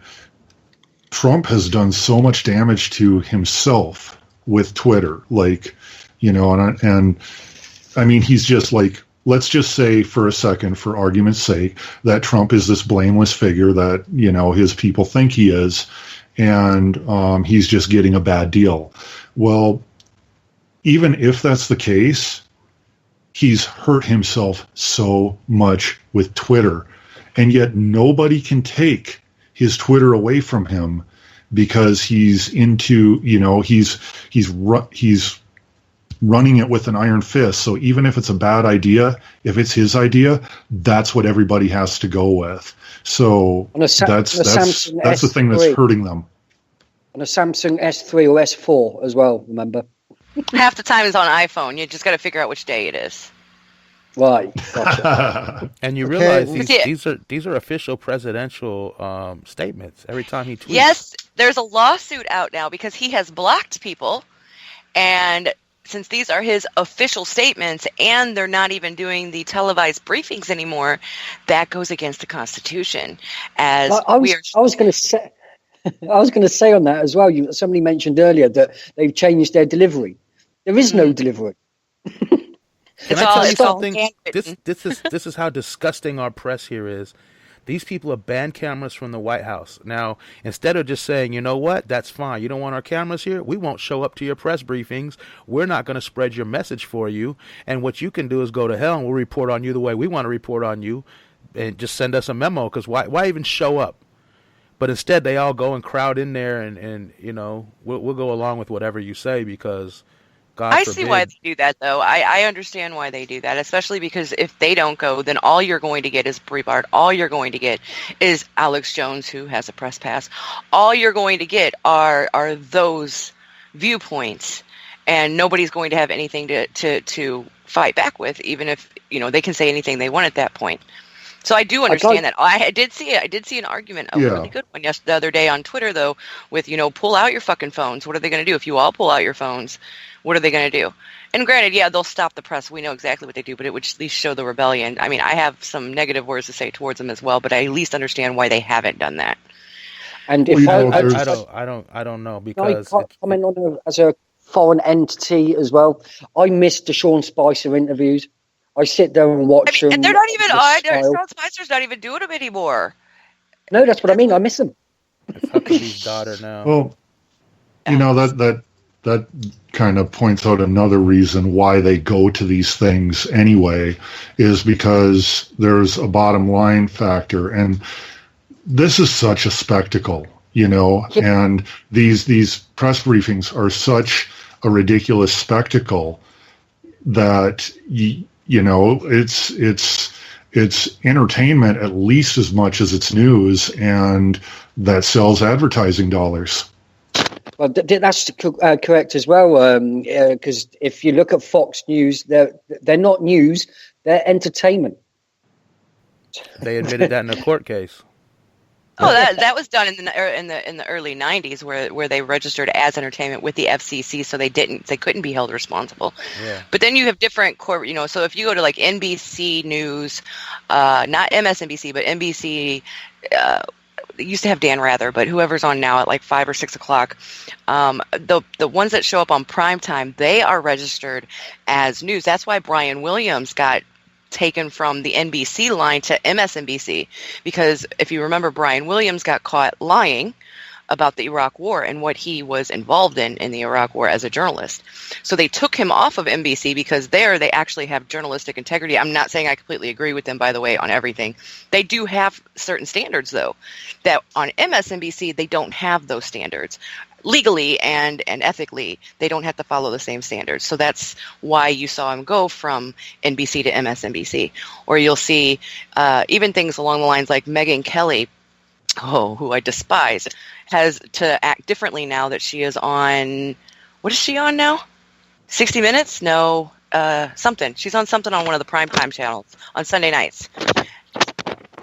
Trump has done so much damage to himself with Twitter, and I mean, he's just like, let's just say for a second, for argument's sake, that Trump is this blameless figure that, his people think he is, and he's just getting a bad deal. Well, even if that's the case, he's hurt himself so much with Twitter, and yet nobody can take his Twitter away from him because he's into, he's running it with an iron fist. So even if it's a bad idea, if it's his idea, that's what everybody has to go with. So that's the thing that's hurting them. On a Samsung S3 or S4 as well, remember? Half the time it's on iPhone. You just got to figure out which day it is. Right. Gotcha. And you realize these are official presidential statements every time he tweets. Yes, there's a lawsuit out now because he has blocked people, and since these are his official statements and they're not even doing the televised briefings anymore, that goes against the Constitution. I was going to say on that as well. Somebody mentioned earlier that they've changed their delivery. There is no delivery. Can I tell you something? This is how disgusting our press here is. These people have banned cameras from the White House. Now, instead of just saying, you know what, that's fine. You don't want our cameras here? We won't show up to your press briefings. We're not going to spread your message for you. And what you can do is go to hell and we'll report on you the way we want to report on you. And just send us a memo, because why even show up? But instead, they all go and crowd in there and we'll go along with whatever you say because God forbid. I see why they do that, though. I understand why they do that, especially because if they don't go, then all you're going to get is Breitbart. All you're going to get is Alex Jones, who has a press pass. All you're going to get are those viewpoints, and nobody's going to have anything to fight back with, even if they can say anything they want at that point. So I do understand that. I did see it. I did see an argument, a really good one, the other day on Twitter, though, with, pull out your fucking phones. What are they going to do? If you all pull out your phones, what are they going to do? And granted, yeah, they'll stop the press. We know exactly what they do, but it would at least show the rebellion. I mean, I have some negative words to say towards them as well, but I at least understand why they haven't done that. And if I don't know, because I comment on it as a foreign entity as well. I miss the Sean Spicer interviews. I sit there and watch them. And they're not even Sean Spicer's not even doing them anymore. No, that's what I mean. I miss them. It's Huckabee's daughter now. Well, that kind of points out another reason why they go to these things anyway, is because there's a bottom line factor, and this is such a spectacle, and these press briefings are such a ridiculous spectacle that it's entertainment at least as much as it's news, and that sells advertising dollars. Well, that's correct as well, because if you look at Fox News, they're not news; they're entertainment. They admitted that in a court case. Oh, that was done in the early '90s, where they registered as entertainment with the FCC, so they couldn't be held responsible. Yeah. But then you have different corporate, so if you go to like NBC News, not MSNBC, but NBC. Used to have Dan Rather, but whoever's on now at like 5 or 6 o'clock, the ones that show up on primetime, they are registered as news. That's why Brian Williams got taken from the NBC line to MSNBC, because if you remember, Brian Williams got caught lying about the Iraq War and what he was involved in the Iraq War as a journalist. So they took him off of NBC because there they actually have journalistic integrity. I'm not saying I completely agree with them, by the way, on everything. They do have certain standards, though, that on MSNBC they don't have those standards. Legally and ethically, they don't have to follow the same standards. So that's why you saw him go from NBC to MSNBC. Or you'll see even things along the lines like Megyn Kelly, who I despise, has to act differently now that she is on, what is she on now? 60 Minutes? No, something. She's on something on one of the primetime channels on Sunday nights.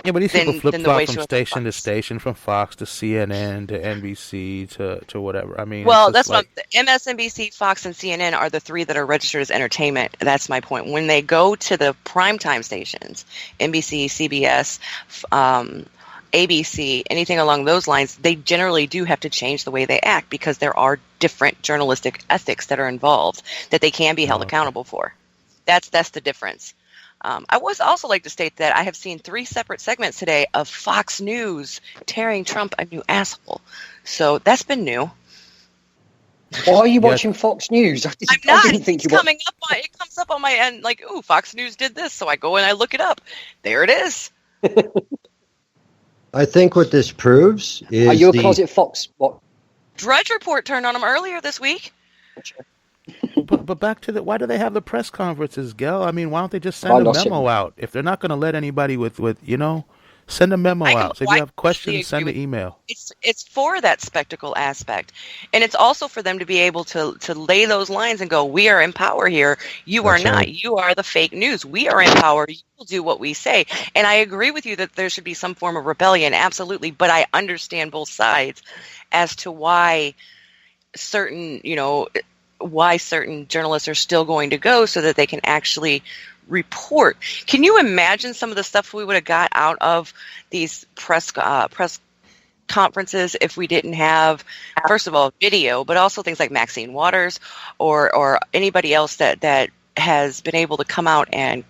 Yeah, but these people flip-flop from station to station, from Fox to CNN to NBC to whatever. I mean, well, that's what MSNBC, Fox, and CNN are the three that are registered as entertainment. That's my point. When they go to the primetime stations, NBC, CBS, ABC, anything along those lines, they generally do have to change the way they act because there are different journalistic ethics that are involved that they can be held accountable for. That's the difference. I would also like to state that I have seen 3 separate segments today of Fox News tearing Trump a new asshole. So that's been new. Why are you watching Fox News? I'm not. It comes up on my end like, ooh, Fox News did this. So I go and I look it up. There it is. I think what this proves is... Are you a closet Fox? What? Drudge Report turned on them earlier this week. But back to why do they have the press conferences, Gil? I mean, why don't they just send a memo out? If they're not going to let anybody with send a memo out. So if you have questions, send an email. It's for that spectacle aspect. And it's also for them to be able to lay those lines and go, we are in power here. You are not. You are the fake news. We are in power. You will do what we say. And I agree with you that there should be some form of rebellion, absolutely. But I understand both sides as to why certain journalists are still going to go so that they can actually report. Can you imagine some of the stuff we would have got out of these press conferences if we didn't have, first of all, video, but also things like Maxine Waters or anybody else that has been able to come out and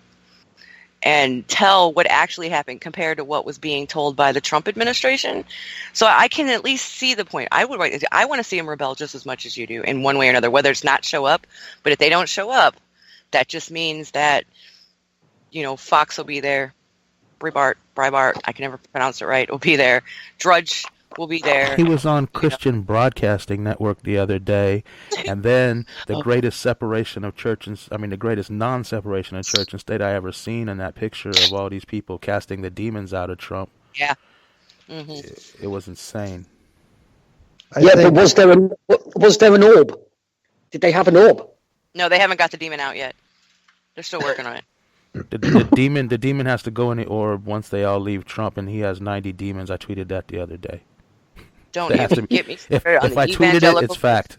tell what actually happened compared to what was being told by the Trump administration. So I can at least see the point. I want to see them rebel just as much as you do in one way or another, whether it's not show up. But if they don't show up, that just means that, Fox will be there. Breitbart, I can never pronounce it right, will be there. Drudge will be there. He was on Christian Broadcasting Network the other day, and then the greatest separation of church and, the greatest non-separation of church and state I ever seen in that picture of all these people casting the demons out of Trump. Yeah. Mm-hmm. It was insane. But was there an orb? Did they have an orb? No, they haven't got the demon out yet. They're still working on it. The demon has to go in the orb once they all leave Trump, and he has 90 demons. I tweeted that the other day. Don't It has even to be, get me started on if the I tweeted it, evangelical. it's fact.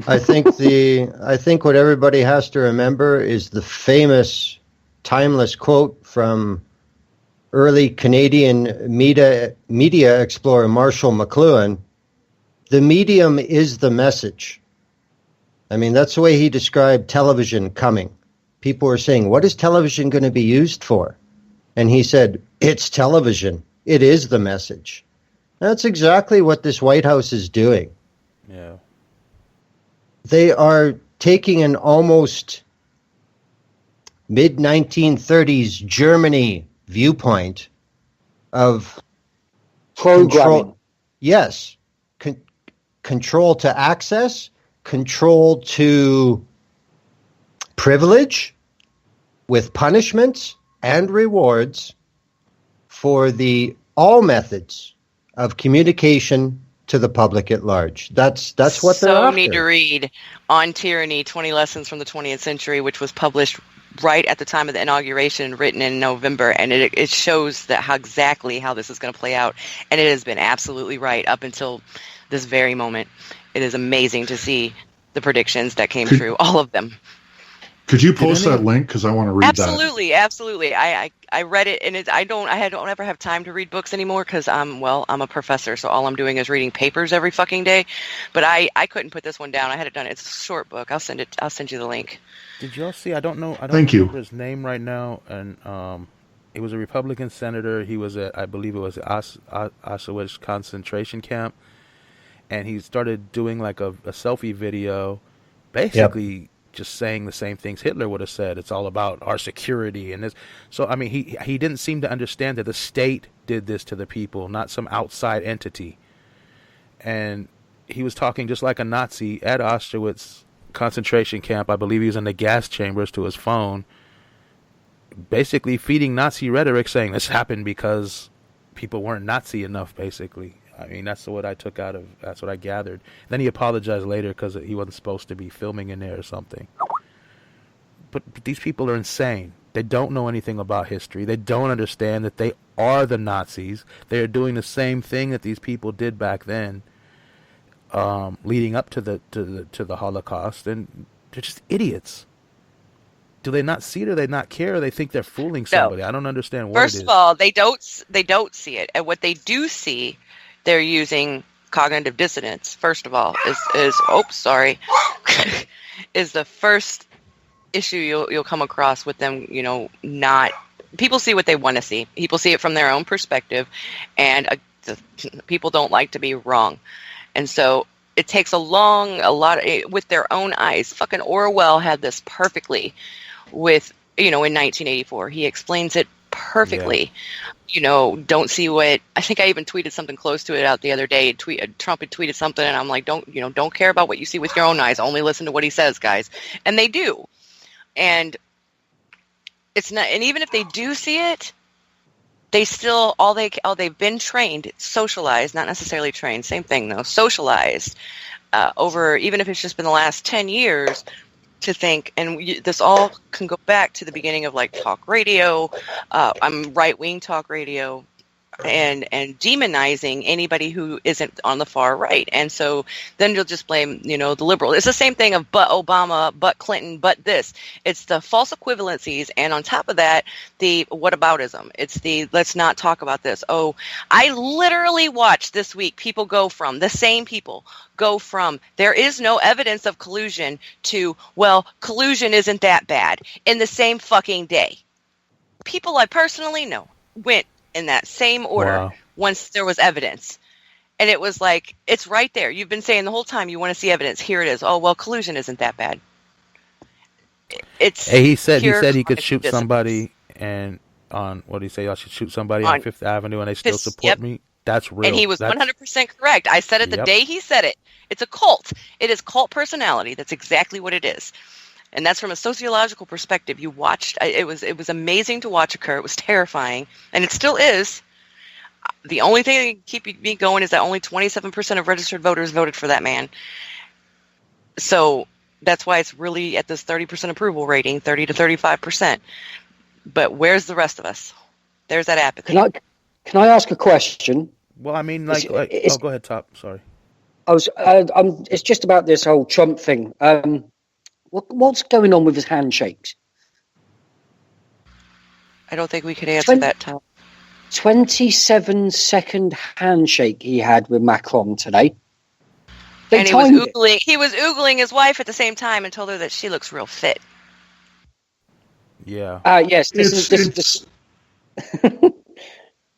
I think what everybody has to remember is the famous, timeless quote from early Canadian media explorer Marshall McLuhan: "The medium is the message." I mean, that's the way he described television coming. People were saying, "What is television going to be used for?" And he said, "It's television. It is the message." That's exactly what this White House is doing. Yeah. They are taking an almost mid-1930s Germany viewpoint of Programming. control. Yes. Control to access, control to privilege, with punishments and rewards for all methods of communication to the public at large. That's what they're after. So need to read On Tyranny, 20 Lessons from the 20th Century, which was published right at the time of the inauguration, written in November, and it shows that exactly how this is going to play out, and it has been absolutely right up until this very moment. It is amazing to see the predictions that came true, all of them. Could you post that link? Because I want to read Absolutely. I read it, and I don't ever have time to read books anymore because I'm a professor, so all I'm doing is reading papers every fucking day. But I couldn't put this one down. I had it done. It's a short book. I'll send you the link. Did y'all see? I don't Thank you. remember his name right now, and it was a Republican senator. He was I believe it was Auschwitz concentration camp, and he started doing like a selfie video, basically just saying the same things Hitler would have said. It's all about our security and this. So I mean, he didn't seem to understand that the state did this to the people, not some outside entity. And he was talking just like a Nazi at Auschwitz concentration camp. I believe he was in the gas chambers to his phone, basically feeding Nazi rhetoric, saying this happened because people weren't Nazi enough, basically. I mean, that's what I gathered. Then he apologized later because he wasn't supposed to be filming in there or something. But these people are insane. They don't know anything about history. They don't understand that they are the Nazis. They are doing the same thing that these people did back then, leading up to the Holocaust, and they're just idiots. Do they not see it, or they not care, or they think they're fooling somebody? No. I don't understand what it is. First of all, they don't see it, and what they do see, they're using cognitive dissonance. First of all, is the first issue you'll come across with them. Not people see what they want to see. People see it from their own perspective, and people don't like to be wrong, and so it takes a lot with their own eyes. Fucking Orwell had this perfectly with in 1984. He explains it perfectly. Yeah. Don't see what I think. I even tweeted something close to it out the other day. Trump had tweeted something, and I'm like, don't care about what you see with your own eyes. Only listen to what he says, guys. And they do. And it's not. And even if they do see it, they still they've been trained, socialized, not necessarily trained. Same thing though. Socialized over, even if it's just been the last 10 years. To think, and this all can go back to the beginning of like talk radio, right-wing talk radio, and demonizing anybody who isn't on the far right. And so then you'll just blame, the liberal. It's the same thing of but Obama, but Clinton, but this. It's the false equivalencies, and on top of that, the whataboutism. It's the let's not talk about this. Oh, I literally watched this week people go from there is no evidence of collusion to, well, collusion isn't that bad in the same fucking day. People I personally know went in that same order once there was evidence. And it was like, it's right there. You've been saying the whole time you want to see evidence. Here it is. Oh, well, collusion isn't that bad. He said he could shoot somebody, and on, what did he say? I should shoot somebody on Fifth Avenue and they still support me. That's real. And he was 100% correct. I said it the day he said it. It's a cult. It is cult personality. That's exactly what it is. And that's from a sociological perspective. You watched, it was amazing to watch occur. It was terrifying. And it still is. The only thing that can keep me going is that only 27% of registered voters voted for that man. So That's why it's really at this 30% approval rating, 30 to 35%. But where's the rest of us? There's that apathy. Can I ask a question? Well, I mean, go ahead, Top. Sorry. It's just about this whole Trump thing. What's going on with his handshakes? I don't think we could answer that, Tom. 27-second handshake he had with Macron today. And he was oogling his wife at the same time and told her that she looks real fit. Yeah. Yes, this is this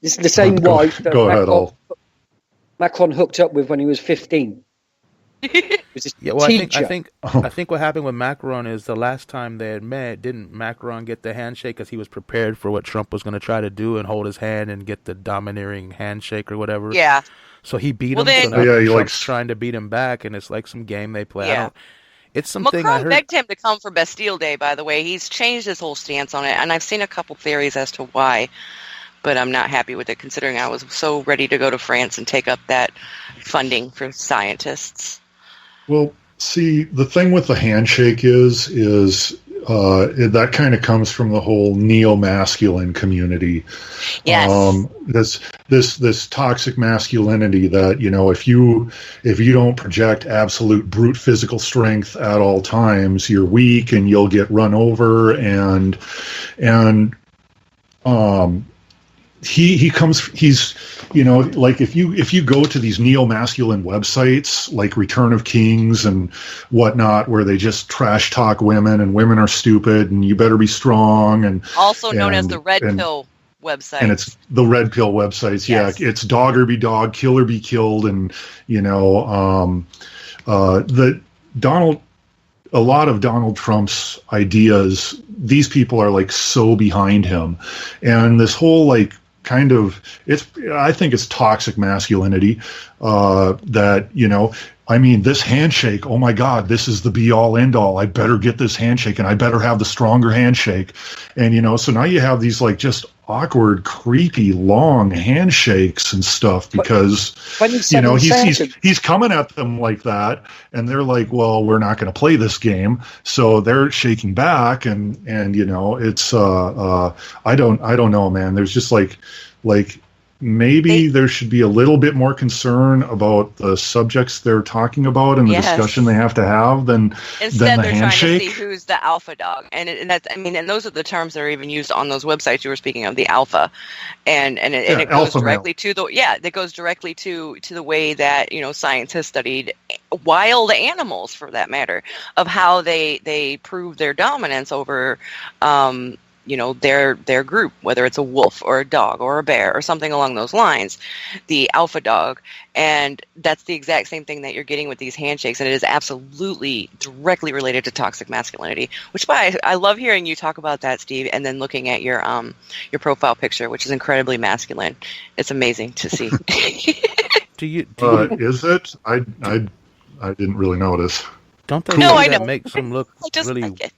is the same wife that Macron hooked up with when he was 15. Yeah, well, I think what happened with Macron is the last time they had met, didn't Macron get the handshake because he was prepared for what Trump was going to try to do and hold his hand and get the domineering handshake or whatever? Yeah. So he beat him. Then, so now Trump's trying to beat him back, and it's like some game they play. Yeah. It's something Macron begged him to come for Bastille Day, by the way. He's changed his whole stance on it, and I've seen a couple theories as to why, but I'm not happy with it considering I was so ready to go to France and take up that funding for scientists. Well, see, the thing with the handshake is that kind of comes from the whole neo-masculine community. Yes. This toxic masculinity that, if you don't project absolute brute physical strength at all times, you're weak and you'll get run over and he's like if you go to these neo-masculine websites like Return of Kings and whatnot, where they just trash talk women and women are stupid and you better be strong, and also known as the red pill website. And it's the red pill websites. Yes. Yeah, it's dog or be dog, kill or be killed, and a lot of Donald Trump's ideas, these people are like so behind him, and this whole like kind of I think it's toxic masculinity that this handshake, oh my God, this is the be all end all. I better get this handshake and I better have the stronger handshake. And so now you have these like just awkward, creepy, long handshakes and stuff because he's coming at them like that, and they're like, well, we're not going to play this game, so they're shaking back, and it's I don't know, man. There's just like maybe there should be a little bit more concern about the subjects they're talking about and the discussion they have to have than Instead, the they're handshake. trying to see who's the alpha dog, and those are the terms that are even used on those websites you were speaking of, the alpha, and it goes directly to the way that scientists studied wild animals, for that matter, of how they prove their dominance over their group, whether it's a wolf or a dog or a bear or something along those lines, the alpha dog. And that's the exact same thing that you're getting with these handshakes, and it is absolutely directly related to toxic masculinity, which I love hearing you talk about that, Steve, and then looking at your profile picture, which is incredibly masculine. It's amazing to see. Is it? I didn't really notice. Don't they that makes them look really... Like it.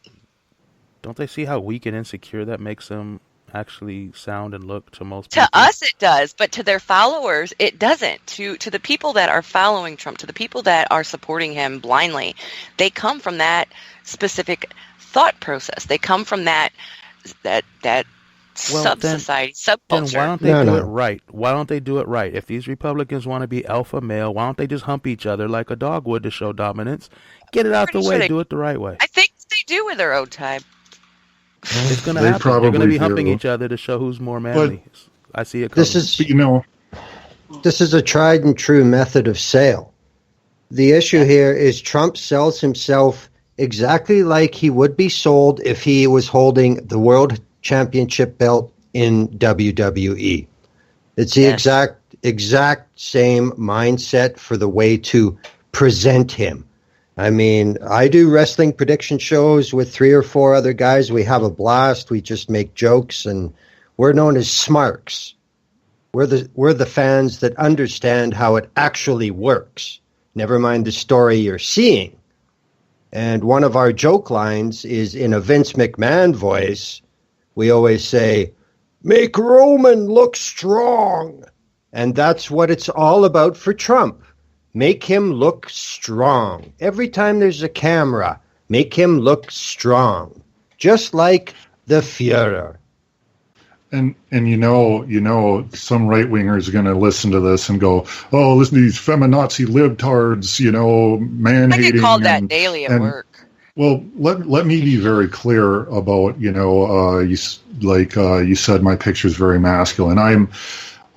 Don't they see how weak and insecure that makes them actually sound and look to most people? To us it does, but to their followers it doesn't. To the people that are following Trump, to the people that are supporting him blindly, they come from that specific thought process. They come from that sub-society, subculture. Then why don't they do it right? Why don't they do it right? If these Republicans want to be alpha male, why don't they just hump each other like a dog would to show dominance? Get it out the way. Do it the right way. I think they do with their own time. It's going to happen. They're going to be humping each other to show who's more manly. I see it coming. This is a tried and true method of sale. The issue here is Trump sells himself exactly like he would be sold if he was holding the world championship belt in WWE. It's the exact same mindset for the way to present him. I mean, I do wrestling prediction shows with 3 or 4 other guys. We have a blast. We just make jokes, and we're known as smarks. We're the fans that understand how it actually works. Never mind the story you're seeing. And one of our joke lines is in a Vince McMahon voice. We always say, "Make Roman look strong." And that's what it's all about for Trump. Make him look strong. Every time there's a camera, Make him look strong, just like the Führer. And some right wingers are going to listen to this and go, "Oh, listen to these feminazi libtards, man I hating." get called that daily at work. Well, let me be very clear about you said my picture's very masculine. I'm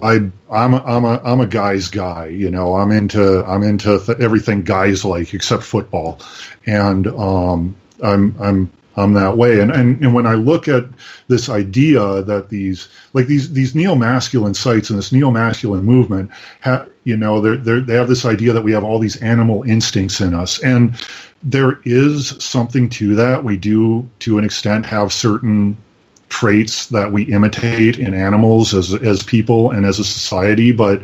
a guy's guy. I'm into everything guys like except football, and I'm that way. And when I look at this idea that these neo-masculine sites and this neo-masculine movement, they have this idea that we have all these animal instincts in us, and there is something to that. We do, to an extent, have certain traits that we imitate in animals as people and as a society. But,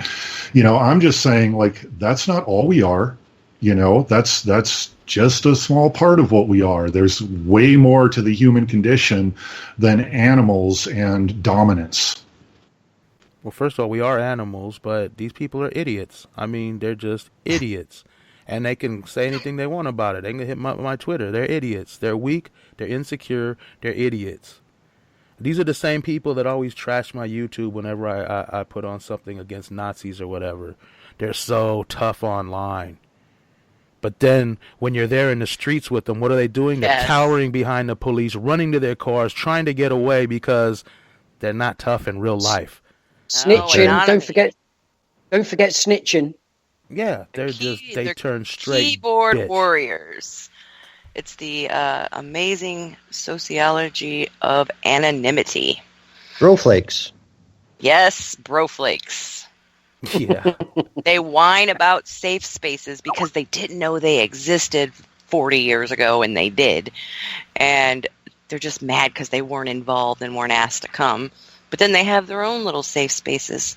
I'm just saying, like, that's not all we are. That's just a small part of what we are. There's way more to the human condition than animals and dominance. Well, first of all, we are animals, but these people are idiots. I mean, they're just idiots. And they can say anything they want about it. They can hit my Twitter. They're idiots. They're weak. They're insecure. They're idiots. These are the same people that always trash my YouTube whenever I put on something against Nazis or whatever. They're so tough online. But then when you're there in the streets with them, what are they doing? They're cowering behind the police, running to their cars, trying to get away because they're not tough in real life. Snitching. Don't forget snitching. Yeah, they're turn straight keyboard bitch. warriors. It's the amazing sociology of anonymity. Broflakes. Yes, broflakes. Yeah. They whine about safe spaces because they didn't know they existed 40 years ago, and they did. And they're just mad because they weren't involved and weren't asked to come. But then they have their own little safe spaces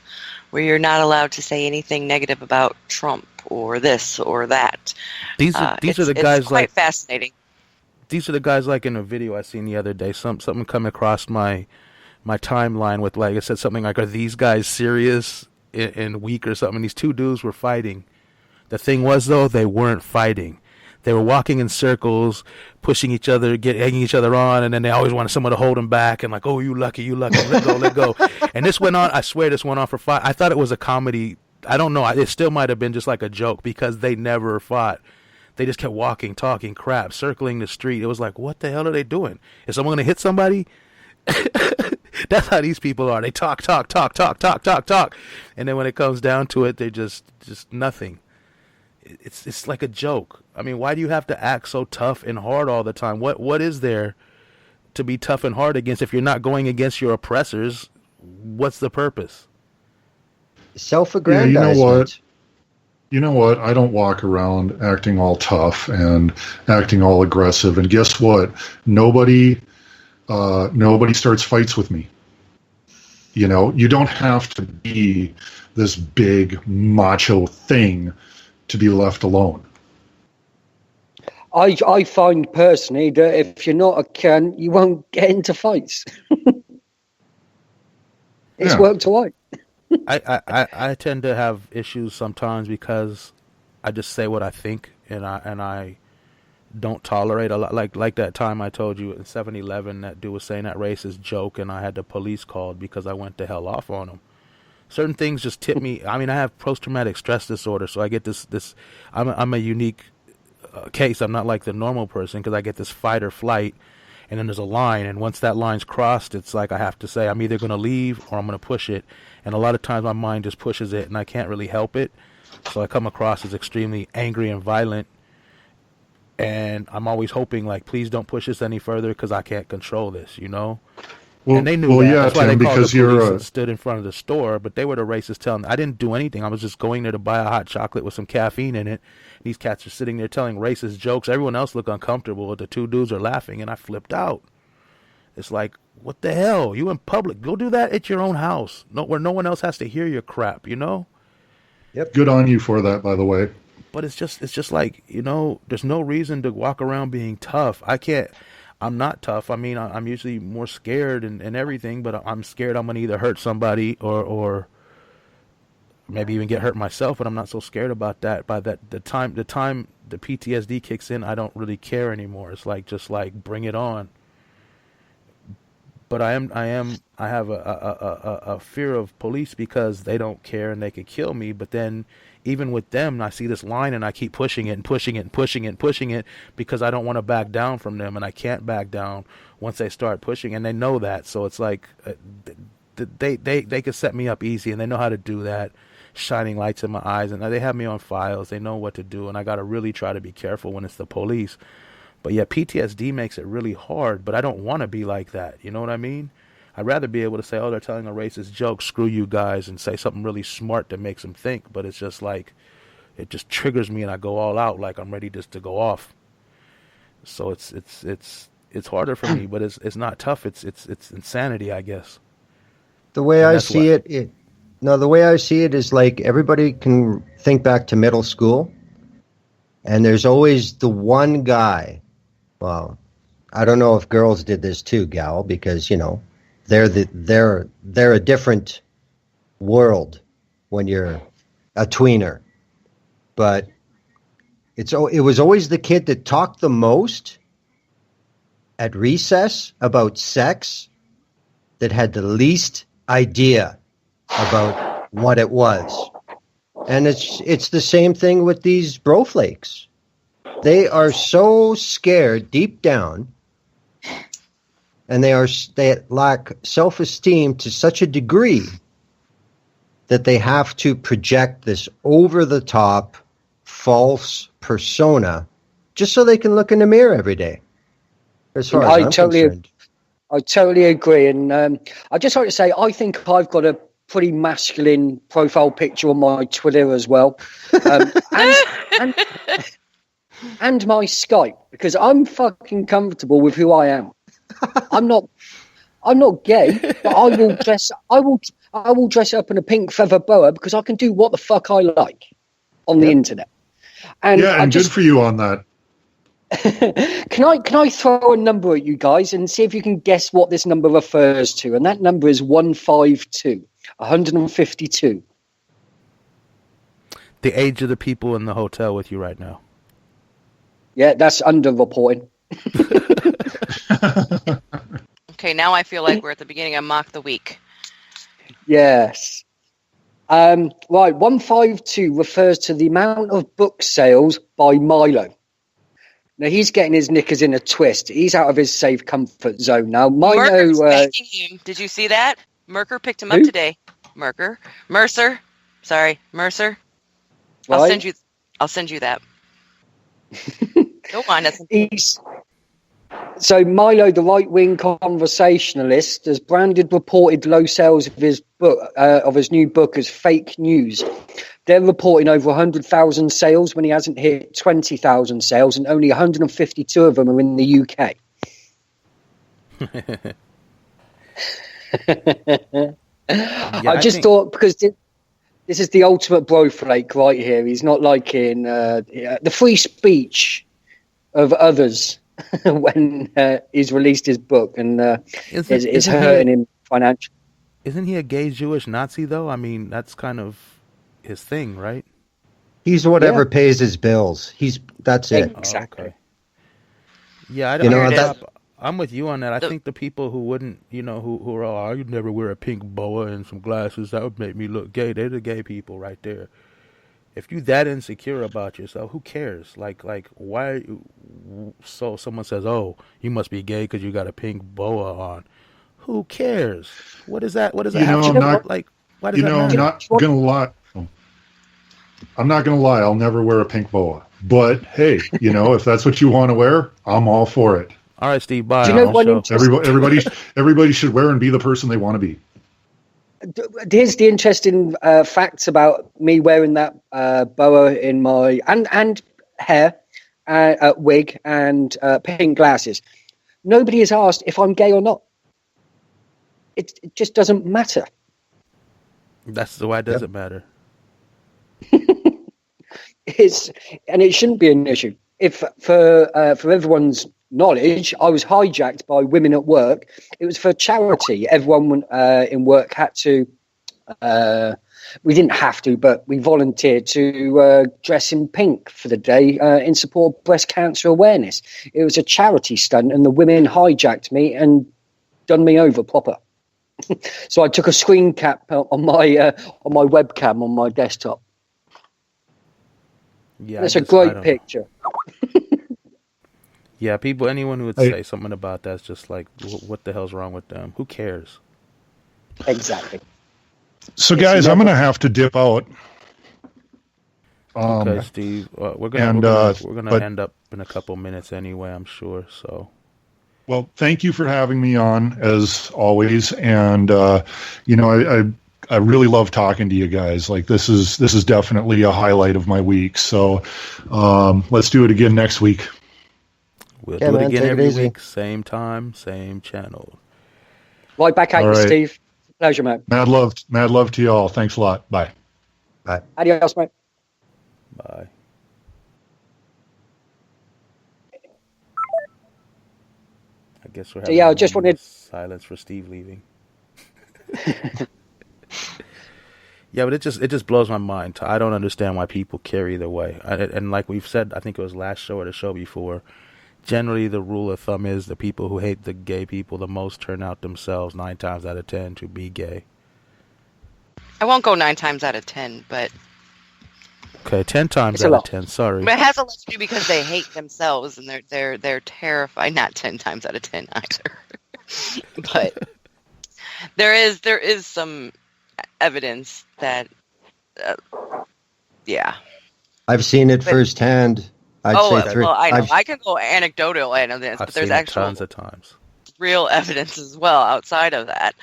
where you're not allowed to say anything negative about Trump or this or that. These are the guys it's quite fascinating. These are the guys like in a video I seen the other day. Something come across my timeline with, like, it said something like, "Are these guys serious and weak or something?" These two dudes were fighting. The thing was, though, they weren't fighting. They were walking in circles, pushing each other, egging each other on, and then they always wanted someone to hold them back and like, "Oh, you lucky, let go." And this went on. I swear, this went on for 5. I thought it was a comedy. I don't know. It still might have been just like a joke because they never fought. They just kept walking, talking crap, circling the street. It was like, what the hell are they doing? Is someone going to hit somebody? That's how these people are. They talk, and then when it comes down to it, they're just nothing. It's like a joke. I mean, why do you have to act so tough and hard all the time? What is there to be tough and hard against if you're not going against your oppressors? What's the purpose? Self-aggrandizement. You know what? I don't walk around acting all tough and acting all aggressive. And guess what? Nobody starts fights with me. You don't have to be this big macho thing to be left alone. I find personally that if you're not a can, you won't get into fights. It's worked out. I tend to have issues sometimes because I just say what I think, and I don't tolerate a lot. Like that time I told you in 7-Eleven, that dude was saying that racist joke, and I had the police called because I went the hell off on him. Certain things just tip me. I mean, I have post-traumatic stress disorder, so I get this. I'm a unique case. I'm not like the normal person because I get this fight or flight, and then there's a line, and once that line's crossed, it's like I have to say I'm either going to leave or I'm going to push it. And a lot of times my mind just pushes it, and I can't really help it. So I come across as extremely angry and violent. And I'm always hoping, like, please don't push this any further because I can't control this, Well, and they knew that. Yeah, that's why Tim, they called because the police you're and stood in front of the store. But they were the racists telling me. I didn't do anything. I was just going there to buy a hot chocolate with some caffeine in it. And these cats are sitting there telling racist jokes. Everyone else looked uncomfortable. The two dudes are laughing, and I flipped out. It's like, what the hell? You in public? Go do that at your own house, where no one else has to hear your crap. Yep. Good on you for that, by the way. But it's just like, there's no reason to walk around being tough. I'm not tough. I mean, I'm usually more scared and everything, but I'm scared I'm going to either hurt somebody or maybe even get hurt myself, but I'm not so scared about that. By the time the PTSD kicks in, I don't really care anymore. It's like, just like, bring it on. But I have a fear of police because they don't care and they could kill me. But then even with them, I see this line and I keep pushing it and pushing it and pushing it and pushing it because I don't want to back down from them, and I can't back down once they start pushing, and they know that. So it's like they could set me up easy, and they know how to do that, shining lights in my eyes, and they have me on files. They know what to do, and I got to really try to be careful when it's the police. But yeah, PTSD makes it really hard, but I don't want to be like that. You know what I mean? I'd rather be able to say, oh, they're telling a racist joke, screw you guys, and say something really smart that makes them think. But it's just like, it just triggers me and I go all out, like I'm ready just to go off. So it's harder for me, but it's not tough. It's insanity, I guess. The way I see it, the way I see it is like everybody can think back to middle school, and there's always the one guy. Well, I don't know if girls did this too, Gal, because they're a different world when you're a tweener. But it was always the kid that talked the most at recess about sex that had the least idea about what it was. And it's the same thing with these broflakes. They are so scared deep down, and they lack self-esteem to such a degree that they have to project this over-the-top false persona just so they can look in the mirror every day. As far as I'm concerned. I totally agree. And I just like to say, I think I've got a pretty masculine profile picture on my Twitter as well. And my Skype, because I'm fucking comfortable with who I am. I'm not gay, but I will dress up in a pink feather boa because I can do what the fuck I like on the internet. And good for you on that. Can I throw a number at you guys and see if you can guess what this number refers to? And that number is 152. The age of the people in the hotel with you right now. Yeah, that's underreporting. Okay, now I feel like we're at the beginning of Mock the Week. Yes. Right, 152 refers to the amount of book sales by Milo. Now, he's getting his knickers in a twist. He's out of his safe comfort zone now. Mercer's begging him. Did you see that? Mercer picked him up today. Mercer. Right. I'll send you that. Go on. So Milo, the right-wing conversationalist, has branded reported low sales of his book, of his new book, as fake news. They're reporting over 100,000 sales when he hasn't hit 20,000 sales, and only 152 of them are in the UK. I just thought, because this is the ultimate bro flake right here. He's not liking the free speech of others when he's released his book, and it's hurting him financially. Isn't he a gay Jewish Nazi, though? I mean, that's kind of his thing, right? He's whatever pays his bills. That's it. Exactly. Oh, okay. Yeah, I'm with you on that. I think the people who wouldn't, who are all, you'd never wear a pink boa and some glasses, that would make me look gay. They're the gay people right there. If you're that insecure about yourself, who cares? Like why? So someone says, "Oh, you must be gay because you got a pink boa on." Who cares? What is that? What does that have to do? Why does that matter? I'm not gonna lie. I'll never wear a pink boa. But hey, if that's what you want to wear, I'm all for it. All right, Steve. Bye. Do you know what everybody should wear and be the person they want to be. Here's the interesting facts about me wearing that boa in my and hair, wig, and pink glasses. Nobody has asked if I'm gay or not. It just doesn't matter. That's why it doesn't matter. And it shouldn't be an issue. If for everyone's knowledge, I was hijacked by women at work. It was for charity. Everyone in work had to we didn't have to, but we volunteered to dress in pink for the day in support of breast cancer awareness. It was a charity stunt, and the women hijacked me and done me over proper. So I took a screen cap on my webcam on my desktop. Yeah, It's a great picture. Yeah, anyone who would say something about that's just like, what the hell's wrong with them? Who cares? Exactly. So, guys, I'm going to have to dip out. Okay, Steve. We're gonna end up in a couple minutes anyway, I'm sure. So. Well, thank you for having me on, as always. And I really love talking to you guys. Like, this is definitely a highlight of my week. So let's do it again next week. We'll do it again every week, same time, same channel. Right back at you, Steve. Pleasure, mate. Mad love to you all. Thanks a lot. Bye. Bye. Adios, mate. Bye. I guess we're having I just wanted silence for Steve leaving. Yeah, but it just blows my mind. I don't understand why people care either way. And like we've said, I think it was last show or the show before, generally the rule of thumb is the people who hate the gay people the most turn out themselves 9 times out of 10 to be gay. I won't go 9 times out of 10, but... Okay, 10 times out of 10, sorry. But it has a lot to do because they hate themselves and they're terrified. Not 10 times out of 10 either. But there is some evidence that, yeah. I've seen it firsthand. I know. I can go anecdotal evidence, but there's actual tons of times. Real evidence as well outside of that.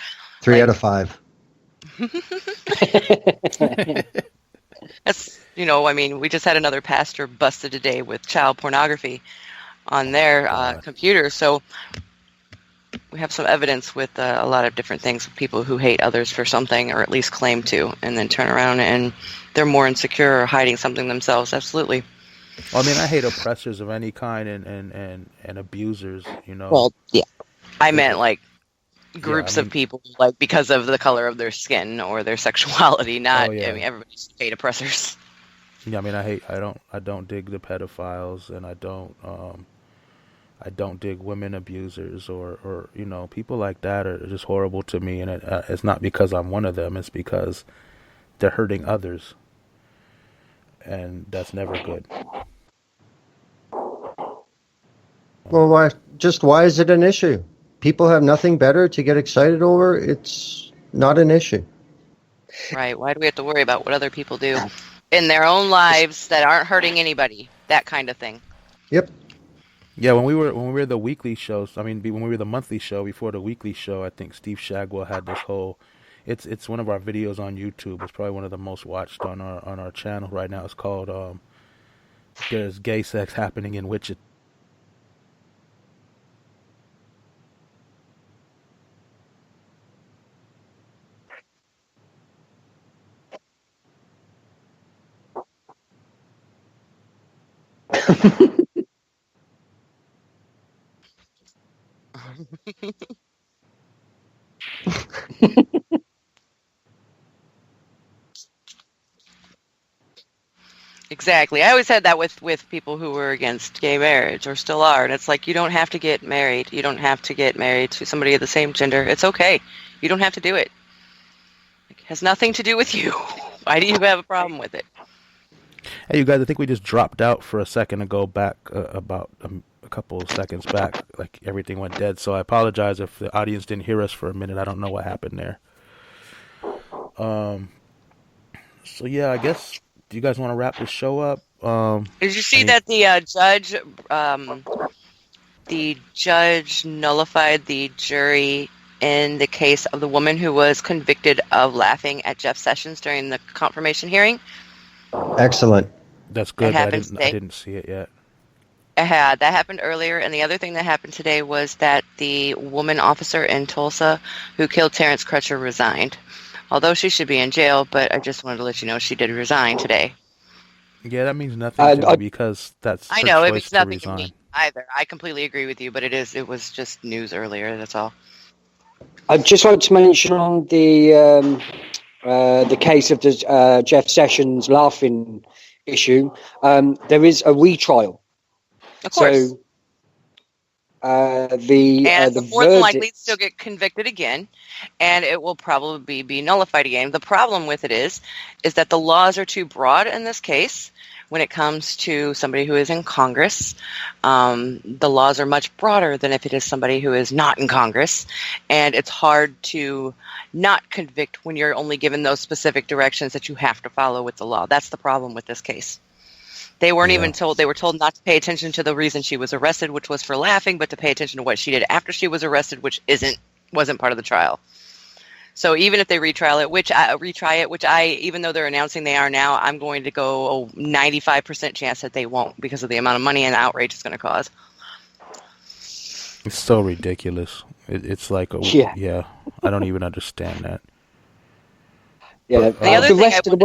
3 out of 5. That's, we just had another pastor busted today with child pornography on their computer. So we have some evidence with a lot of different things, people who hate others for something, or at least claim to, and then turn around and they're more insecure or hiding something themselves. Absolutely. Well, I hate oppressors of any kind and abusers, Well, yeah. I meant like groups of people, like because of the color of their skin or their sexuality, not, everybody's hate oppressors. Yeah, I don't dig the pedophiles, and I don't dig women abusers or people like that are just horrible to me, and it's not because I'm one of them, it's because they're hurting others. And that's never good. Well, why is it an issue? People have nothing better to get excited over. It's not an issue. Right. Why do we have to worry about what other people do in their own lives that aren't hurting anybody? That kind of thing. Yep. Yeah, when we were the weekly shows, when we were the monthly show before the weekly show, I think Steve Shagwell had this whole... It's one of our videos on YouTube. It's probably one of the most watched on our channel right now. It's called "There's Gay Sex Happening in Wichita." Exactly. I always had that with people who were against gay marriage or still are. And it's like, you don't have to get married. You don't have to get married to somebody of the same gender. It's okay. You don't have to do it. It has nothing to do with you. Why do you have a problem with it? Hey, you guys, I think we just dropped out for a second ago back about a couple of seconds back. Like everything went dead. So I apologize if the audience didn't hear us for a minute. I don't know what happened there. So yeah, I guess... Do you guys want to wrap this show up? Did you see that the judge nullified the jury in the case of the woman who was convicted of laughing at Jeff Sessions during the confirmation hearing? Excellent. That's good. I didn't see it yet. That happened earlier, and the other thing that happened today was that the woman officer in Tulsa who killed Terrence Crutcher resigned. Although she should be in jail, but I just wanted to let you know she did resign today. Yeah, that means nothing to me because that's her choice it means nothing to resign. to me either. I completely agree with you, but it was just news earlier, that's all. I'd just like to mention on the the case of the Jeff Sessions laughing issue, there is a retrial. Of course. So the more than likely verdict, still get convicted again, and it will probably be nullified again. The problem with it is that the laws are too broad in this case. When it comes to somebody who is in Congress, the laws are much broader than if it is somebody who is not in Congress, and it's hard to not convict when you're only given those specific directions that you have to follow with the law. That's the problem with this case. They weren't even told. They were told not to pay attention to the reason she was arrested, which was for laughing, but to pay attention to what she did after she was arrested, which wasn't part of the trial. So even if they retry it, which even though they're announcing they are now, I'm going to go 95% chance that they won't because of the amount of money and outrage it's going to cause. It's so ridiculous. It's like, I don't even understand that. Yeah, the rest of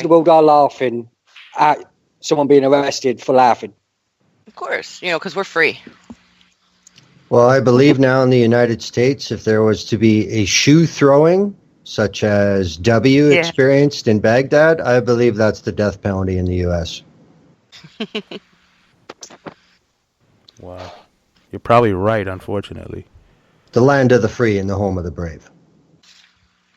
the world are laughing at someone being arrested for laughing. Of course, because we're free. Well, I believe now in the United States, if there was to be a shoe throwing, such as W experienced in Baghdad, I believe that's the death penalty in the U.S. Wow. You're probably right, unfortunately. The land of the free and the home of the brave.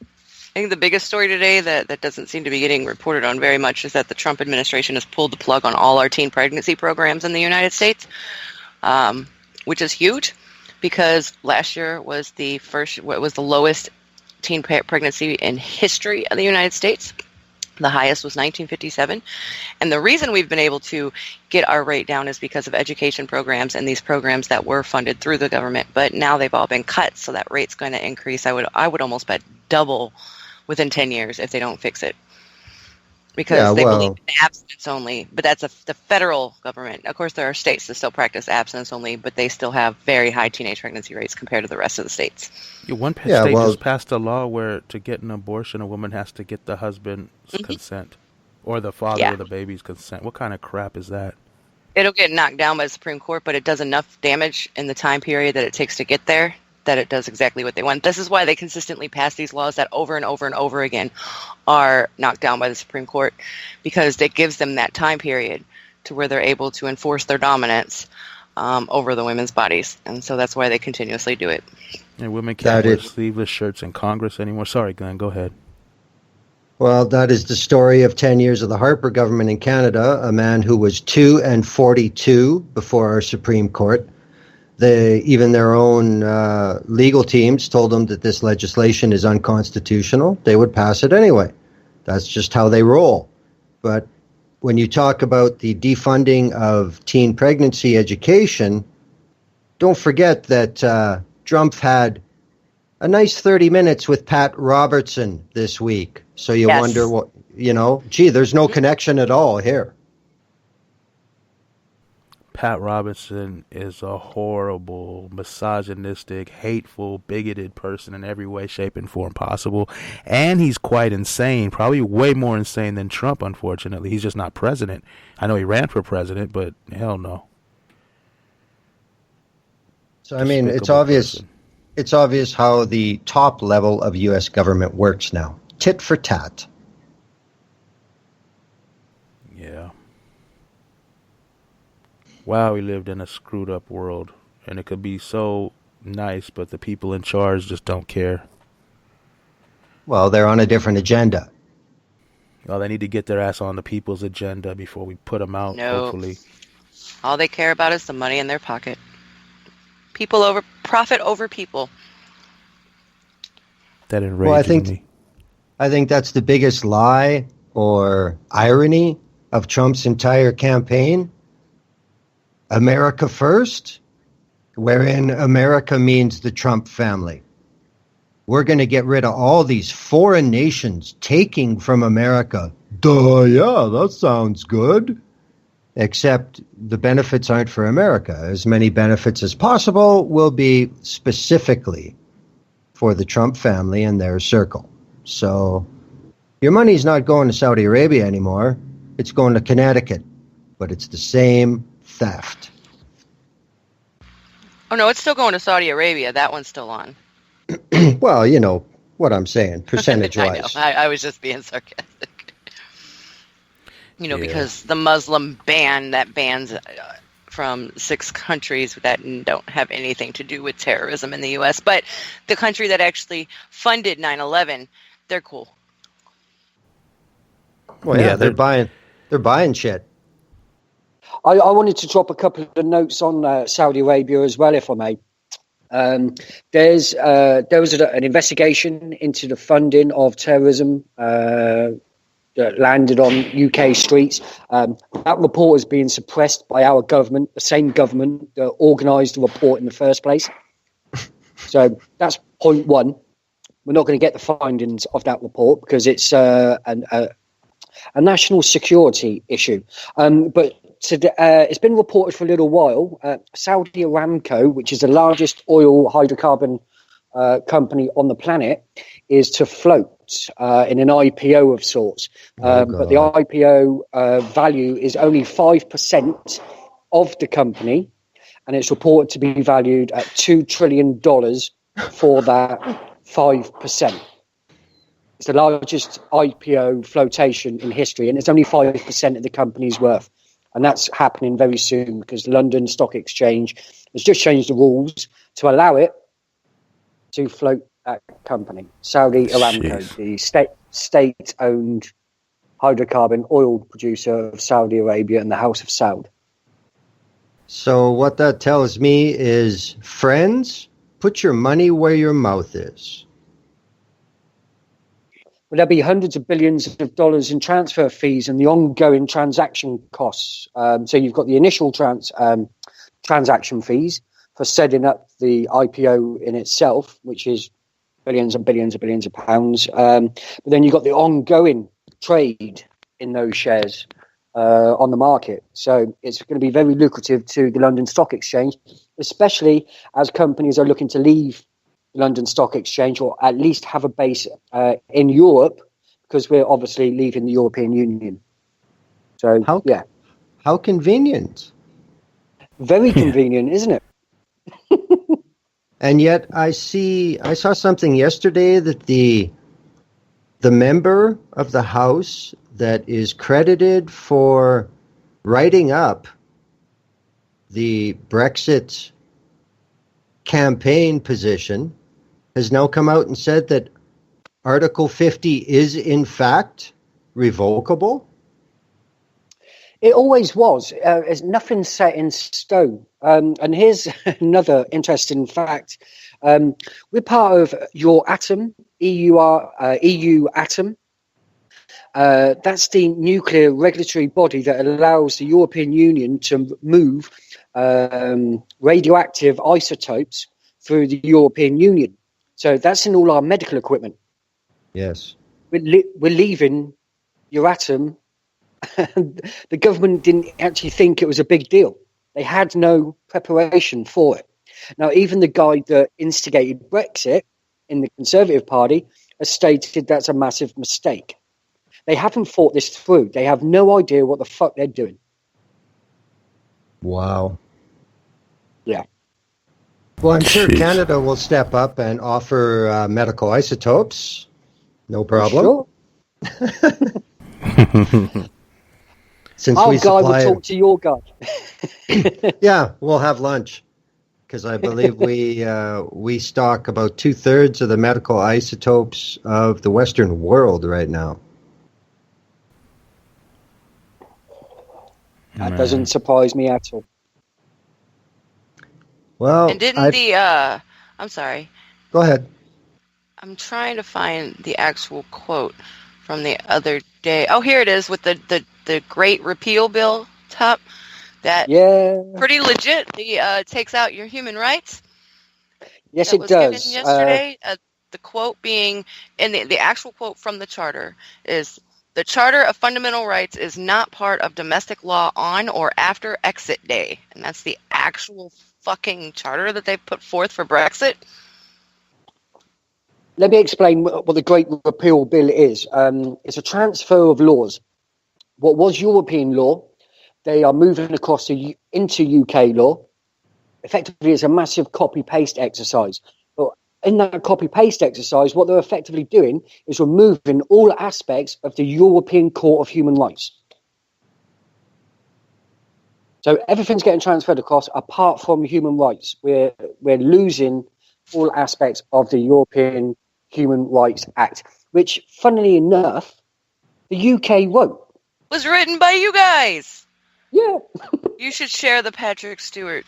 I think the biggest story today that doesn't seem to be getting reported on very much is that the Trump administration has pulled the plug on all our teen pregnancy programs in the United States, which is huge because last year was the lowest teen pregnancy in history of the United States. The highest was 1957. And the reason we've been able to get our rate down is because of education programs and these programs that were funded through the government. But now they've all been cut, so that rate's going to increase. I would almost bet double within 10 years if they don't fix it. Because they believe in abstinence only. But that's the federal government. Of course, there are states that still practice abstinence only, but they still have very high teenage pregnancy rates compared to the rest of the states. One state just passed a law where to get an abortion, a woman has to get the husband's consent or the father of the baby's consent. What kind of crap is that? It'll get knocked down by the Supreme Court, but it does enough damage in the time period that it takes to get there that it does exactly what they want. This is why they consistently pass these laws that over and over and over again are knocked down by the Supreme Court, because it gives them that time period to where they're able to enforce their dominance over the women's bodies. And so that's why they continuously do it. And women can't wear sleeveless shirts in Congress anymore. Sorry, Glenn, go ahead. Well, that is the story of 10 years of the Harper government in Canada, a man who was 2 and 42 before our Supreme Court. Even their own legal teams told them that this legislation is unconstitutional. They would pass it anyway. That's just how they roll. But when you talk about the defunding of teen pregnancy education, don't forget that Trump had a nice 30 minutes with Pat Robertson this week. So you wonder what, there's no connection at all here. Pat Robertson is a horrible, misogynistic, hateful, bigoted person in every way, shape, and form possible. And he's quite insane, probably way more insane than Trump, unfortunately. He's just not president. I know he ran for president, but hell no. So, I mean, it's obvious how the top level of U.S. government works now. Tit for tat. Yeah. Wow, we lived in a screwed up world, and it could be so nice, but the people in charge just don't care. Well, they're on a different agenda. Well, they need to get their ass on the people's agenda before we put them out, hopefully. All they care about is the money in their pocket. Profit over people. That enrages me. I think that's the biggest lie or irony of Trump's entire campaign. America first, wherein America means the Trump family. We're going to get rid of all these foreign nations taking from America. Duh, yeah, that sounds good. Except the benefits aren't for America. As many benefits as possible will be specifically for the Trump family and their circle. So your money's not going to Saudi Arabia anymore. It's going to Connecticut. But it's the same theft. Oh, no, it's still going to Saudi Arabia. That one's still on. Well, what I'm saying, percentage-wise. I know. I was just being sarcastic. Yeah. Because the Muslim ban that bans from 6 countries that don't have anything to do with terrorism in the U.S., but the country that actually funded 9/11, they're cool. Well, yeah, they're buying shit. I wanted to drop a couple of notes on Saudi Arabia as well, if I may. There was an investigation into the funding of terrorism that landed on UK streets. That report is being suppressed by our government, the same government that organised the report in the first place. So that's point one. We're not going to get the findings of that report because it's a national security issue. But it's been reported for a little while. Saudi Aramco, which is the largest oil hydrocarbon company on the planet, is to float in an IPO of sorts. But the IPO value is only 5% of the company, and it's reported to be valued at $2 trillion for that 5%. It's the largest IPO flotation in history, and it's only 5% of the company's worth. And that's happening very soon because the London Stock Exchange has just changed the rules to allow it to float that company. Saudi Aramco, Jeez. the state-owned hydrocarbon oil producer of Saudi Arabia and the House of Saud. So what that tells me is, friends, put your money where your mouth is. Well, there'll be hundreds of billions of dollars in transfer fees and the ongoing transaction costs. So you've got the initial transaction fees for setting up the IPO in itself, which is billions and billions and billions of pounds. But then you've got the ongoing trade in those shares on the market. So it's going to be very lucrative to the London Stock Exchange, especially as companies are looking to leave London Stock Exchange, or at least have a base in Europe, because we're obviously leaving the European Union. So, How convenient. Very convenient, isn't it? And yet I saw something yesterday that the member of the House that is credited for writing up the Brexit campaign position has now come out and said that Article 50 is in fact revocable. It always was. There's nothing set in stone. And here's another interesting fact. We're part of Euratom, EU Atom. That's the nuclear regulatory body that allows the European Union to move radioactive isotopes through the European Union. So that's in all our medical equipment. Yes. We're leaving Euratom. The government didn't actually think it was a big deal. They had no preparation for it. Now, even the guy that instigated Brexit in the Conservative Party has stated that's a massive mistake. They haven't thought this through. They have no idea what the fuck they're doing. Wow. Yeah. Well, I'm sure Jeez. Canada will step up and offer medical isotopes. No problem. Sure. Since Our we guy will supply, talk to your guy. yeah, we'll have lunch because I believe we stock about 2/3 of the medical isotopes of the Western world right now. That doesn't surprise me at all. Well, And didn't I'm sorry. Go ahead. I'm trying to find the actual quote from the other day. Oh, here it is with the great repeal bill top. That pretty legit. The takes out your human rights. Yes, that it was does. Given yesterday. The quote being, and the actual quote from the charter is, "The Charter of Fundamental Rights is not part of domestic law on or after exit day," and that's the actual fucking charter that they put forth for Brexit. Let me explain what the Great Repeal Bill is. It's a transfer of laws. What was European law, they are moving across into UK law. Effectively, it's a massive copy-paste exercise. But in that copy-paste exercise, what they're effectively doing is removing all aspects of the European Court of Human Rights. So everything's getting transferred across apart from human rights. We're losing all aspects of the European Human Rights Act, which, funnily enough, the UK wrote. Was written by you guys. Yeah. You should share the Patrick Stewart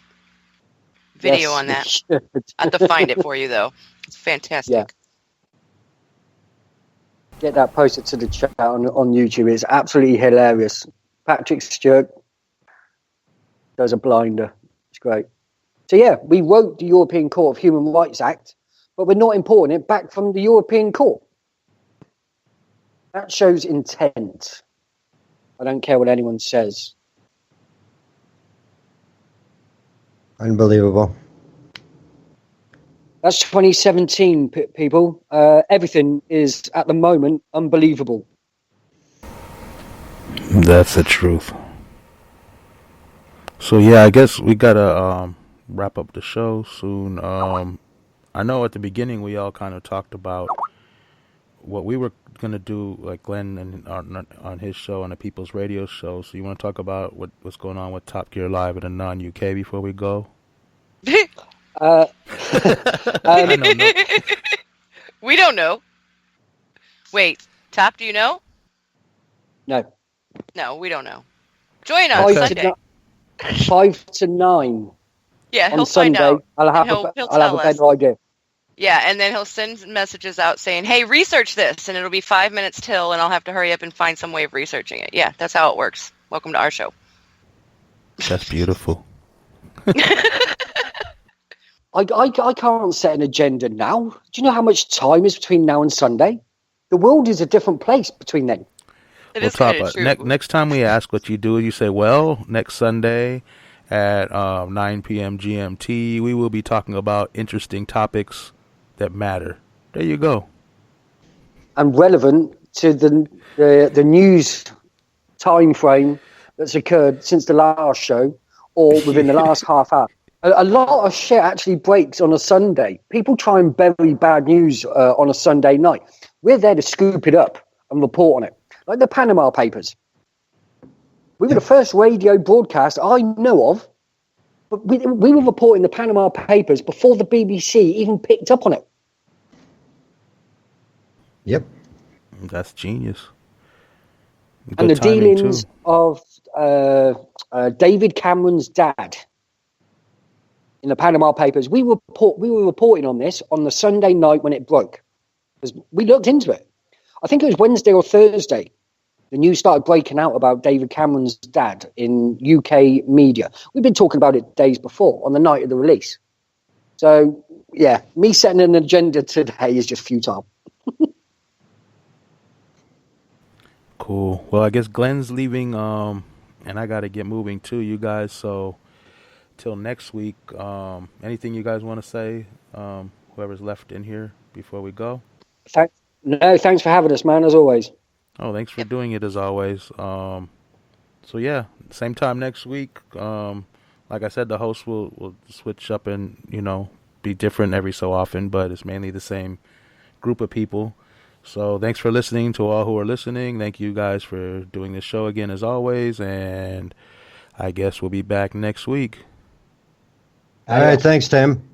video on that. I I have to find it for you, though. It's fantastic. Yeah. Get that posted to the chat on YouTube. It's absolutely hilarious. Patrick Stewart does a blinder. It's great. So, yeah, we wrote the European Court of Human Rights Act, but we're not importing it back from the European Court. That shows intent. I don't care what anyone says. Unbelievable. That's 2017, people. Everything is, at the moment, unbelievable. That's the truth. So yeah, I guess we gotta wrap up the show soon. I know at the beginning we all kind of talked about what we were gonna do, like Glenn and on his show, on the People's Radio show. So you want to talk about what's going on with Top Gear Live in the non-UK before we go? I know, no. We don't know. Wait, Top, do you know? No. No, we don't know. Join us Okay. Sunday. 5 to 9 Yeah, on he'll Sunday. find out. I'll have He'll a tell us. better idea. Yeah, and then he'll send messages out saying, hey, research this, and it'll be 5 minutes till, and I'll have to hurry up and find some way of researching it. Yeah, that's how it works. Welcome to our show. That's beautiful. I can't set an agenda now. Do you know how much time is between now and Sunday? The world is a different place between then. It Well, is kind Top, of true. next time we ask what you do, you say, well, next Sunday at 9 p.m. GMT, we will be talking about interesting topics that matter. There you go. And relevant to the news time frame that's occurred since the last show or within the last half hour. A lot of shit actually breaks on a Sunday. People try and bury bad news on a Sunday night. We're there to scoop it up and report on it. Like the Panama Papers. We were the first radio broadcast I know of, but we were reporting the Panama Papers before the BBC even picked up on it. Yep. That's genius. And the Good timing, dealings too. of David Cameron's dad in the Panama Papers, we were reporting on this on the Sunday night when it broke. Because we looked into it. I think it was Wednesday or Thursday. The news started breaking out about David Cameron's dad in UK media. We've been talking about it days before, on the night of the release. So, yeah, me setting an agenda today is just futile. Cool. Well, I guess Glenn's leaving, and I got to get moving too, you guys. So, till next week, anything you guys want to say, whoever's left in here before we go? Thanks for having us, man, as always. Oh, thanks for doing it as always. So yeah, same time next week. Like I said, the host will switch up and, be different every so often, but it's mainly the same group of people. So thanks for listening to all who are listening. Thank you guys for doing this show again as always, and I guess we'll be back next week. All right. Thanks, Tim.